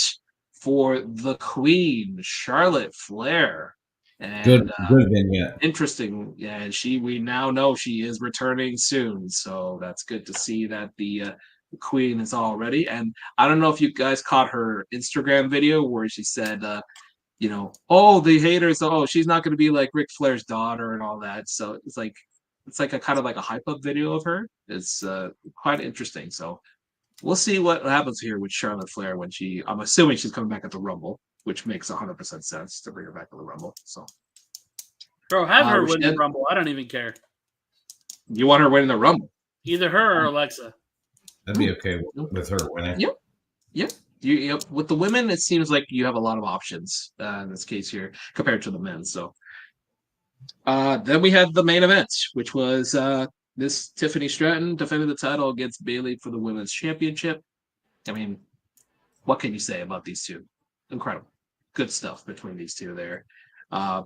for the Queen, Charlotte Flair. And, good vignette. Interesting. Yeah, and we now know she is returning soon. So that's good to see that the Queen is all ready. And I don't know if you guys caught her Instagram video where she said, the haters, she's not going to be like Ric Flair's daughter and all that. So it's like a kind of like a hype up video of her. It's quite interesting. So we'll see what happens here with Charlotte Flair when I'm assuming she's coming back at the Rumble, which makes 100% sense to bring her back to the Rumble. So, bro, have her win the Rumble. I don't even care. You want her winning the Rumble? Either her or Alexa. That'd be okay with her winning. Yep. With the women, it seems like you have a lot of options in this case here compared to the men. So, then we had the main event, which was this Tiffany Stratton defending the title against Bayley for the women's championship. I mean, what can you say about these two? incredible. Good stuff between these two there.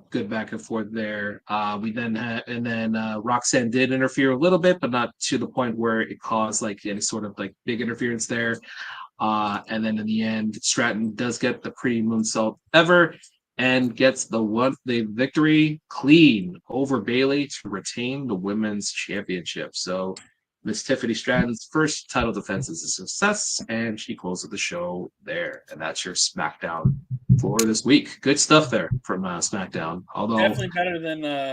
Good back and forth there. We then had, and then Roxanne did interfere a little bit, but not to the point where it caused like any sort of like big interference there. And then in the end, Stratton does get the pre-moonsault ever and gets the victory clean over Bailey to retain the women's championship. So Miss Tiffany Stratton's first title defense is a success, and she closes the show there. And that's your SmackDown for this week. Good stuff there from SmackDown. Although definitely better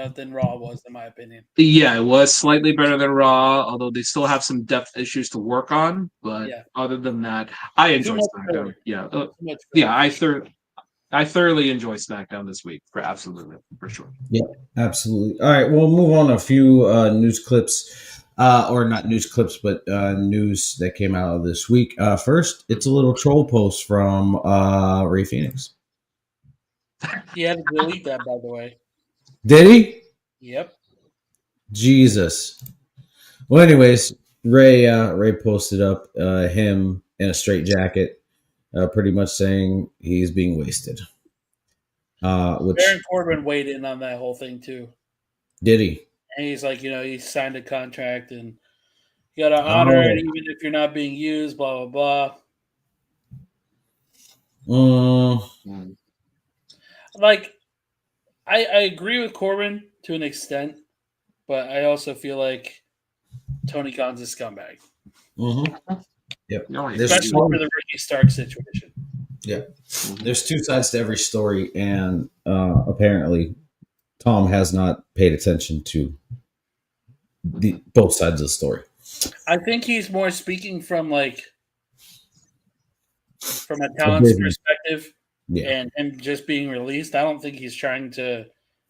than Raw was, in my opinion. Yeah, it was slightly better than Raw, although they still have some depth issues to work on. But other than that, I enjoyed SmackDown. I thoroughly enjoy SmackDown this week for sure. Yeah, absolutely. All right, we'll move on to a few news clips. Or not news clips, but news that came out of this week. First, it's a little troll post from Ray Phoenix. He had to delete that, by the way. Did he? Yep. Jesus. Well, anyways, Ray posted up him in a straight jacket, pretty much saying he's being wasted. Which Baron Corbin weighed in on that whole thing too. Did he? And he's like, he signed a contract and you got to honor it even if you're not being used, blah, blah, blah. Like, I agree with Corbin to an extent, but I also feel like Tony Khan's a scumbag. Mm-hmm. Yep. Especially for the Ricky Stark situation. Yeah. There's two sides to every story, and apparently Tom has not paid attention to both sides of the story. I think he's more speaking from a talent's perspective and him just being released. I don't think he's trying to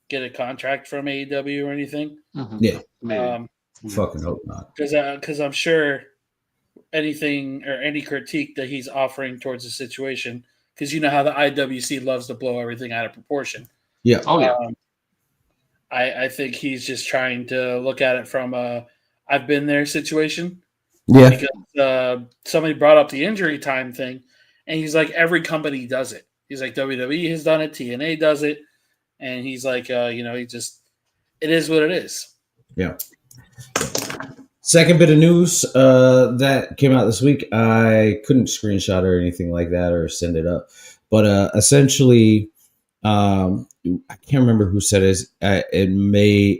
get a contract from AEW or anything. Yeah. Fucking hope not. Because I'm sure anything or any critique that he's offering towards the situation, because you know how the IWC loves to blow everything out of proportion. Yeah. Oh, yeah. I think he's just trying to look at it from a I've been there situation. Yeah. Because somebody brought up the injury time thing, and he's like, every company does it. He's like, WWE has done it, TNA does it, and he's like, it is what it is. Yeah. Second bit of news that came out this week. I couldn't screenshot or anything like that or send it up, but essentially, I can't remember who said it.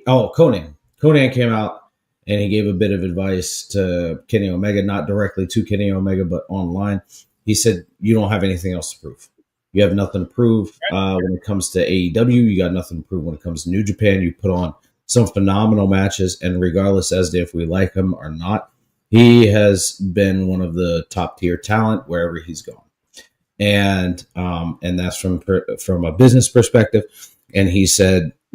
Conan. Conan came out and he gave a bit of advice to Kenny Omega, not directly to Kenny Omega, but online. He said, "You don't have anything else to prove. You have nothing to prove when it comes to AEW. You got nothing to prove when it comes to New Japan. You put on some phenomenal matches, and regardless as to if we like him or not, he has been one of the top tier talent wherever he's gone." And that's from a business perspective. And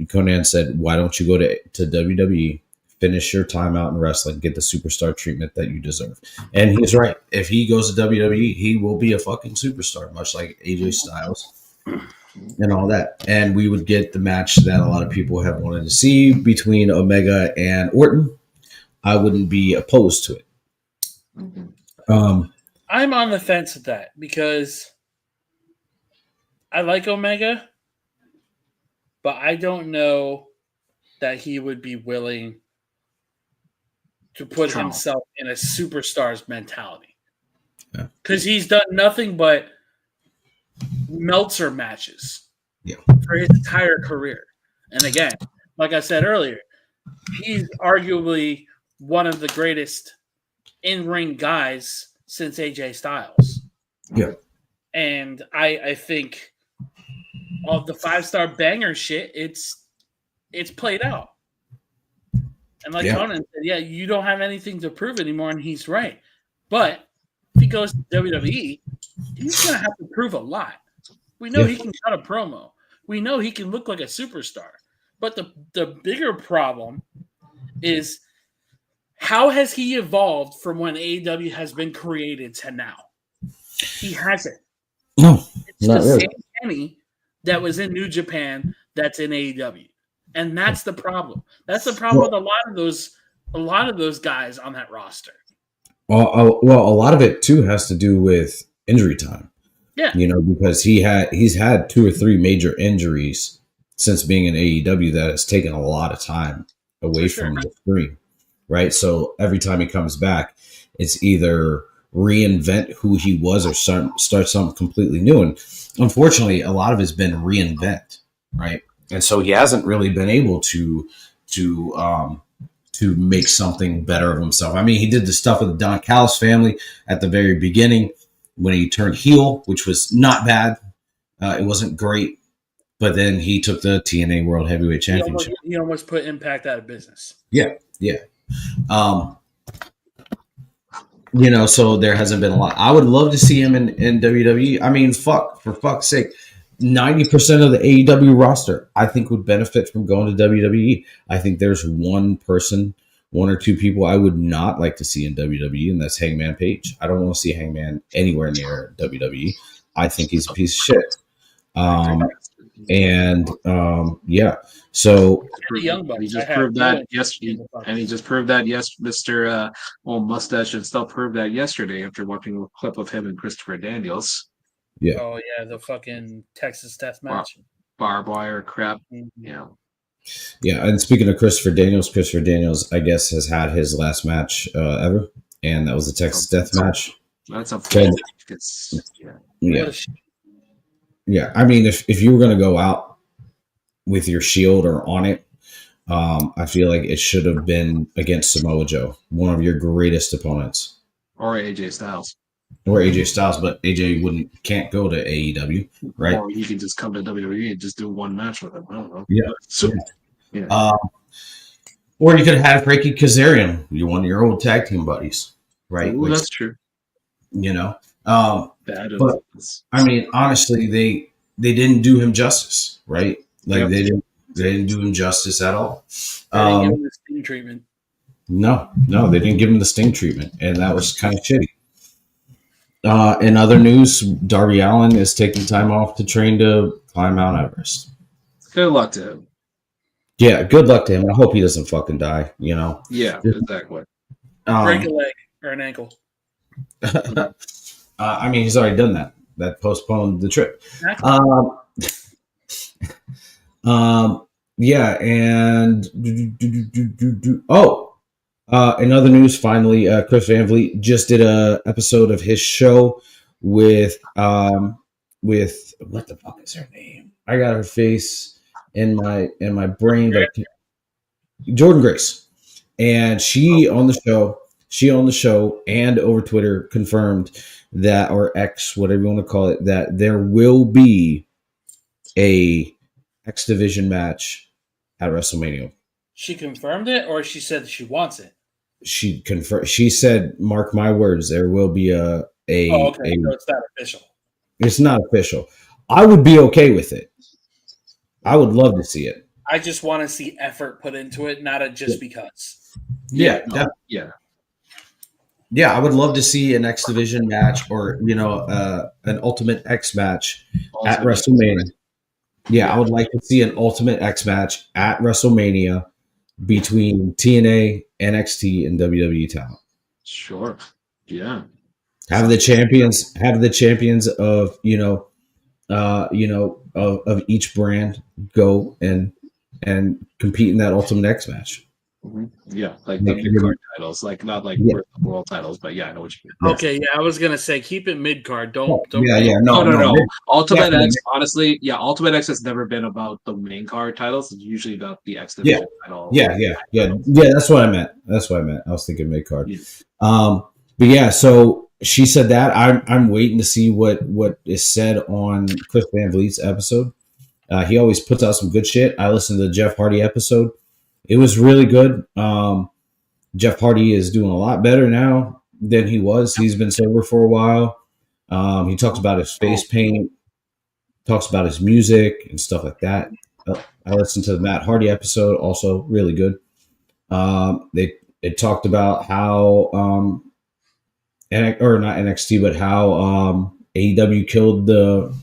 Conan said, "Why don't you go to WWE, finish your time out in wrestling, get the superstar treatment that you deserve?" And he's right. If he goes to WWE, he will be a fucking superstar, much like AJ Styles and all that. And we would get the match that a lot of people have wanted to see between Omega and Orton. I wouldn't be opposed to it. I'm on the fence with that because I like Omega, but I don't know that he would be willing to put himself in a superstar's mentality. Because he's done nothing but Meltzer matches for his entire career. And again, like I said earlier, he's arguably one of the greatest in-ring guys since AJ Styles. Yeah. And I think of the 5-star banger shit, it's played out. And like Conan said, you don't have anything to prove anymore, and he's right. But if he goes to WWE, he's going to have to prove a lot. We know he can cut a promo. We know he can look like a superstar. But the bigger problem is, how has he evolved from when AEW has been created to now? He hasn't. No, it's the same Kenny that was in New Japan that's in AEW. And that's the problem. That's the problem with a lot of those guys on that roster. Well, a lot of it too has to do with injury time. Yeah. Because he's had 2 or 3 major injuries since being in AEW that has taken a lot of time away from the screen, right? So every time he comes back, it's either reinvent who he was or start something completely new. And unfortunately, a lot of it's been reinvent, right? And so he hasn't really been able to make something better of himself. I mean, he did the stuff with the Don Callis family at the very beginning when he turned heel, which was not bad. It wasn't great, but then he took the TNA World Heavyweight Championship. He almost put Impact out of business. Yeah. So there hasn't been a lot. I would love to see him in WWE. I mean, for fuck's sake, 90% of the AEW roster, I think, would benefit from going to WWE. I think there's one or 2 people I would not like to see in WWE, and that's Hangman Page. I don't want to see Hangman anywhere near WWE. I think he's a piece of shit. So he just proved that yesterday, Mr. Mustache and stuff proved that yesterday after watching a clip of him and Christopher Daniels. Yeah. Oh yeah, the fucking Texas Death Match. Barbed wire crap. Yeah. Yeah, and speaking of Christopher Daniels, I guess, has had his last match ever, and that was the Texas Death Match. That's a yeah. I mean, if you were going to go out with your Shield or on it, I feel like it should have been against Samoa Joe, one of your greatest opponents, or AJ Styles. But AJ can't go to AEW, right? Or he can just come to WWE and just do one match with him. I don't know. Yeah. Or you could have had Frankie Kazarian, one of your old tag team buddies, right? Ooh, that's true. But I mean, honestly, they didn't do him justice, right? Like they didn't do him justice at all. They didn't give him the Sting treatment. No, they didn't give him the Sting treatment, and that was kind of shitty. In other news, Darby Allin is taking time off to train to climb Mount Everest. Good luck to him. Yeah, good luck to him. I hope he doesn't fucking die, Yeah, exactly. Break a leg or an ankle. I mean, he's already done that. That postponed the trip. Yeah, and in other news, finally, Chris Van Vliet just did a episode of his show with what the fuck is her name? I got her face in my brain. Jordan Grace, and she on the show and over Twitter confirmed that, or X, whatever you want to call it, that there will be a X Division match at WrestleMania. She confirmed it, or she said she wants it? She confirmed. She said, "Mark my words, there will be a." So it's not official. It's not official. I would be okay with it. I would love to see it. I just want to see effort put into it, not just because. Yeah. Yeah, I would love to see an X Division match, or an Ultimate X match at WrestleMania. Yeah, I would like to see an Ultimate X match at WrestleMania between TNA, NXT, and WWE talent. Sure. Yeah. Have the champions of of each brand go and compete in that Ultimate X match. Mm-hmm. Yeah, like the mid-card titles, like not like world titles, but yeah, I know what you mean. Okay, yeah, I was gonna say keep it mid-card. Don't. No. Ultimate X, honestly, Ultimate X has never been about the main card titles. It's usually about the X Division title. Yeah. That's what I meant. I was thinking mid-card. Yeah. But yeah, so she said that. I'm waiting to see what is said on Chris Van Vliet's episode. He always puts out some good shit. I listened to the Jeff Hardy episode. It was really good. Jeff Hardy is doing a lot better now than he was. He's been sober for a while. He talks about his face paint, talks about his music and stuff like that. I listened to the Matt Hardy episode, also really good. They talked about how not NXT, but how AEW killed the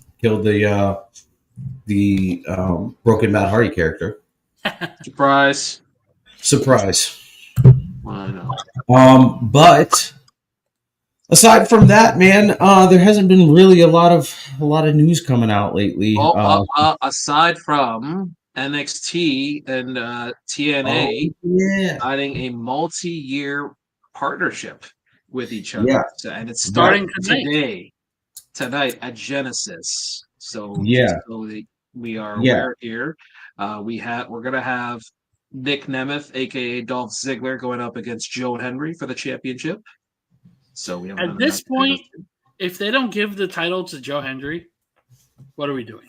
broken Matt Hardy character. Surprise. I know. But Aside from that, man, there hasn't been really a lot of news coming out lately. Aside from NXT and TNA yeah, signing a multi-year partnership with each yeah, other, and it's right, Starting tonight at Genesis. So just yeah, so that we are yeah. aware here, we're gonna have Nick Nemeth, aka Dolph Ziggler, going up against Joe Henry for the championship. So we have At another this match. point, if they don't give the title to Joe Hendry, what are we doing?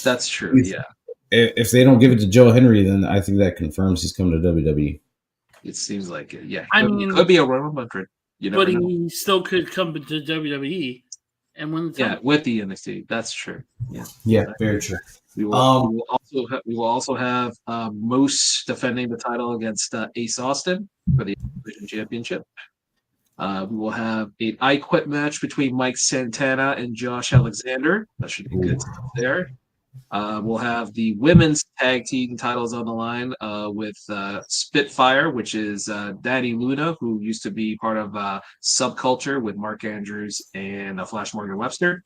That's true. Yeah, If they don't give it to Joe Henry, then I think that confirms he's coming to WWE. it seems like it. Yeah, I mean, could be a Royal Rumble. You never but know. he still could come to WWE and win the Yeah, title. with the NXT. That's true. Yeah, very true. We will, we will also have Moose defending the title against Ace Austin for the Division Championship. We will have an I Quit match between Mike Santana and Josh Alexander. That should be good stuff there. We'll have the women's tag team titles on the line with Spitfire, which is Danny Luna, who used to be part of Subculture with Mark Andrews and Flash Morgan Webster,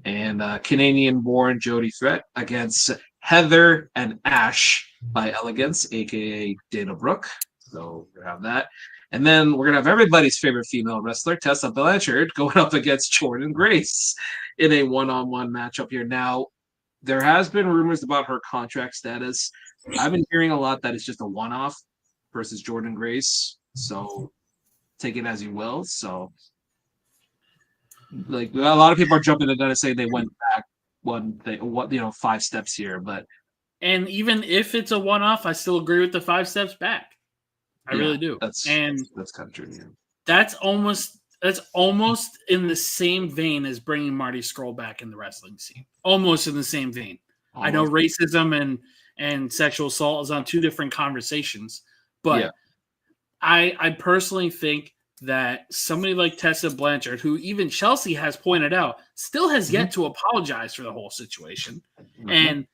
and Canadian-born Jody Threat against Heather and Ash by Elegance, aka Dana Brooke. So we have that. And then we're going to have everybody's favorite female wrestler, Tessa Blanchard, going up against Jordan Grace in a one-on-one matchup here. Now, there has been rumors about her contract status. I've been hearing a lot that it's just a one-off versus Jordan Grace. So take it as you will. So, like, a lot of people are jumping the gun and saying they went back 5 steps here. But And even if it's a one-off, I still agree with the 5 steps back. I really do. That's kind of true. Yeah. That's almost in the same vein as bringing Marty Scurll back in the wrestling scene. Almost in the same vein. I know racism and sexual assault is on 2 different conversations, but I personally think that somebody like Tessa Blanchard, who even Chelsea has pointed out, still has yet to apologize for the whole situation. And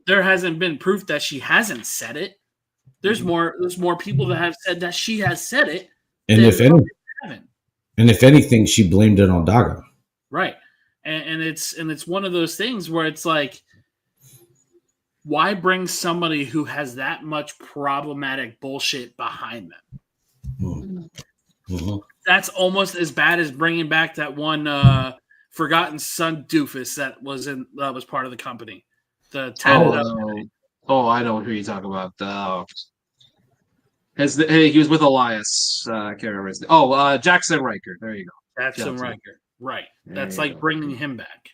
there hasn't been proof that she hasn't said it. There's more people that have said that she has said it. And if anything, she blamed it on Daga. Right. And it's one of those things where it's like, why bring somebody who has that much problematic bullshit behind them? Mm-hmm. That's almost as bad as bringing back that one forgotten son doofus that was part of the company. The tatted up. I know who you're talking about. He was with Elias. I can't remember his name. Jackson Riker. There you go. Jackson Riker. Right. That's like bringing him back.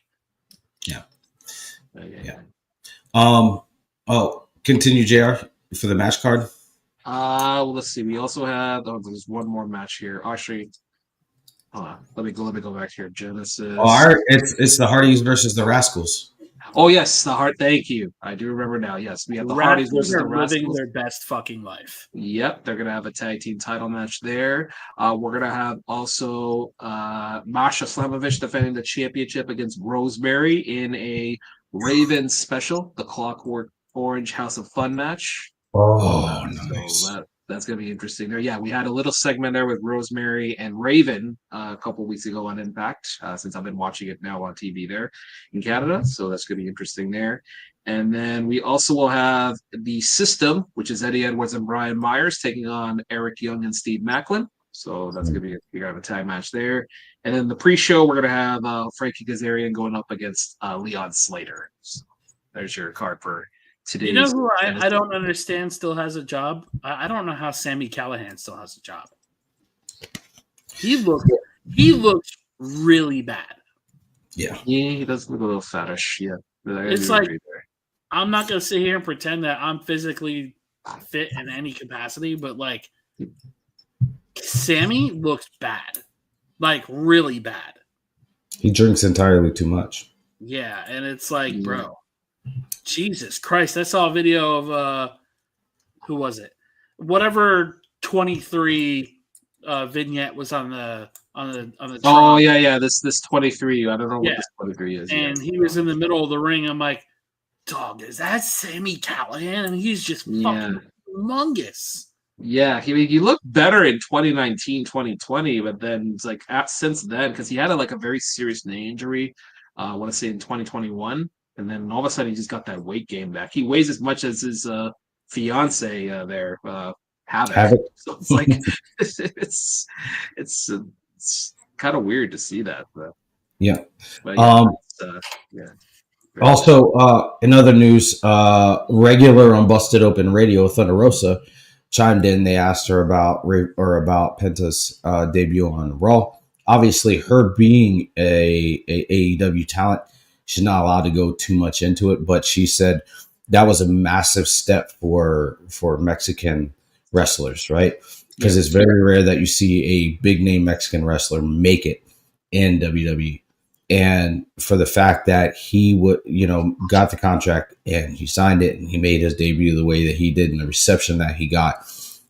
Yeah. Continue, JR, for the match card. Let's see. We also have. There's one more match here. Actually, hold on. Let me go back here. Genesis. It's the Hardys versus the Rascals. Oh yes, the Hard. Thank you. I do remember now. Yes, we have the Hardys versus the Rascals. Living their best fucking life. Yep, they're gonna have a tag team title match there. We're gonna have also Masha Slamovich defending the championship against Rosemary in a Raven special, the Clockwork Orange House of Fun match. Oh, nice. So that's going to be interesting there. Yeah, we had a little segment there with Rosemary and Raven a couple weeks ago on Impact, since I've been watching it now on TV there in Canada. So that's going to be interesting there. And then we also will have the System, which is Eddie Edwards and Brian Myers taking on Eric Young and Steve Macklin. So that's going to be we got a tag match there. And then the pre-show, we're going to have Frankie Kazarian going up against Leon Slater. So there's your card for today. You know who I don't understand still has a job? I don't know how Sami Callihan still has a job. He looks really bad. Yeah, he does look a little fattish. Yeah, it's like I'm not gonna sit here and pretend that I'm physically fit in any capacity, but like Sammy looks bad, like really bad. He drinks entirely too much. Yeah, and it's like, bro, Jesus Christ! I saw a video of who was it? Whatever 23 vignette was on the. Oh yeah. This 23. I don't know what this 23 is. And he was in the middle of the ring. I'm like, dog, is that Sami Callihan? And he's just fucking humongous. Yeah, he looked better in 2019, 2020, but then it's like since then, because he had a very serious knee injury, I want to say in 2021, and then all of a sudden he just got that weight gain back. He weighs as much as his fiance there, Havoc. Havoc. So it's like it's it's kind of weird to see that, Yeah. but yeah, yeah. Also, in other news, regular on Busted Open Radio, Thunder Rosa chimed in. They asked her about Penta's debut on Raw. Obviously, her being a AEW talent, she's not allowed to go too much into it. But she said that was a massive step for Mexican wrestlers, right? Because it's very rare that you see a big name Mexican wrestler make it in WWE. And for the fact that he got the contract and he signed it and he made his debut the way that he did, and the reception that he got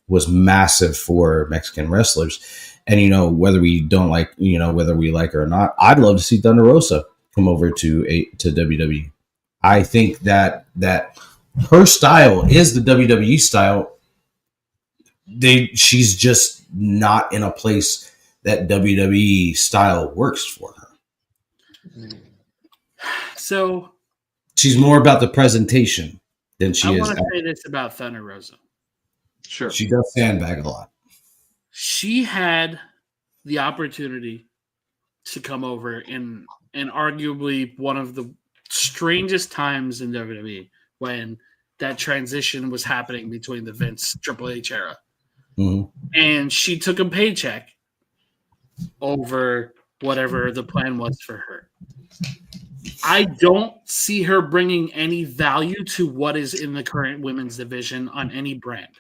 was massive for Mexican wrestlers. And whether we like her or not, I'd love to see Thunder Rosa come over to WWE. I think that her style is the WWE style. She's just not in a place that WWE style works for her. So she's more about the presentation than she is. I want to say this about Thunder Rosa. Sure. She does sandbag a lot. She had the opportunity to come over in arguably one of the strangest times in WWE, when that transition was happening between the Vince Triple H era. Mm-hmm. And she took a paycheck over whatever the plan was for her. I don't see her bringing any value to what is in the current women's division on any brand.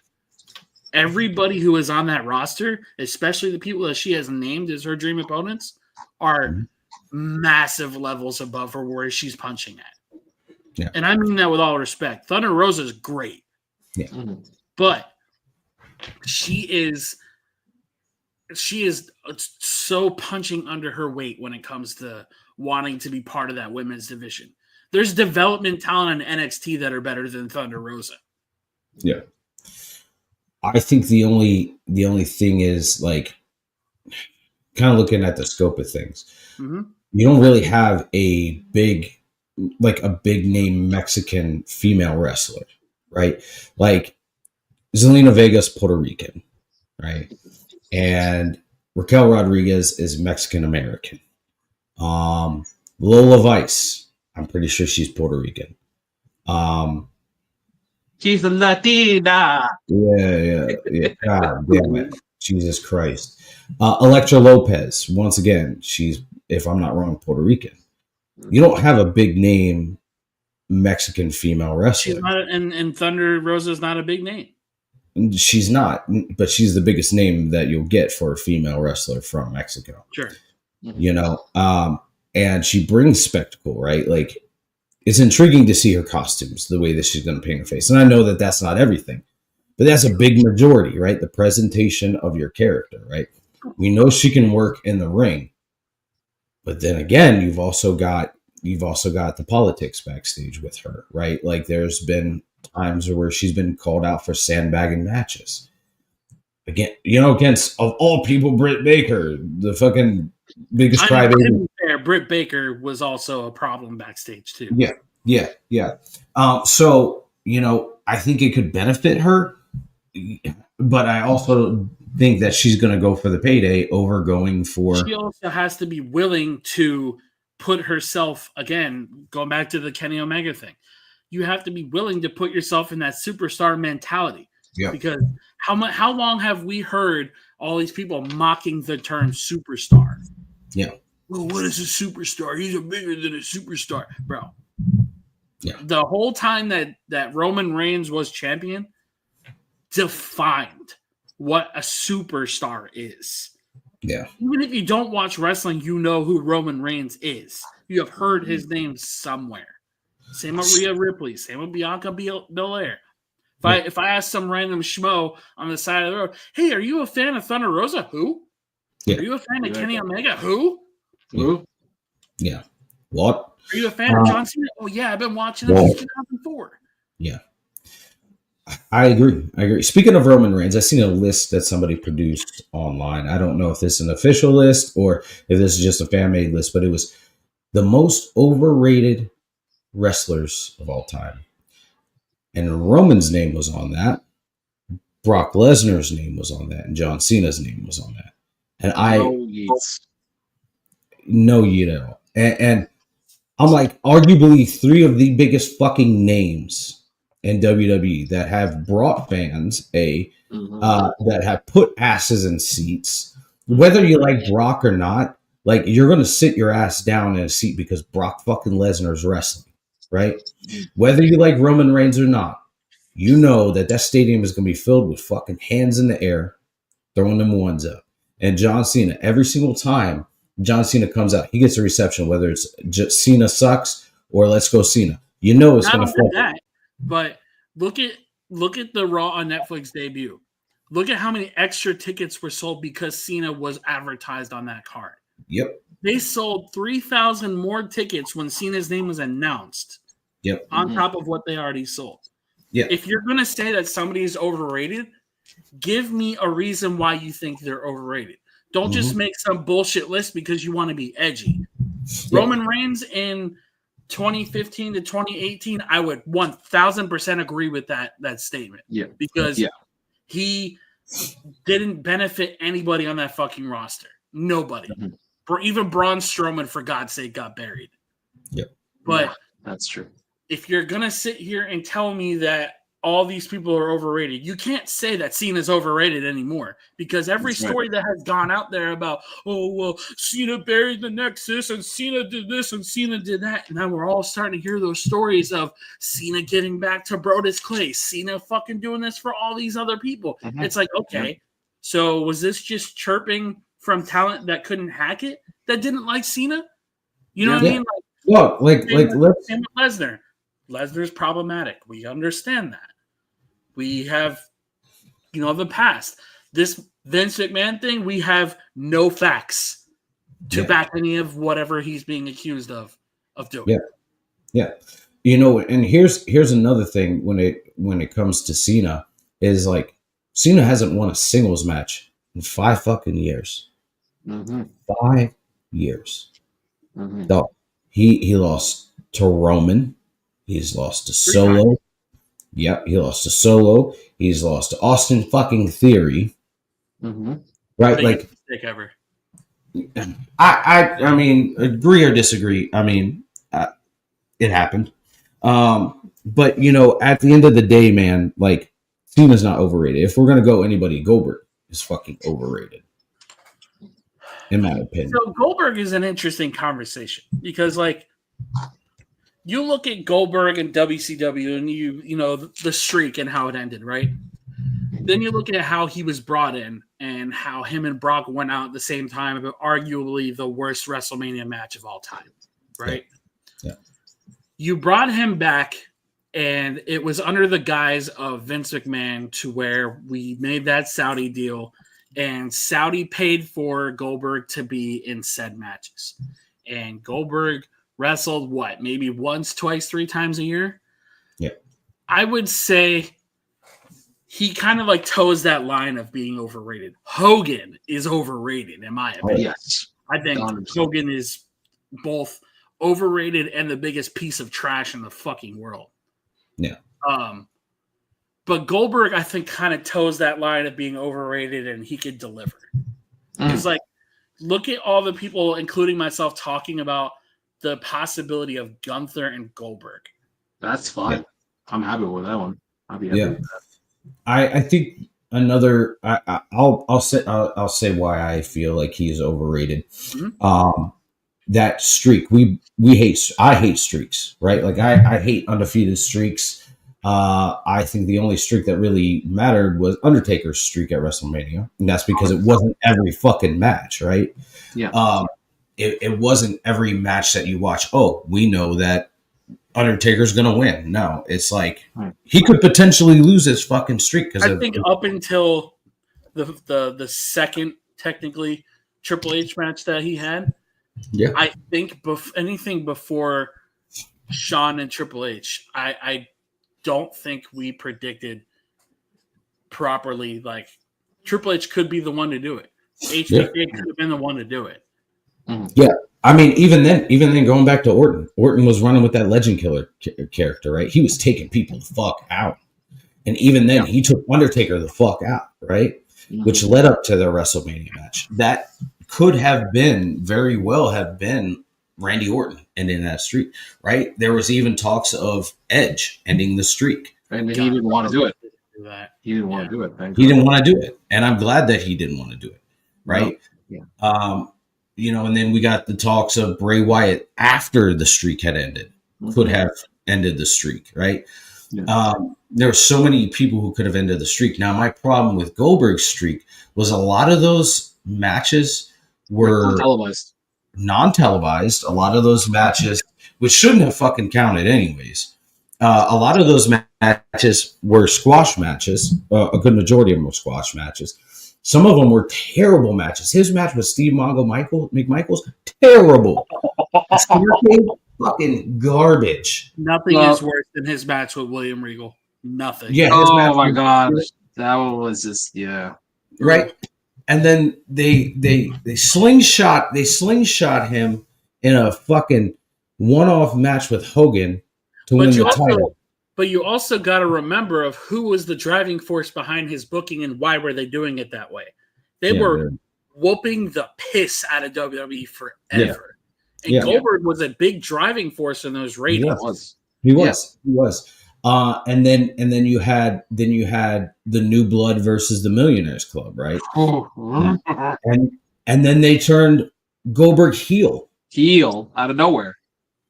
Everybody who is on that roster, especially the people that she has named as her dream opponents, are massive levels above her where she's punching at. Yeah. And I mean that with all respect. Thunder Rosa is great. Yeah. But she is so punching under her weight when it comes to wanting to be part of that women's division. There's development talent in NXT that are better than Thunder Rosa. Yeah. I think the only thing is, like, kind of looking at the scope of things. Mm-hmm. You don't really have a big name Mexican female wrestler, right? Like Zelina Vega's Puerto Rican, right? And Raquel Rodriguez is Mexican American. Lola Vice, I'm pretty sure she's Puerto Rican. She's a Latina. Yeah. God damn it. Jesus Christ. Elektra Lopez, once again, she's, if I'm not wrong, Puerto Rican. You don't have a big name Mexican female wrestler. She's not, and Thunder Rosa's not a big name. She's not, but she's the biggest name that you'll get for a female wrestler from Mexico. Sure. And she brings spectacle, right? Like, it's intriguing to see her costumes, the way that she's going to paint her face. And I know that that's not everything, but that's a big majority, right? The presentation of your character, right? We know she can work in the ring, but then again, you've also got the politics backstage with her, right? Like, there's been times where she's been called out for sandbagging matches. Again, against, of all people, Britt Baker, the fucking biggest crybaby. Britt Baker was also a problem backstage too. Yeah. So, I think it could benefit her, but I also think that she's going to go for the payday over going for. She also has to be willing to put herself, again, going back to the Kenny Omega thing. You have to be willing to put yourself in that superstar mentality. Yeah. Because how long have we heard all these people mocking the term superstar? Yeah. Well, what is a superstar? He's bigger than a superstar, bro. Yeah. The whole time that Roman Reigns was champion defined what a superstar is. Yeah. Even if you don't watch wrestling, you know who Roman Reigns is. You have heard his name somewhere. Same with Rhea Ripley. Same with Bianca Belair. If I ask some random schmo on the side of the road, hey, are you a fan of Thunder Rosa? Who? Yeah. Are you a fan of Kenny Omega? Who? Yeah. What? Are you a fan of John Cena? Oh, yeah, I've been watching him since 2004. Yeah. I agree. I agree. Speaking of Roman Reigns, I seen a list that somebody produced online. I don't know if this is an official list or if this is just a fan made list, but it was the most overrated wrestlers of all time. And Roman's name was on that. Brock Lesnar's name was on that. And John Cena's name was on that. And no, you know. And I'm like, arguably three of the biggest fucking names in WWE that have brought fans, that have put asses in seats. Whether you like Brock or not, like you're going to sit your ass down in a seat because Brock fucking Lesnar is wrestling, right? Whether you like Roman Reigns or not, you know that stadium is going to be filled with fucking hands in the air, throwing them ones up. And John Cena, every single time John Cena comes out, he gets a reception, whether it's just Cena sucks or let's go Cena. You know it's going to fall. That, but look at the Raw on Netflix debut. Look at how many extra tickets were sold because Cena was advertised on that card. Yep. They sold 3,000 more tickets when Cena's name was announced. Yep. On top of what they already sold. Yeah. If you're going to say that somebody is overrated, give me a reason why you think they're overrated. Don't just make some bullshit list because you want to be edgy. Yeah. Roman Reigns in 2015 to 2018, I would 1,000% agree with that statement. Yeah. Because he didn't benefit anybody on that fucking roster. Nobody. Even Braun Strowman, for God's sake, got buried. Yep. But that's true. If you're going to sit here and tell me that all these people are overrated, you can't say that Cena's overrated anymore because every story that has gone out there about, oh, well, Cena buried the Nexus and Cena did this and Cena did that. And now we're all starting to hear those stories of Cena getting back to Brodus Clay, Cena fucking doing this for all these other people. It's like, okay, so was this just chirping from talent that couldn't hack it, that didn't like Cena? You know what I mean? Let's same with Lesnar. Lesnar's problematic. We understand that. We have, the past. This Vince McMahon thing, we have no facts to back any of whatever he's being accused of doing. Yeah. And here's another thing when it comes to Cena is like Cena hasn't won a singles match in 5 fucking years. 5 years. So he lost to Roman. He's lost to Solo. Yep, he lost to Solo. He's lost to Austin fucking Theory. Right, like ever. I mean, agree or disagree. I mean, it happened. But at the end of the day, man, like Cena's not overrated. If we're gonna go anybody, Goldberg is fucking overrated, in my opinion. So Goldberg is an interesting conversation because, like, you look at Goldberg and WCW and you know the streak and how it ended, right? Then you look at how he was brought in and how him and Brock went out at the same time, but arguably the worst WrestleMania match of all time, right? Yeah. You brought him back and it was under the guise of Vince McMahon to where we made that Saudi deal and Saudi paid for Goldberg to be in said matches. And Goldberg wrestled maybe once, twice, 3 times a year. Yeah. I would say he kind of like toes that line of being overrated. Hogan is overrated, in my opinion. Yes. I think 100%. Hogan is both overrated and the biggest piece of trash in the fucking world. Yeah. But Goldberg, I think, kind of toes that line of being overrated and he could deliver. It's like, look at all the people, including myself, talking about the possibility of Gunther and Goldberg. That's fine. Yeah. I'm happy with that one. I'll be happy with that. I think another. I'll say why I feel like he's overrated. That streak. I hate streaks, right? Like I hate undefeated streaks. I think the only streak that really mattered was Undertaker's streak at WrestleMania, and that's because it wasn't every fucking match, right? Yeah. It wasn't every match that you watch. Oh, we know that Undertaker's gonna win. No, it's like he could potentially lose his fucking streak because I think up until the second technically Triple H match that he had, I think anything before Shawn and Triple H, I don't think we predicted properly. Like Triple H could be the one to do it. HBK could have been the one to do it. Yeah, I mean, even then, going back to Orton, Orton was running with that Legend Killer character, right? He was taking people the fuck out, and even then, he took Undertaker the fuck out, right? Which led up to their WrestleMania match. That could have been very well have been Randy Orton ending that streak, right? There was even talks of Edge ending the streak, and he didn't want to do it. He didn't want to do it. He didn't want to do it, and I'm glad that he didn't want to do it, right? And then we got the talks of Bray Wyatt after the streak had ended, could have ended the streak, right? There were so many people who could have ended the streak. Now, my problem with Goldberg's streak was a lot of those matches were non-televised. A lot of those matches, which shouldn't have fucking counted anyways. A lot of those matches were squash matches. A good majority of them were squash matches. Some of them were terrible matches. His match with Steve McMichaels, terrible. Fucking garbage. Nothing is worse than his match with William Regal. Nothing. Yeah. Oh my god, that one was just right. And then they slingshot him in a fucking one-off match with Hogan to win the title. But you also got to remember of who was the driving force behind his booking and why were they doing it that way. They were whooping the piss out of WWE forever. And Goldberg was a big driving force in those ratings. He was. And then you had the New Blood versus the Millionaires Club, right? And then they turned Goldberg heel out of nowhere.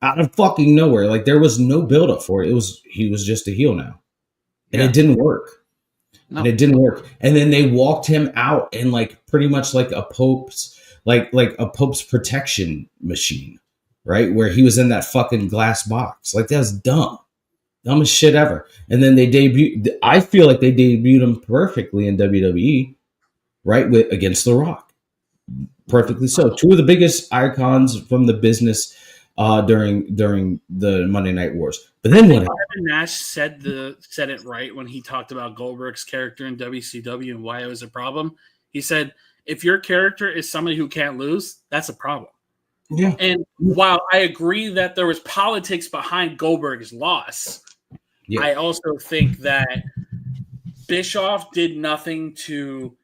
Out of fucking nowhere. Like there was no build up for it. He was just a heel now. And it didn't work. No. And it didn't work. And then they walked him out in like pretty much like a Pope's protection machine, right? Where he was in that fucking glass box. Like that's dumb. Dumbest shit ever. And then I feel like they debuted him perfectly in WWE, right? Against The Rock. Perfectly so. Two of the biggest icons from the business during the Monday Night Wars. But then what? Kevin Nash said it right when he talked about Goldberg's character in WCW and why it was a problem. He said, if your character is somebody who can't lose, that's a problem. Yeah. And while I agree that there was politics behind Goldberg's loss, I also think that Bischoff did nothing to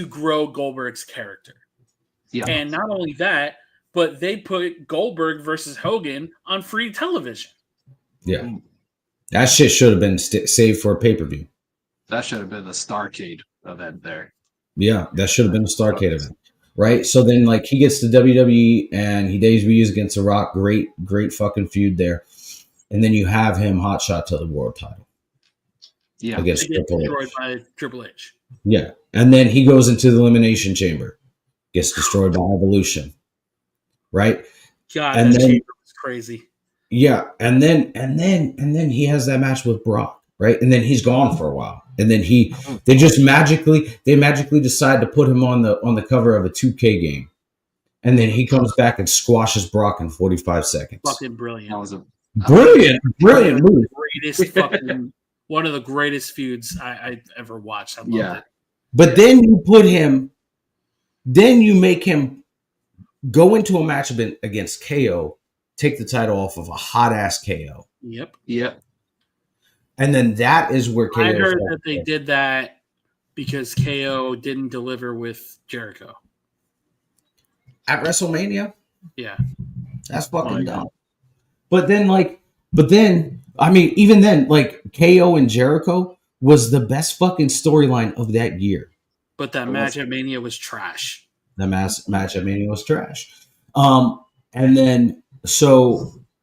grow Goldberg's character. Yeah. And not only that, but they put Goldberg versus Hogan on free television. Yeah. That shit should have been saved for a pay-per-view. That should have been the Starrcade event there. Yeah, that should have been a Starrcade event. Right? So then, like, he gets to WWE and he debuts against The Rock. Great fucking feud there. And then you have him hotshot to the world title. Yeah. Against destroyed by Triple H. Yeah. And then he goes into the Elimination Chamber. Gets destroyed by Evolution. Right? God, and that chamber was crazy. Yeah. And then he has that match with Brock. Right? And then he's gone for a while. And then they magically decide to put him on the cover of a 2K game. And then he comes back and squashes Brock in 45 seconds. Fucking brilliant. That was a brilliant move. One of the greatest feuds I ever watched. I loved it. But then you make him go into a match against KO, take the title off of a hot ass KO. Yep. And then that is where KO. I heard that they did that because KO didn't deliver with Jericho at WrestleMania. Yeah, that's fucking dumb. But then, I mean, even then, like KO and Jericho was the best fucking storyline of that year. But that match at Mania was trash. The match at Mania was trash. And then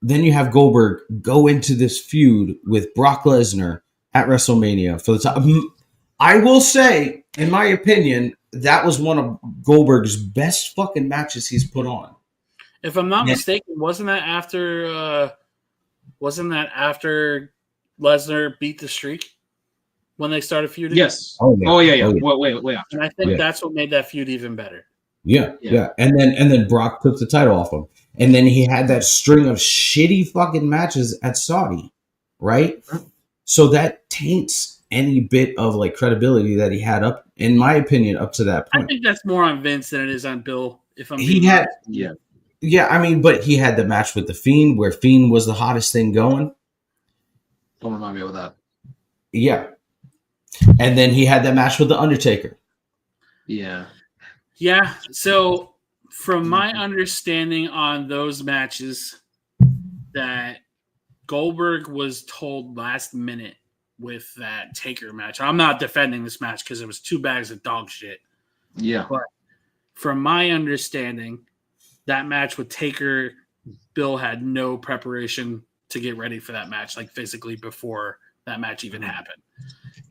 Then you have Goldberg go into this feud with Brock Lesnar at WrestleMania for the time. I will say, in my opinion, that was one of Goldberg's best fucking matches he's put on. If I'm not mistaken, wasn't that after Lesnar beat the streak when they started feuding? Yes. Yeah. Wait. And I think that's what made that feud even better. Yeah. And then Brock took the title off him. And then he had that string of shitty fucking matches at Saudi, right? So that taints any bit of like credibility that he had up, in my opinion, up to that I point. think that's more on Vince than it is on Bill. If I'm He being had, honest. yeah, I mean, but he had the match with the Fiend where Fiend was the hottest thing going. Don't remind me of that. Yeah. And then he had that match with the Undertaker. Yeah. Yeah. So from my understanding on those matches, that Goldberg was told last minute with that Taker match. I'm not defending this match because it was 2 bags of dog shit. Yeah. But from my understanding, that match with Taker, Bill had no preparation to get ready for that match, like physically before that match even happened.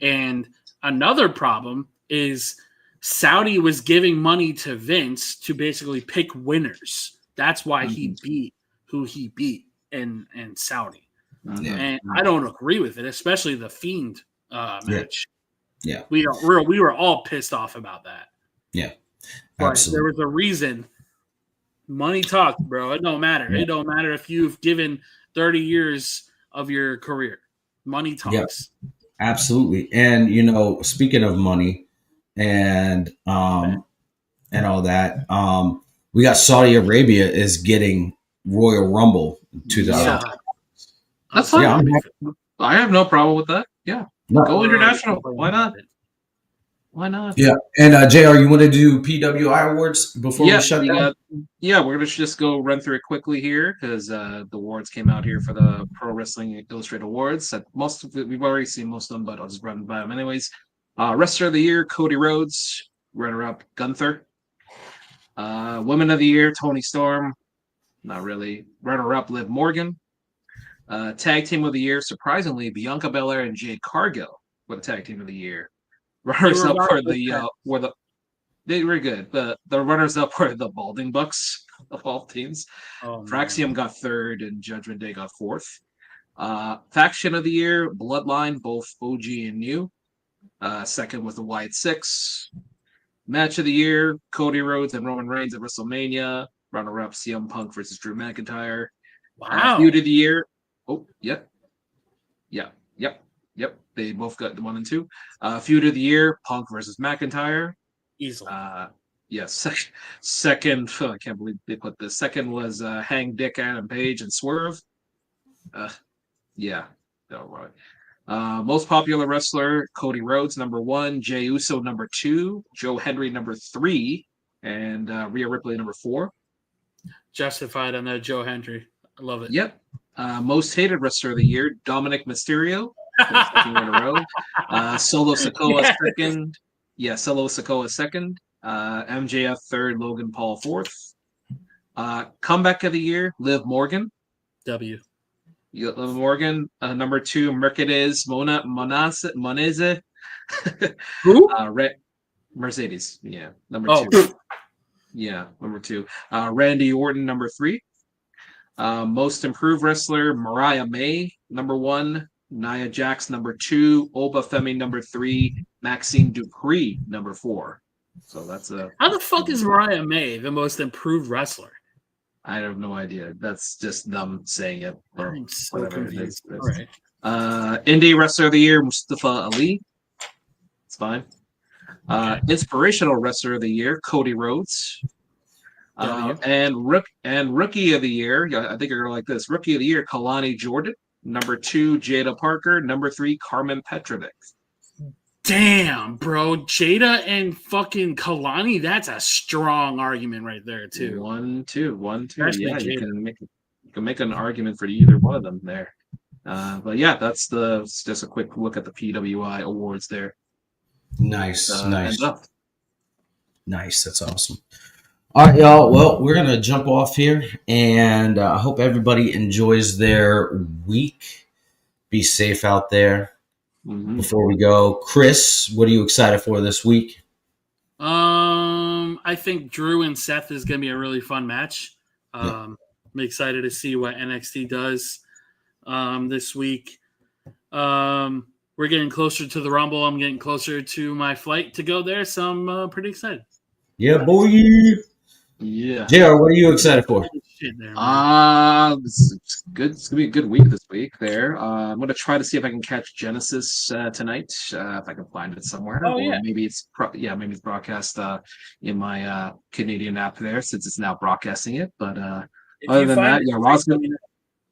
And another problem is Saudi was giving money to Vince to basically pick winners. That's why he beat who he beat in Saudi. Yeah. And I don't agree with it, especially the Fiend match. Yeah. We were all pissed off about that. Yeah. But Absolutely. there was a reason. Money talks, bro. It don't matter. Yeah. It don't matter if you've given 30 years of your career. Money talks. Yeah. Absolutely. And you know, speaking of money and all that, we got Saudi Arabia is getting Royal Rumble 2000. Yeah. That's fine. Yeah, I'm happy. I have no problem with that. Yeah. No. Go international. Why not? Why not? Yeah. And JR, you want to do PWI awards before we shut down? Yeah, we're gonna just go run through it quickly here because the awards came out here for the Pro Wrestling Illustrated Awards. That most of it, we've already seen most of them, but I'll just run by them anyways. Wrestler of the Year, Cody Rhodes. Runner-up, Gunther. Woman of the Year, Toni Storm. Not really. Runner-up, Liv Morgan. Tag Team of the Year, surprisingly, Bianca Belair and Jade Cargill were the Tag Team of the Year. Runners up for they were good. The runners up were the Balding Bucks of all teams. Fraxium got 3rd and Judgment Day got 4th. Faction of the Year, Bloodline, both OG and new. 2nd was the Wyatt 6. Match of the Year, Cody Rhodes and Roman Reigns at WrestleMania. Runner-up, CM Punk versus Drew McIntyre. Wow. Feud of the Year. Oh, yep. They both got the 1 and 2. Feud of the Year, Punk versus McIntyre. Easily. Yes. Second, I can't believe they put this. Second was Hang Dick, Adam Page, and Swerve. Yeah. No, right. Most popular wrestler, Cody Rhodes, number 1. Jey Uso, number 2. Joe Hendry, number 3. And Rhea Ripley, number 4. Justified on that Joe Hendry. I love it. Yep. Most hated wrestler of the year, Dominic Mysterio. 2nd year in a row. Solo Sikoa, 2nd. Yeah, Solo Sikoa, 2nd. MJF, 3rd. Logan Paul, 4th. Comeback of the year, Liv Morgan. W. Liv Morgan. Number 2, Mercedes Monese. Who? Mercedes. Yeah, number 2. Yeah, number 2. Randy Orton, number 3. Most improved wrestler, Mariah May, number 1. Nia Jax, number 2. Oba Femi, number 3. Maxine Dupree, number 4. So that's How the fuck is Mariah May the most improved wrestler? I have no idea. That's just them saying it. Or I'm so whatever confused. it is. All right. Indie Wrestler of the Year, Mustafa Ali. It's fine. Inspirational Wrestler of the Year, Cody Rhodes. And Rookie of the Year, I think you're going to like this. Rookie of the Year, Kalani Jordan. Number 2, Jada Parker. Number 3, Carmen Petrovic. Damn, bro. Jada and fucking Kalani, that's a strong argument right there, too. 1, 2. Especially Yeah, Jada. you can make an argument for either one of them there. But yeah, that's just a quick look at the PWI awards there. Nice. Nice. That's awesome. All right, y'all. Well, we're going to jump off here, and I hope everybody enjoys their week. Be safe out there. Mm-hmm. Before we go, Chris, what are you excited for this week? I think Drew and Seth is going to be a really fun match. I'm excited to see what NXT does this week. We're getting closer to the Rumble. I'm getting closer to my flight to go there, so I'm pretty excited. Yeah, boy. Yeah. JR, what are you excited for? shit there, man. It's good. It's gonna be a good week this week. There, I'm gonna try to see if I can catch Genesis tonight, if I can find it somewhere. Oh, or yeah. maybe it's maybe it's broadcast in my Canadian app there, since it's now broadcasting it. But If other you than find that, it, yeah, please let me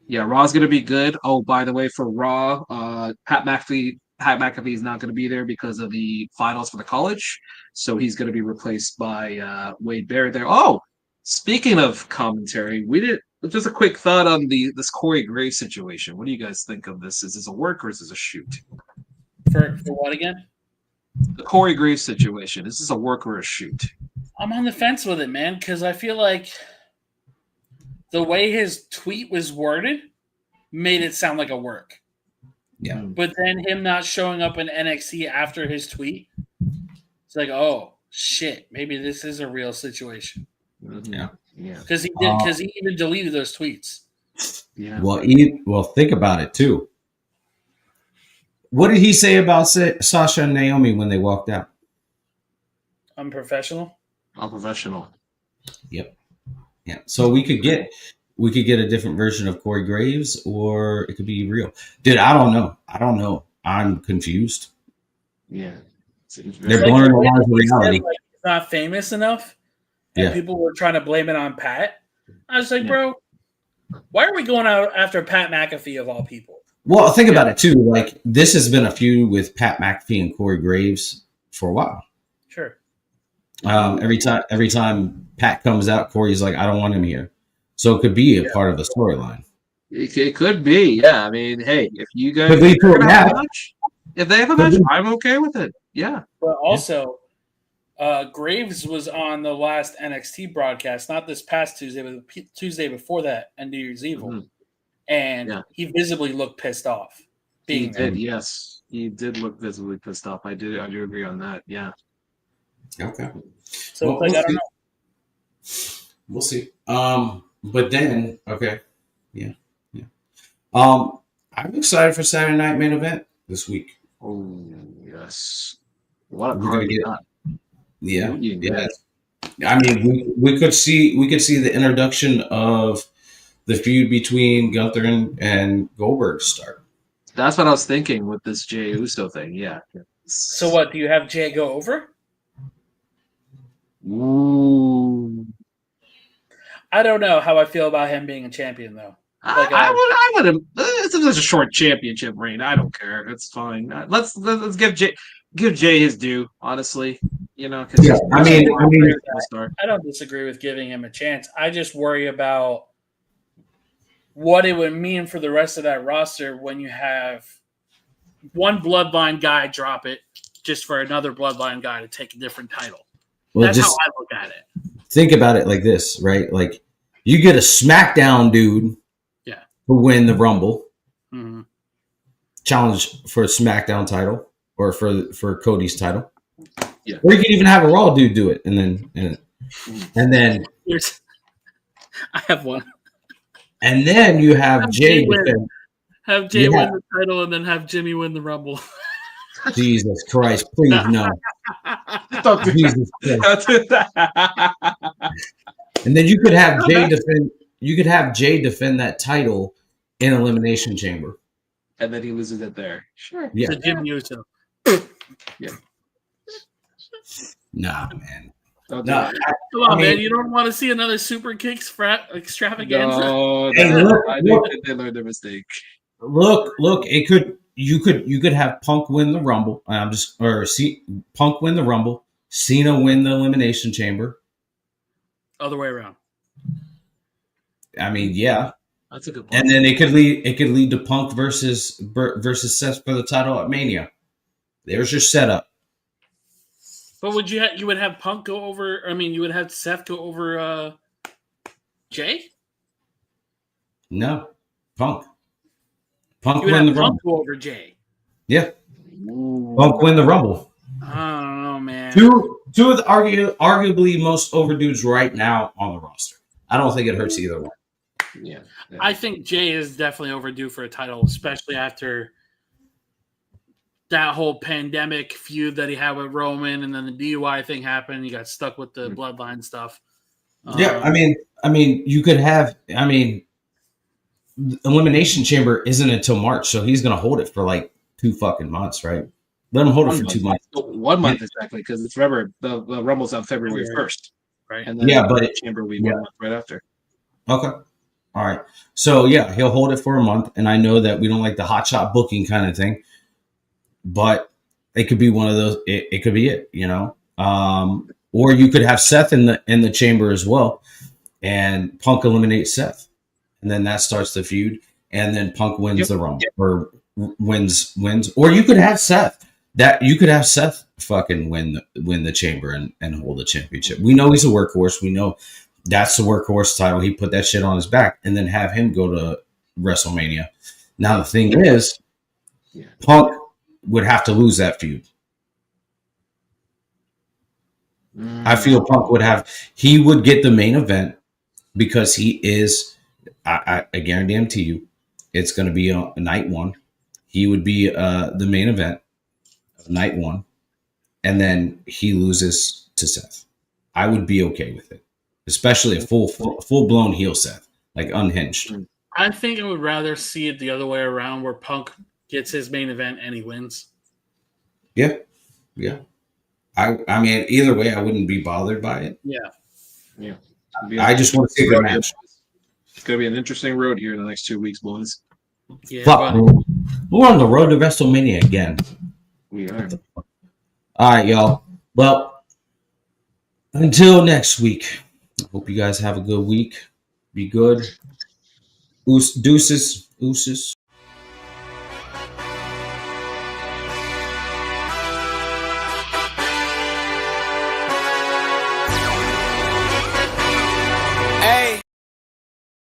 know. Raw's gonna be good. Oh, by the way, for Raw, Pat McAfee is not gonna be there because of the finals for the college, so he's gonna be replaced by Wade Barrett there. Oh, speaking of commentary, we did just a quick thought on this Corey Graves situation. What do you guys think of this? Is this a work or is this a shoot? For what again? The Corey Graves situation. Is this a work or a shoot? I'm on the fence with it, man, because I feel like the way his tweet was worded made it sound like a work. Yeah. But then him not showing up in NXT after his tweet, it's like, oh shit, maybe this is a real situation. Mm-hmm. Yeah. Because he even deleted those tweets. Yeah. Well, think about it too. What did he say about Sasha and Naomi when they walked out? Unprofessional. Yep. Yeah. So we could get a different version of Corey Graves, or it could be real. Dude, I don't know. I'm confused. Yeah. They're blurring the lines of reality. Like, he's not famous enough, and people were trying to blame it on Pat. I was like, bro, why are we going out after Pat McAfee of all people? Well, think about it too. Like, this has been a feud with Pat McAfee and Corey Graves for a while. Sure. Every time Pat comes out, Corey's like, I don't want him here. So it could be a part of the storyline. It could be, yeah. I mean, hey, if you guys Could lead to a match. if they have a match, I'm okay with it. Yeah. But also, Graves was on the last NXT broadcast, not this past Tuesday, but the Tuesday before that, and New Year's Evil. Mhm. And he visibly looked pissed off. He did, yes. He did look visibly pissed off. I do agree on that. Yeah. Okay. So I don't know. We'll see. But then, okay. Yeah. I'm excited for Saturday Night Main Event this week. Oh, yes. What a We're card gonna get. got. Yeah. I mean, we could see the introduction of the feud between Gunther and Goldberg start. That's what I was thinking with this Jey Uso thing. Yeah. So what? Do you have Jay go over? Ooh. I don't know how I feel about him being a champion, though. I would have. It's such a short championship reign. I don't care. It's fine. Let's give Jay his due. Honestly, I don't disagree with giving him a chance. I just worry about what it would mean for the rest of that roster when you have one bloodline guy drop it just for another bloodline guy to take a different title. Well, That's how I look at it. Think about it like this, right? Like, you get a Smackdown dude who win the Rumble, challenge for a Smackdown title or for Cody's title. Yeah. Or you could even have a Raw dude do it, and then I have one. And then you have Jay defend. Have Jay win the title and then have Jimmy win the Rumble. Jesus Christ, please no. Don't do Jesus that. And then you could have Jay defend. You could have Jay defend that title in Elimination Chamber, and then he loses it there. Sure. Yeah. To Jimmy Uso. Yeah. Nah, man. No, come on, man. You don't want to see another super kicks extravaganza. No, hey, I think they learned their mistake. Look. You could have Punk win the Rumble. Punk win the Rumble. Cena win the Elimination Chamber. Other way around. I mean, yeah. That's a good point. And then it could lead to Punk versus Seth for the title at Mania. There's your setup. But you would have Punk go over? I mean, you would have Seth go over Jay? No, Punk. You would have Punk go over Jay. Yeah. Ooh. Punk win the Rumble. I don't know, man. Two of the arguably most over dudes right now on the roster. I don't think it hurts either one. Yeah. I think Jay is definitely overdue for a title, especially after that whole pandemic feud that he had with Roman, and then the DUI thing happened. He got stuck with the bloodline stuff. Yeah, I mean, you could have. I mean, Elimination Chamber isn't until March, so he's gonna hold it for like 2 fucking months, right? Let him hold it for 2 months. 1 month exactly, because it's remember the Rumble's on February 1st, right? and then Yeah, but the Chamber will be 1 month right after. Okay. All right. So yeah, he'll hold it for a month, and I know that we don't like the hot shot booking kind of thing, but it could be one of those. It could be it, you know. Or you could have Seth in the chamber as well, and Punk eliminates Seth, and then that starts the feud, and then Punk wins the Rumble or wins, or you could have Seth. You could have Seth fucking win the chamber and hold the championship. We know he's a workhorse. We know that's the workhorse title. He put that shit on his back, and then have him go to WrestleMania. Now the thing is, Punk would have to lose that feud. I feel Punk he would get the main event because he is. I guarantee you, it's going to be a night one. He would be the main event of night one, and then he loses to Seth. I would be okay with it, especially a full blown heel Seth, like unhinged. I think I would rather see it the other way around, where Punk gets his main event and he wins. Yeah. I mean, either way, I wouldn't be bothered by it. Yeah. I just want to see the match. It's going to be an interesting road here in the next 2 weeks, boys. Yeah, Fuck, we're on the road to WrestleMania again. We are. All right, y'all. Well, until next week, I hope you guys have a good week. Be good. Deuces.